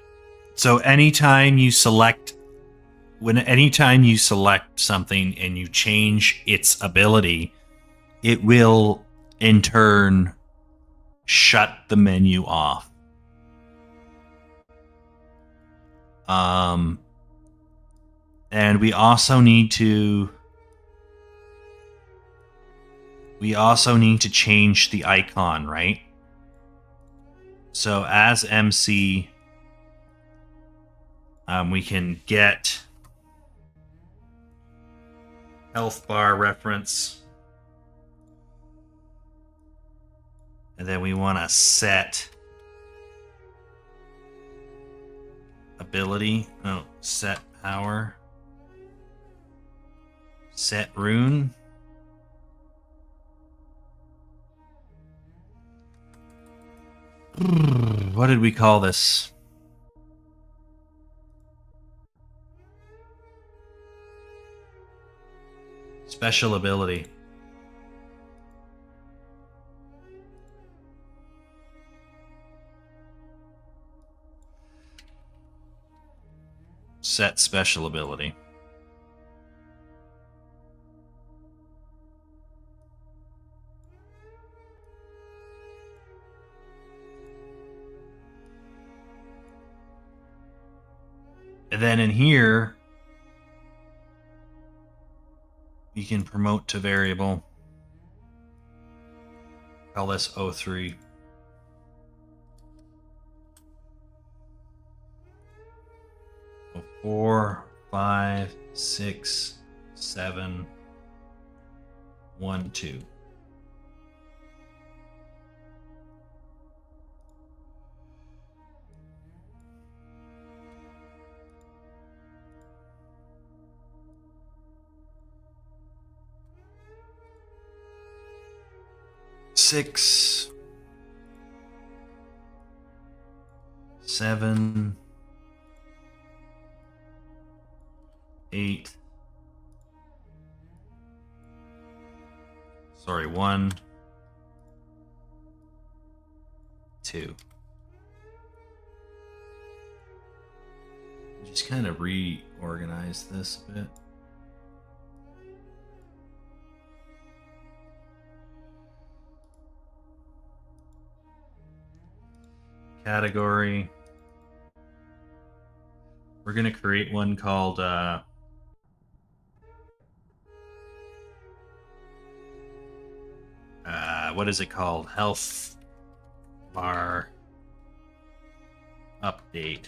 So anytime you select something and you change its ability, it will in turn shut the menu off. And we also need to change the icon, right? So as MC, we can get health bar reference, and then we want to set ability. Oh, set power, set rune. What did we call this? Special ability. Set special ability. And then in here, you can promote to variable. Call this 03. So 4, 5, 6, 7, 1, 2. Six, 7, 8. Sorry, 1, 2. Just kind of reorganize this a bit. Category. We're going to create one called what is it called? Health bar update.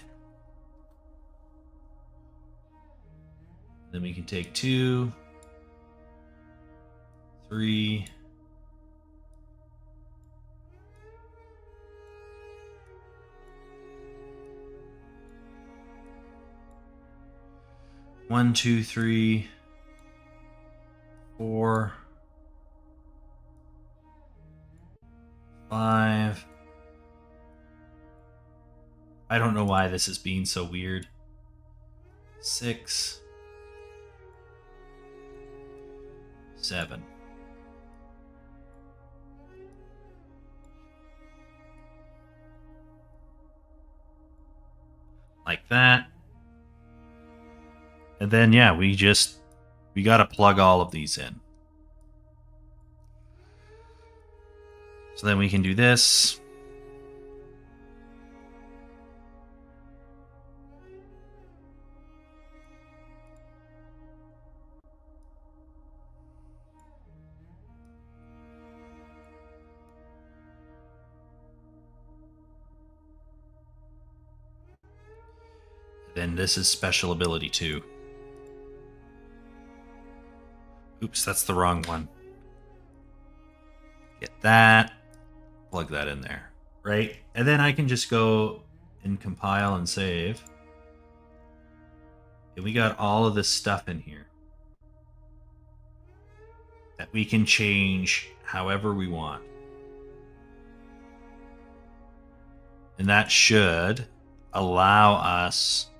Then we can take 2, 3, 1, 2, 3, 4, 5. I don't know why this is being so weird. 6, 7. Like that. And then, yeah, we got to plug all of these in. So then we can do this. Then this is special ability 2. Oops, that's the wrong one. Get that. Plug that in there, right? And then I can just go and compile and save. And we got all of this stuff in here that we can change however we want. And that should allow us...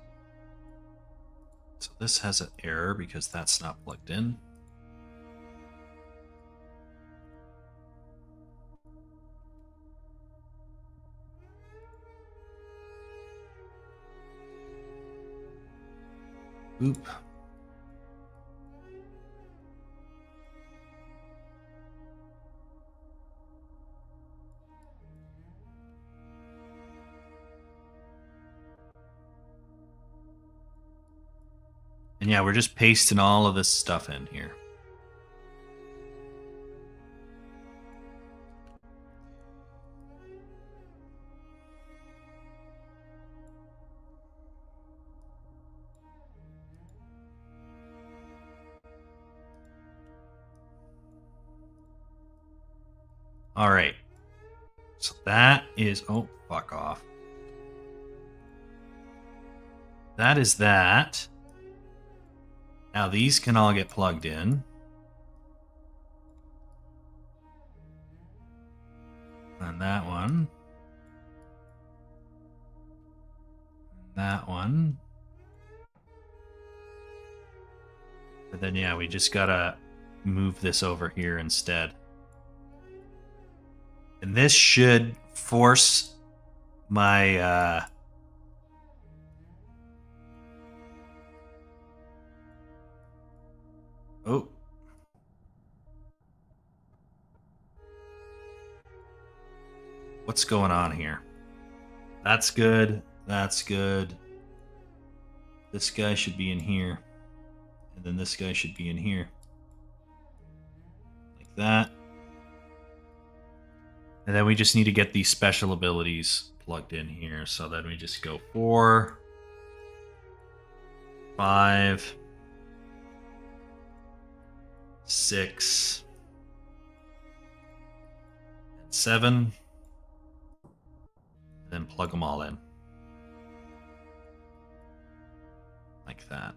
So this has an error because that's not plugged in. Oop. And yeah, we're just pasting all of this stuff in here. All right. So that is... Oh, fuck off. That is that. Now these can all get plugged in. And that one. That one. But then, yeah, we just gotta move this over here instead. And this should force my... Oh. What's going on here? That's good. That's good. This guy should be in here. And then this guy should be in here. Like that. And then we just need to get these special abilities plugged in here. So then we just go 4, 5, 6, and 7. And then plug them all in. Like that.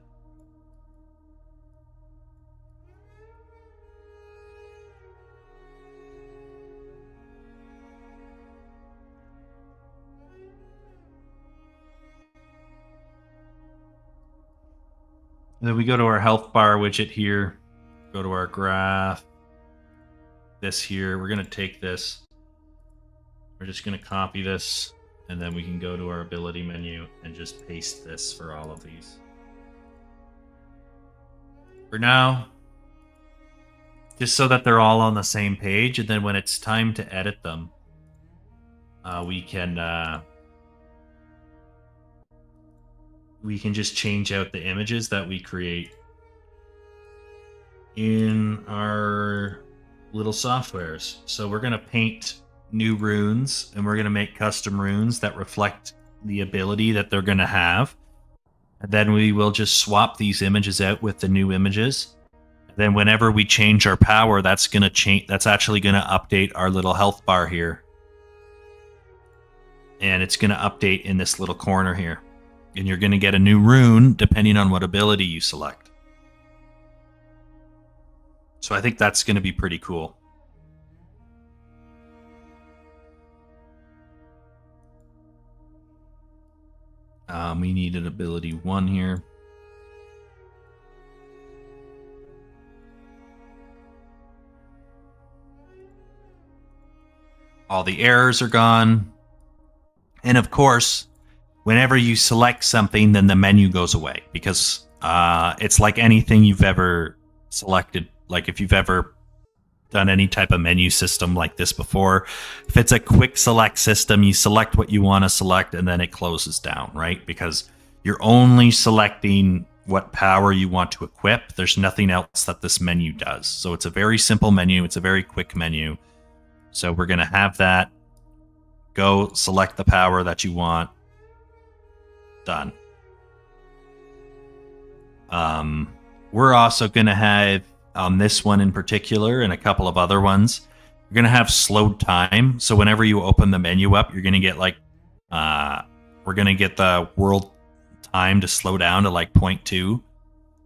And then we go to our health bar widget here. Go to our graph. This here. We're going to take this. We're just going to copy this. And then we can go to our ability menu and just paste this for all of these. For now, just so that they're all on the same page. And then when it's time to edit them, we can just change out the images that we create in our little softwares. So we're going to paint new runes, and we're going to make custom runes that reflect the ability that they're going to have. And then we will just swap these images out with the new images. And then whenever we change our power, that's going to change. That's actually going to update our little health bar here. And it's going to update in this little corner here. And you're going to get a new rune depending on what ability you select. So I think that's going to be pretty cool. We need an ability 1 here. All the errors are gone. And of course, whenever you select something, then the menu goes away. Because it's like anything you've ever selected. Like if you've ever done any type of menu system like this before, if it's a quick select system, you select what you want to select and then it closes down, right? Because you're only selecting what power you want to equip. There's nothing else that this menu does. So it's a very simple menu. It's a very quick menu. So we're going to have that. Go select the power that you want. Done. We're also going to have, on this one in particular and a couple of other ones, you're going to have slowed time. So whenever you open the menu up, you're going to get like, we're going to get the world time to slow down to like 0.2.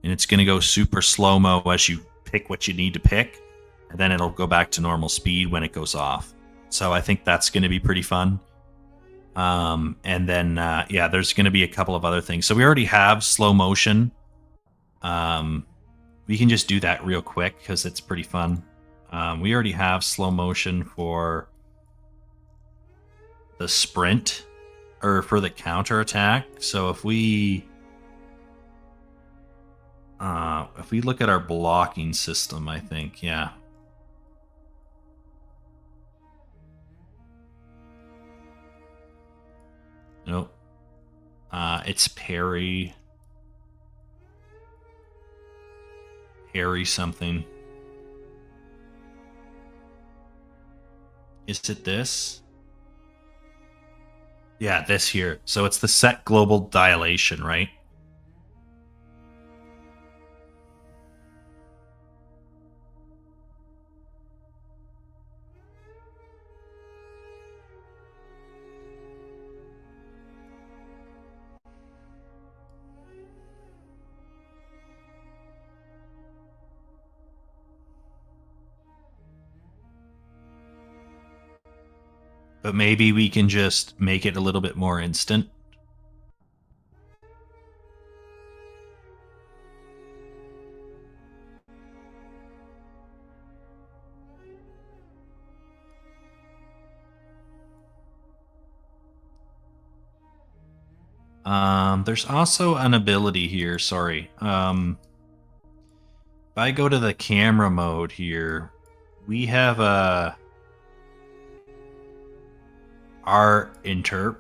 And it's going to go super slow-mo as you pick what you need to pick. And then it'll go back to normal speed when it goes off. So I think that's going to be pretty fun. And then, yeah, there's going to be a couple of other things. So we already have slow motion. We can just do that real quick because it's pretty fun. We already have slow motion for the sprint or for the counter attack. So if we if we look at our blocking system, I think, yeah. Nope. It's parry. Parry something. Is it this? Yeah, this here. So it's the set global dilation, right? But maybe we can just make it a little bit more instant. There's also an ability here, sorry. If I go to the camera mode here, we have a our interp.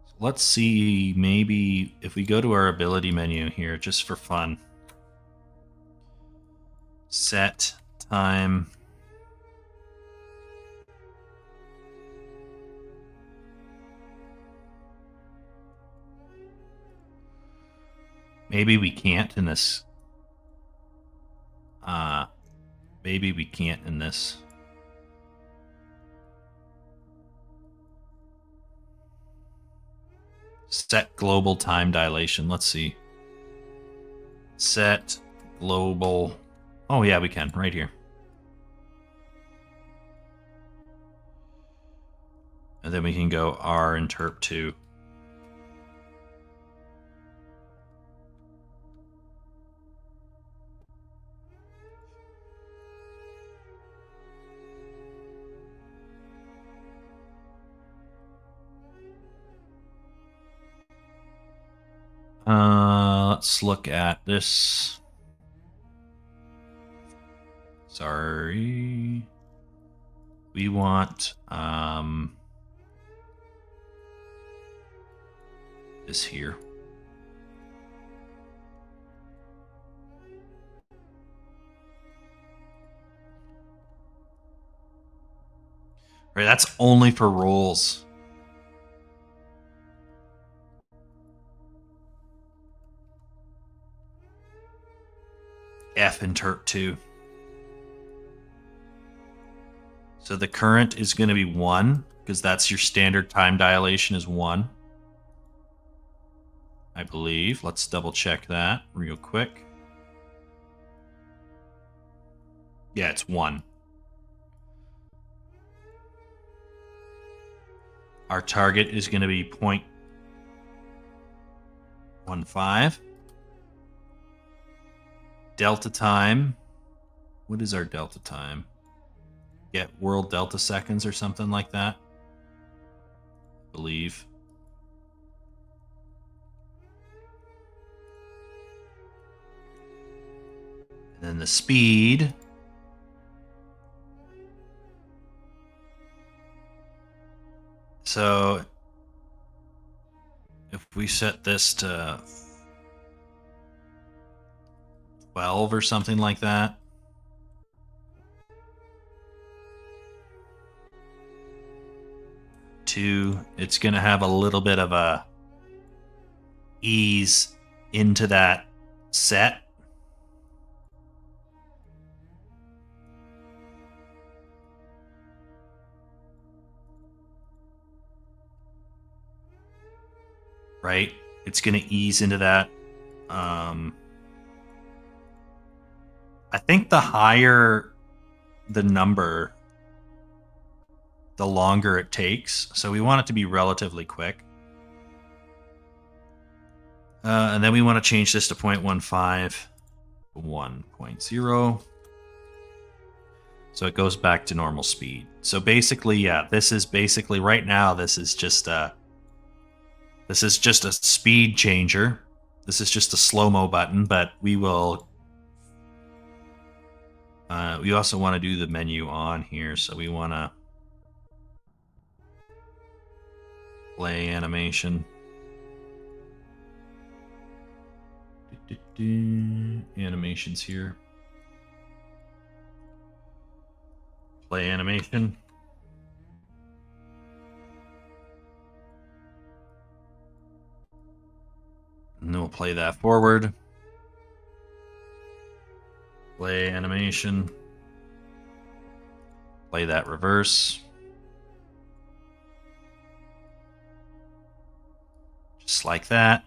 So let's see, maybe if we go to our ability menu here, just for fun. Set time. Maybe we can't in this. Maybe we can't in this. Set global time dilation. Let's see. Set global. Oh, yeah, we can. Right here. And then we can go R interp 2. Let's look at this. Sorry. We want this here. Right, that's only for rolls. F interp 2. So the current is going to be 1, because that's your standard time dilation is 1. I believe. Let's double check that real quick. Yeah, it's 1. Our target is going to be 0.15. Delta time. What is our delta time? Get world delta seconds or something like that, I believe. And then the speed. So if we set this to 12 or something like that. It's going to have a little bit of a ease into that set. Right? It's going to ease into that. I think the higher the number, the longer it takes. So we want it to be relatively quick. And then we want to change this to 0.15, 1.0. So it goes back to normal speed. So basically, yeah, this is basically right now, this is just This is just a speed changer. This is just a slow-mo button, but we will... we also want to do the menu on here, so we want to play animation. Animations here. Play animation. And then we'll play that forward. Play animation. Play that reverse. Just like that.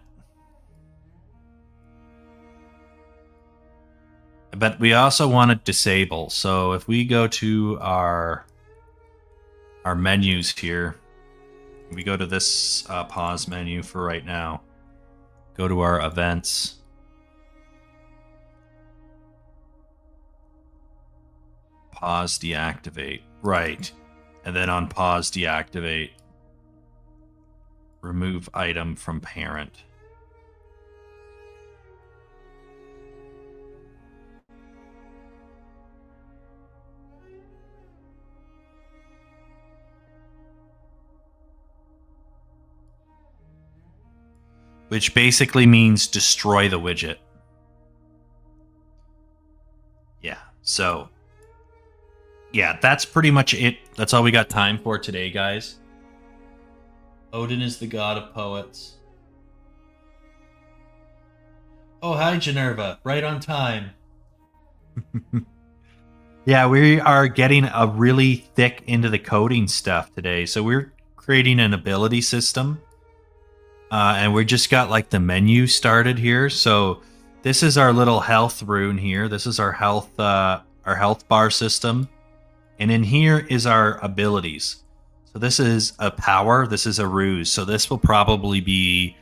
But we also want to disable. So if we go to our menus here, we go to this pause menu for right now. Go to our events. Pause, deactivate. Right. And then on pause, deactivate. Remove item from parent. Which basically means destroy the widget. Yeah, so... yeah, that's pretty much it. That's all we got time for today, guys. Odin is the god of poets. Oh, hi, Generva. Right on time. Yeah, we are getting a really thick into the coding stuff today. So we're creating an ability system. And we just got like the menu started here. So this is our little health rune here. This is our health bar system. And in here is our abilities. So this is a power. This is a ruse. So this will probably be,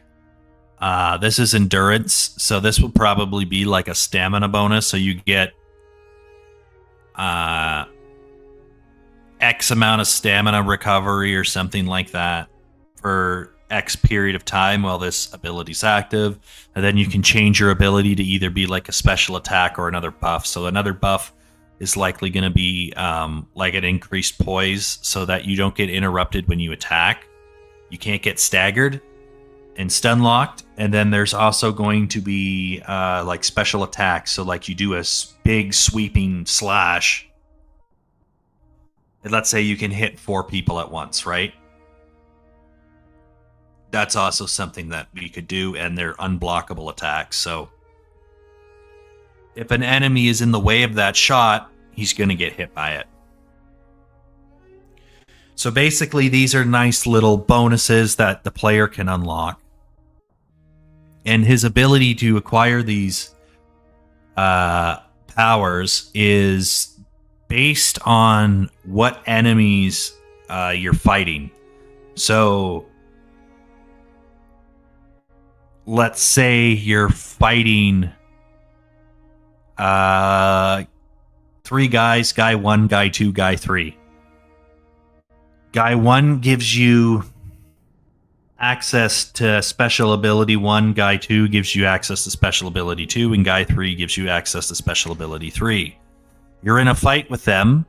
this is endurance. So this will probably be like a stamina bonus. So you get X amount of stamina recovery or something like that for X period of time while this ability's active. And then you can change your ability to either be like a special attack or another buff. So another buff is likely going to be like an increased poise so that you don't get interrupted when you attack. You can't get staggered and stun locked. And then there's also going to be like special attacks. So like you do a big sweeping slash. And let's say you can hit 4 people at once, right? That's also something that we could do, and they're unblockable attacks. So if an enemy is in the way of that shot, he's going to get hit by it. So basically, these are nice little bonuses that the player can unlock. And his ability to acquire these powers is based on what enemies you're fighting. So let's say you're fighting 3 guys, guy 1, guy 2, guy 3. Guy 1 gives you access to special ability 1, guy 2 gives you access to special ability 2, and guy 3 gives you access to special ability 3. You're in a fight with them,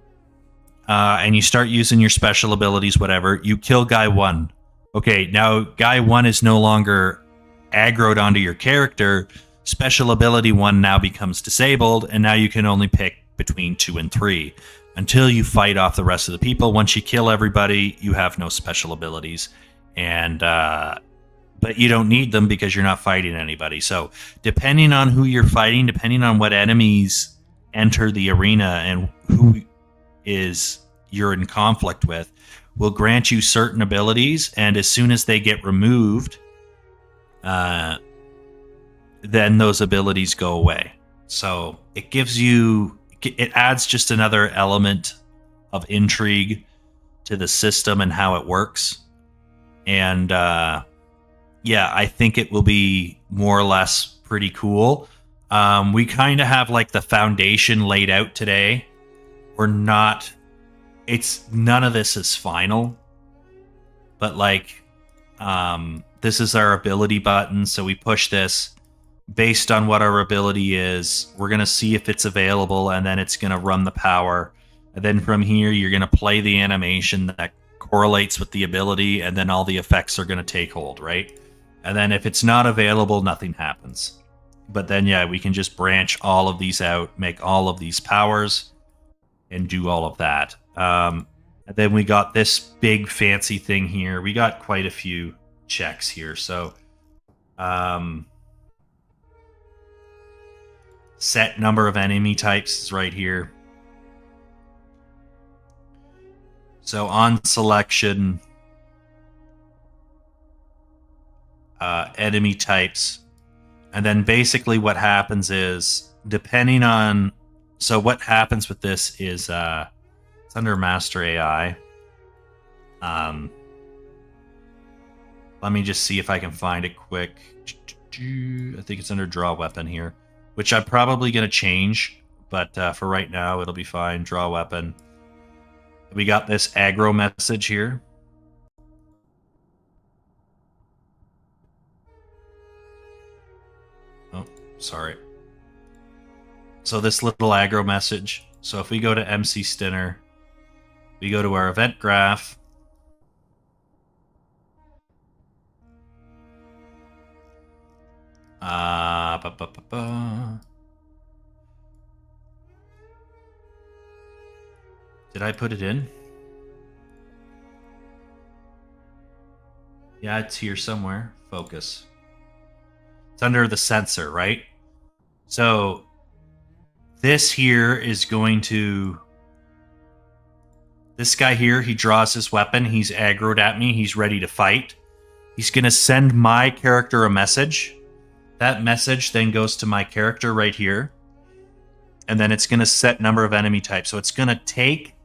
and you start using your special abilities, whatever. You kill guy 1. Okay, now guy 1 is no longer aggroed onto your character. Special ability 1 now becomes disabled, and now you can only pick between 2 and 3 until you fight off the rest of the people. Once you kill everybody, you have no special abilities, and but you don't need them because you're not fighting anybody. So depending on who you're fighting, depending on what enemies enter the arena and who is you're in conflict with, will grant you certain abilities, and as soon as they get removed, then those abilities go away. So it adds just another element of intrigue to the system and how it works. And yeah, I think it will be more or less pretty cool. We kind of have like the foundation laid out today. None of this is final, but like this is our ability button. So we push this based on what our ability is. We're going to see if it's available, and then it's going to run the power. And then from here, you're going to play the animation that correlates with the ability, and then all the effects are going to take hold, right? And then if it's not available, nothing happens. But then, yeah, we can just branch all of these out, make all of these powers, and do all of that. And then we got this big fancy thing here. We got quite a few checks here. So set number of enemy types is right here. So on selection, enemy types. And then basically what happens is, depending on... So what happens with this is, it's under Master AI. Let me just see if I can find it quick. I think it's under Draw Weapon here, which I'm probably going to change. But for right now, it'll be fine. Draw Weapon. We got this aggro message here. Oh, sorry. So this little aggro message. So if we go to MC Stinner, we go to our event graph. Did I put it in? Yeah, it's here somewhere. Focus. It's under the sensor, right? So this here is going to... This guy here, he draws his weapon. He's aggroed at me. He's ready to fight. He's going to send my character a message. That message then goes to my character right here. And then it's going to set number of enemy types. So it's going to take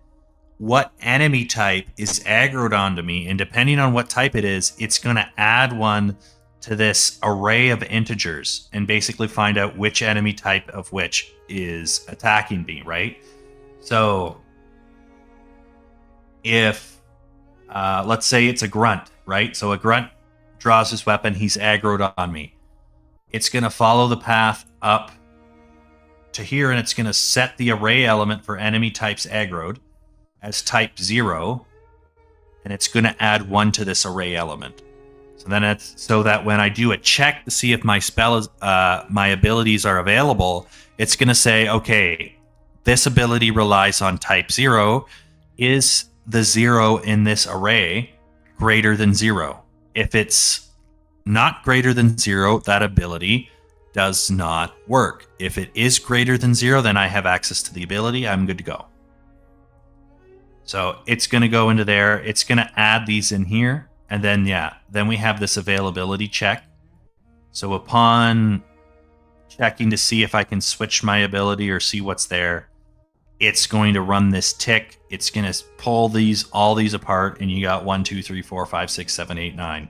what enemy type is aggroed onto me. And depending on what type it is, it's going to add one to this array of integers and basically find out which enemy type of which is attacking me, right? So if, let's say it's a grunt, right? So a grunt draws his weapon, he's aggroed on me. It's going to follow the path up to here, and it's going to set the array element for enemy types aggroed as type 0, and it's going to add 1 to this array element. So then it's so that when I do a check to see if my spell is, my abilities are available, it's going to say, okay, this ability relies on type 0. Is the 0 in this array greater than 0? If it's not greater than 0, that ability does not work. If it is greater than 0, then I have access to the ability. I'm good to go. So it's going to go into there. It's going to add these in here. And then, yeah, then we have this availability check. So upon checking to see if I can switch my ability or see what's there, it's going to run this tick. It's going to pull all these apart, and you got 1, 2, 3, 4, 5, 6, 7, 8, 9.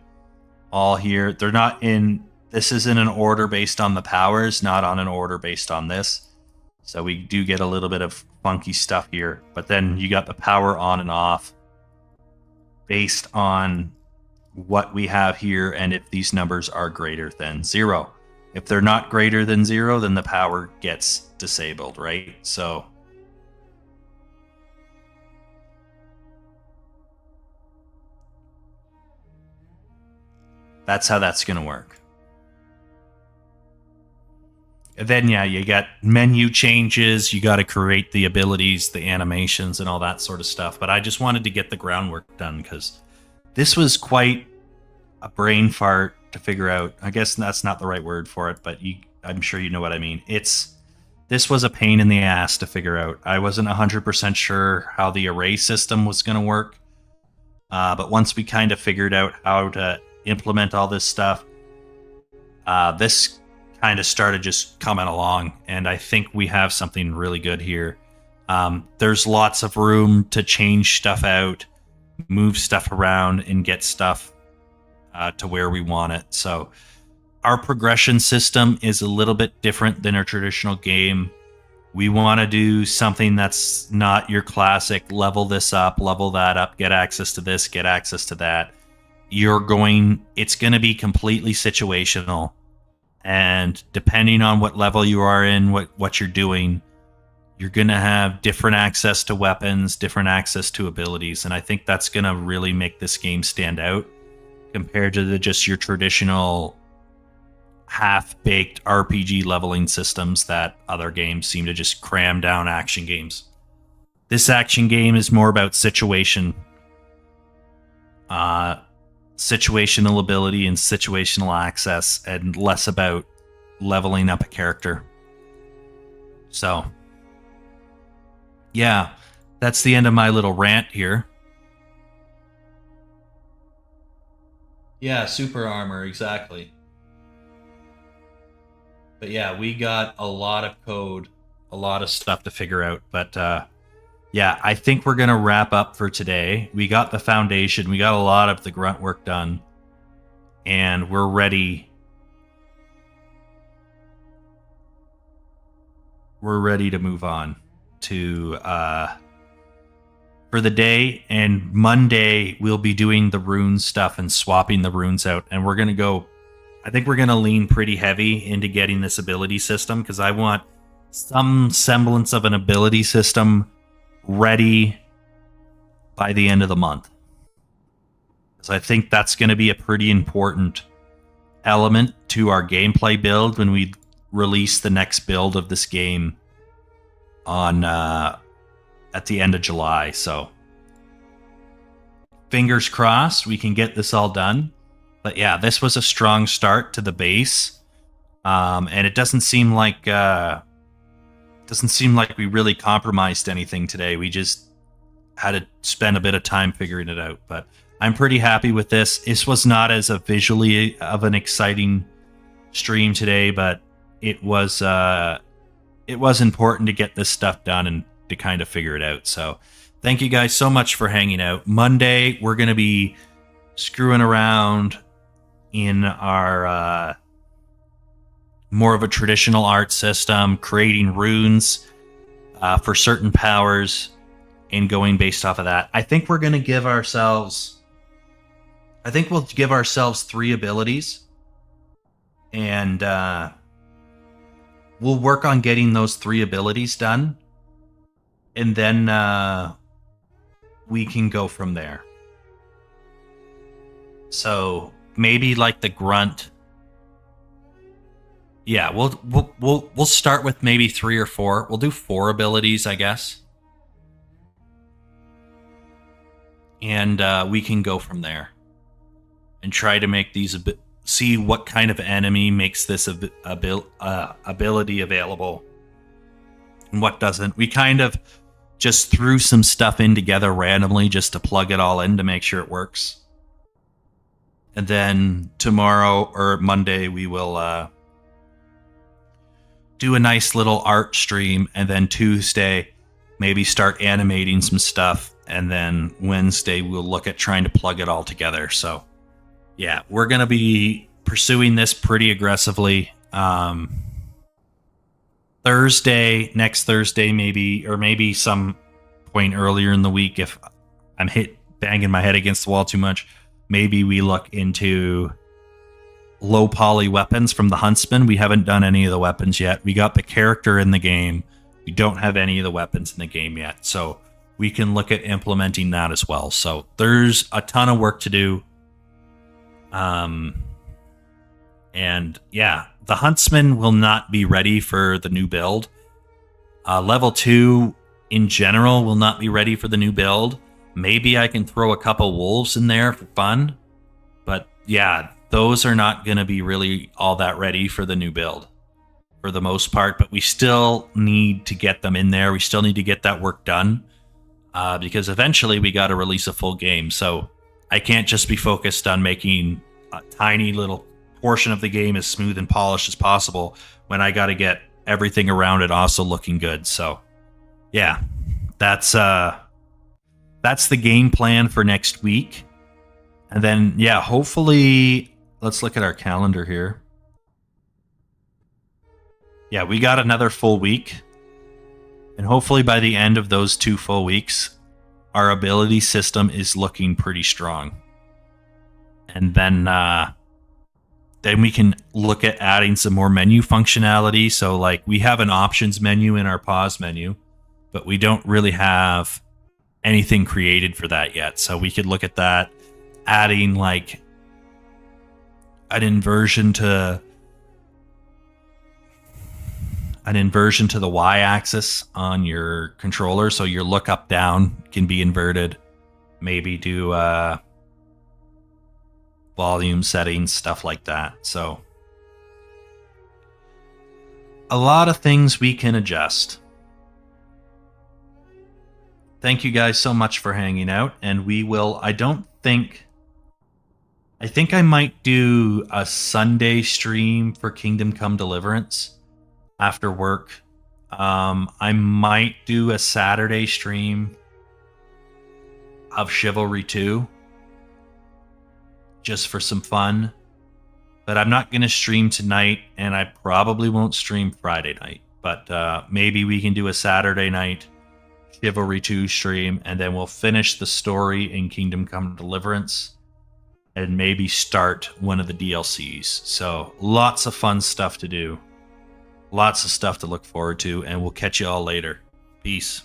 All here. They're not in... This is in an order based on the powers, not on an order based on this. So we do get a little bit of funky stuff here. But then you got the power on and off based on what we have here and if these numbers are greater than 0. If they're not greater than 0, then the power gets disabled, right? So that's how that's going to work. And then, yeah, you got menu changes. You got to create the abilities, the animations, and all that sort of stuff. But I just wanted to get the groundwork done because this was quite a brain fart to figure out. I guess that's not the right word for it, but I'm sure you know what I mean. This was a pain in the ass to figure out. I wasn't 100% sure how the array system was going to work. But once we kind of figured out how to implement all this stuff, this kind of started just coming along, and I think we have something really good here. There's lots of room to change stuff out, move stuff around, and get stuff to where we want it. So our progression system is a little bit different than our traditional game. We want to do something that's not your classic level this up, level that up, get access to this, get access to that. it's going to be completely situational. And depending on what level you are in, what you're doing, you're going to have different access to weapons, different access to abilities. And I think that's going to really make this game stand out compared to just your traditional half-baked RPG leveling systems that other games seem to just cram down action games. This action game is more about situational ability and situational access, and less about leveling up a character. So, yeah, that's the end of my little rant here. Yeah, super armor, exactly. But yeah, we got a lot of code, a lot of stuff to figure out. But yeah, I think we're going to wrap up for today. We got the foundation. We got a lot of the grunt work done. And we're ready. We're ready to move on to for the day. And Monday, we'll be doing the rune stuff and swapping the runes out. And we're going to go... I think we're going to lean pretty heavy into getting this ability system, because I want some semblance of an ability system ready by the end of the month. So I think that's going to be a pretty important element to our gameplay build when we release the next build of this game on at the end of July. So fingers crossed we can get this all done. But yeah, this was a strong start to the base, and it doesn't seem like we really compromised anything today. We just had to spend a bit of time figuring it out. But I'm pretty happy with this. This was not as a visually of an exciting stream today, but it was important to get this stuff done and to kind of figure it out. So thank you guys so much for hanging out. Monday, we're going to be screwing around in our more of a traditional art system, creating runes for certain powers and going based off of that. I think we're going to give ourselves... I think we'll give ourselves 3 abilities, and we'll work on getting those 3 abilities done, and then we can go from there. So maybe like the grunt. Yeah, we'll start with maybe 3 or 4. We'll do 4 abilities, I guess, and we can go from there and try to make these see what kind of enemy makes this ability available and what doesn't. We kind of just threw some stuff in together randomly just to plug it all in to make sure it works. And then tomorrow or Monday, we will do a nice little art stream. And then Tuesday, maybe start animating some stuff. And then Wednesday, we'll look at trying to plug it all together. So, yeah, we're going to be pursuing this pretty aggressively. Next Thursday, maybe, or maybe some point earlier in the week, if I'm banging my head against the wall too much, maybe we look into low poly weapons from the Huntsman. We haven't done any of the weapons yet. We got the character in the game. We don't have any of the weapons in the game yet. So we can look at implementing that as well. So there's a ton of work to do. And yeah, the Huntsman will not be ready for the new build. Level 2 in general will not be ready for the new build. Maybe I can throw a couple wolves in there for fun. But yeah, those are not going to be really all that ready for the new build for the most part. But we still need to get them in there. We still need to get that work done. Because eventually we got to release a full game. So I can't just be focused on making a tiny little portion of the game as smooth and polished as possible when I got to get everything around it also looking good. So yeah, that's the game plan for next week. And then, yeah, hopefully, let's look at our calendar here. Yeah, we got another full week. And hopefully by the end of those 2 full weeks, our ability system is looking pretty strong. and then we can look at adding some more menu functionality. So like we have an options menu in our pause menu, but we don't really have anything created for that yet. So we could look at that, adding like an inversion to the y-axis on your controller, so your look up down can be inverted. Maybe do volume settings, stuff like that. So a lot of things we can adjust. Thank you guys so much for hanging out, and we will, I think I might do a Sunday stream for Kingdom Come Deliverance after work. I might do a Saturday stream of Chivalry 2 just for some fun. But I'm not going to stream tonight, and I probably won't stream Friday night. But maybe we can do a Saturday night Chivalry 2 stream, and then we'll finish the story in Kingdom Come Deliverance and maybe start one of the DLCs. So lots of fun stuff to do. Lots of stuff to look forward to, and we'll catch you all later. Peace.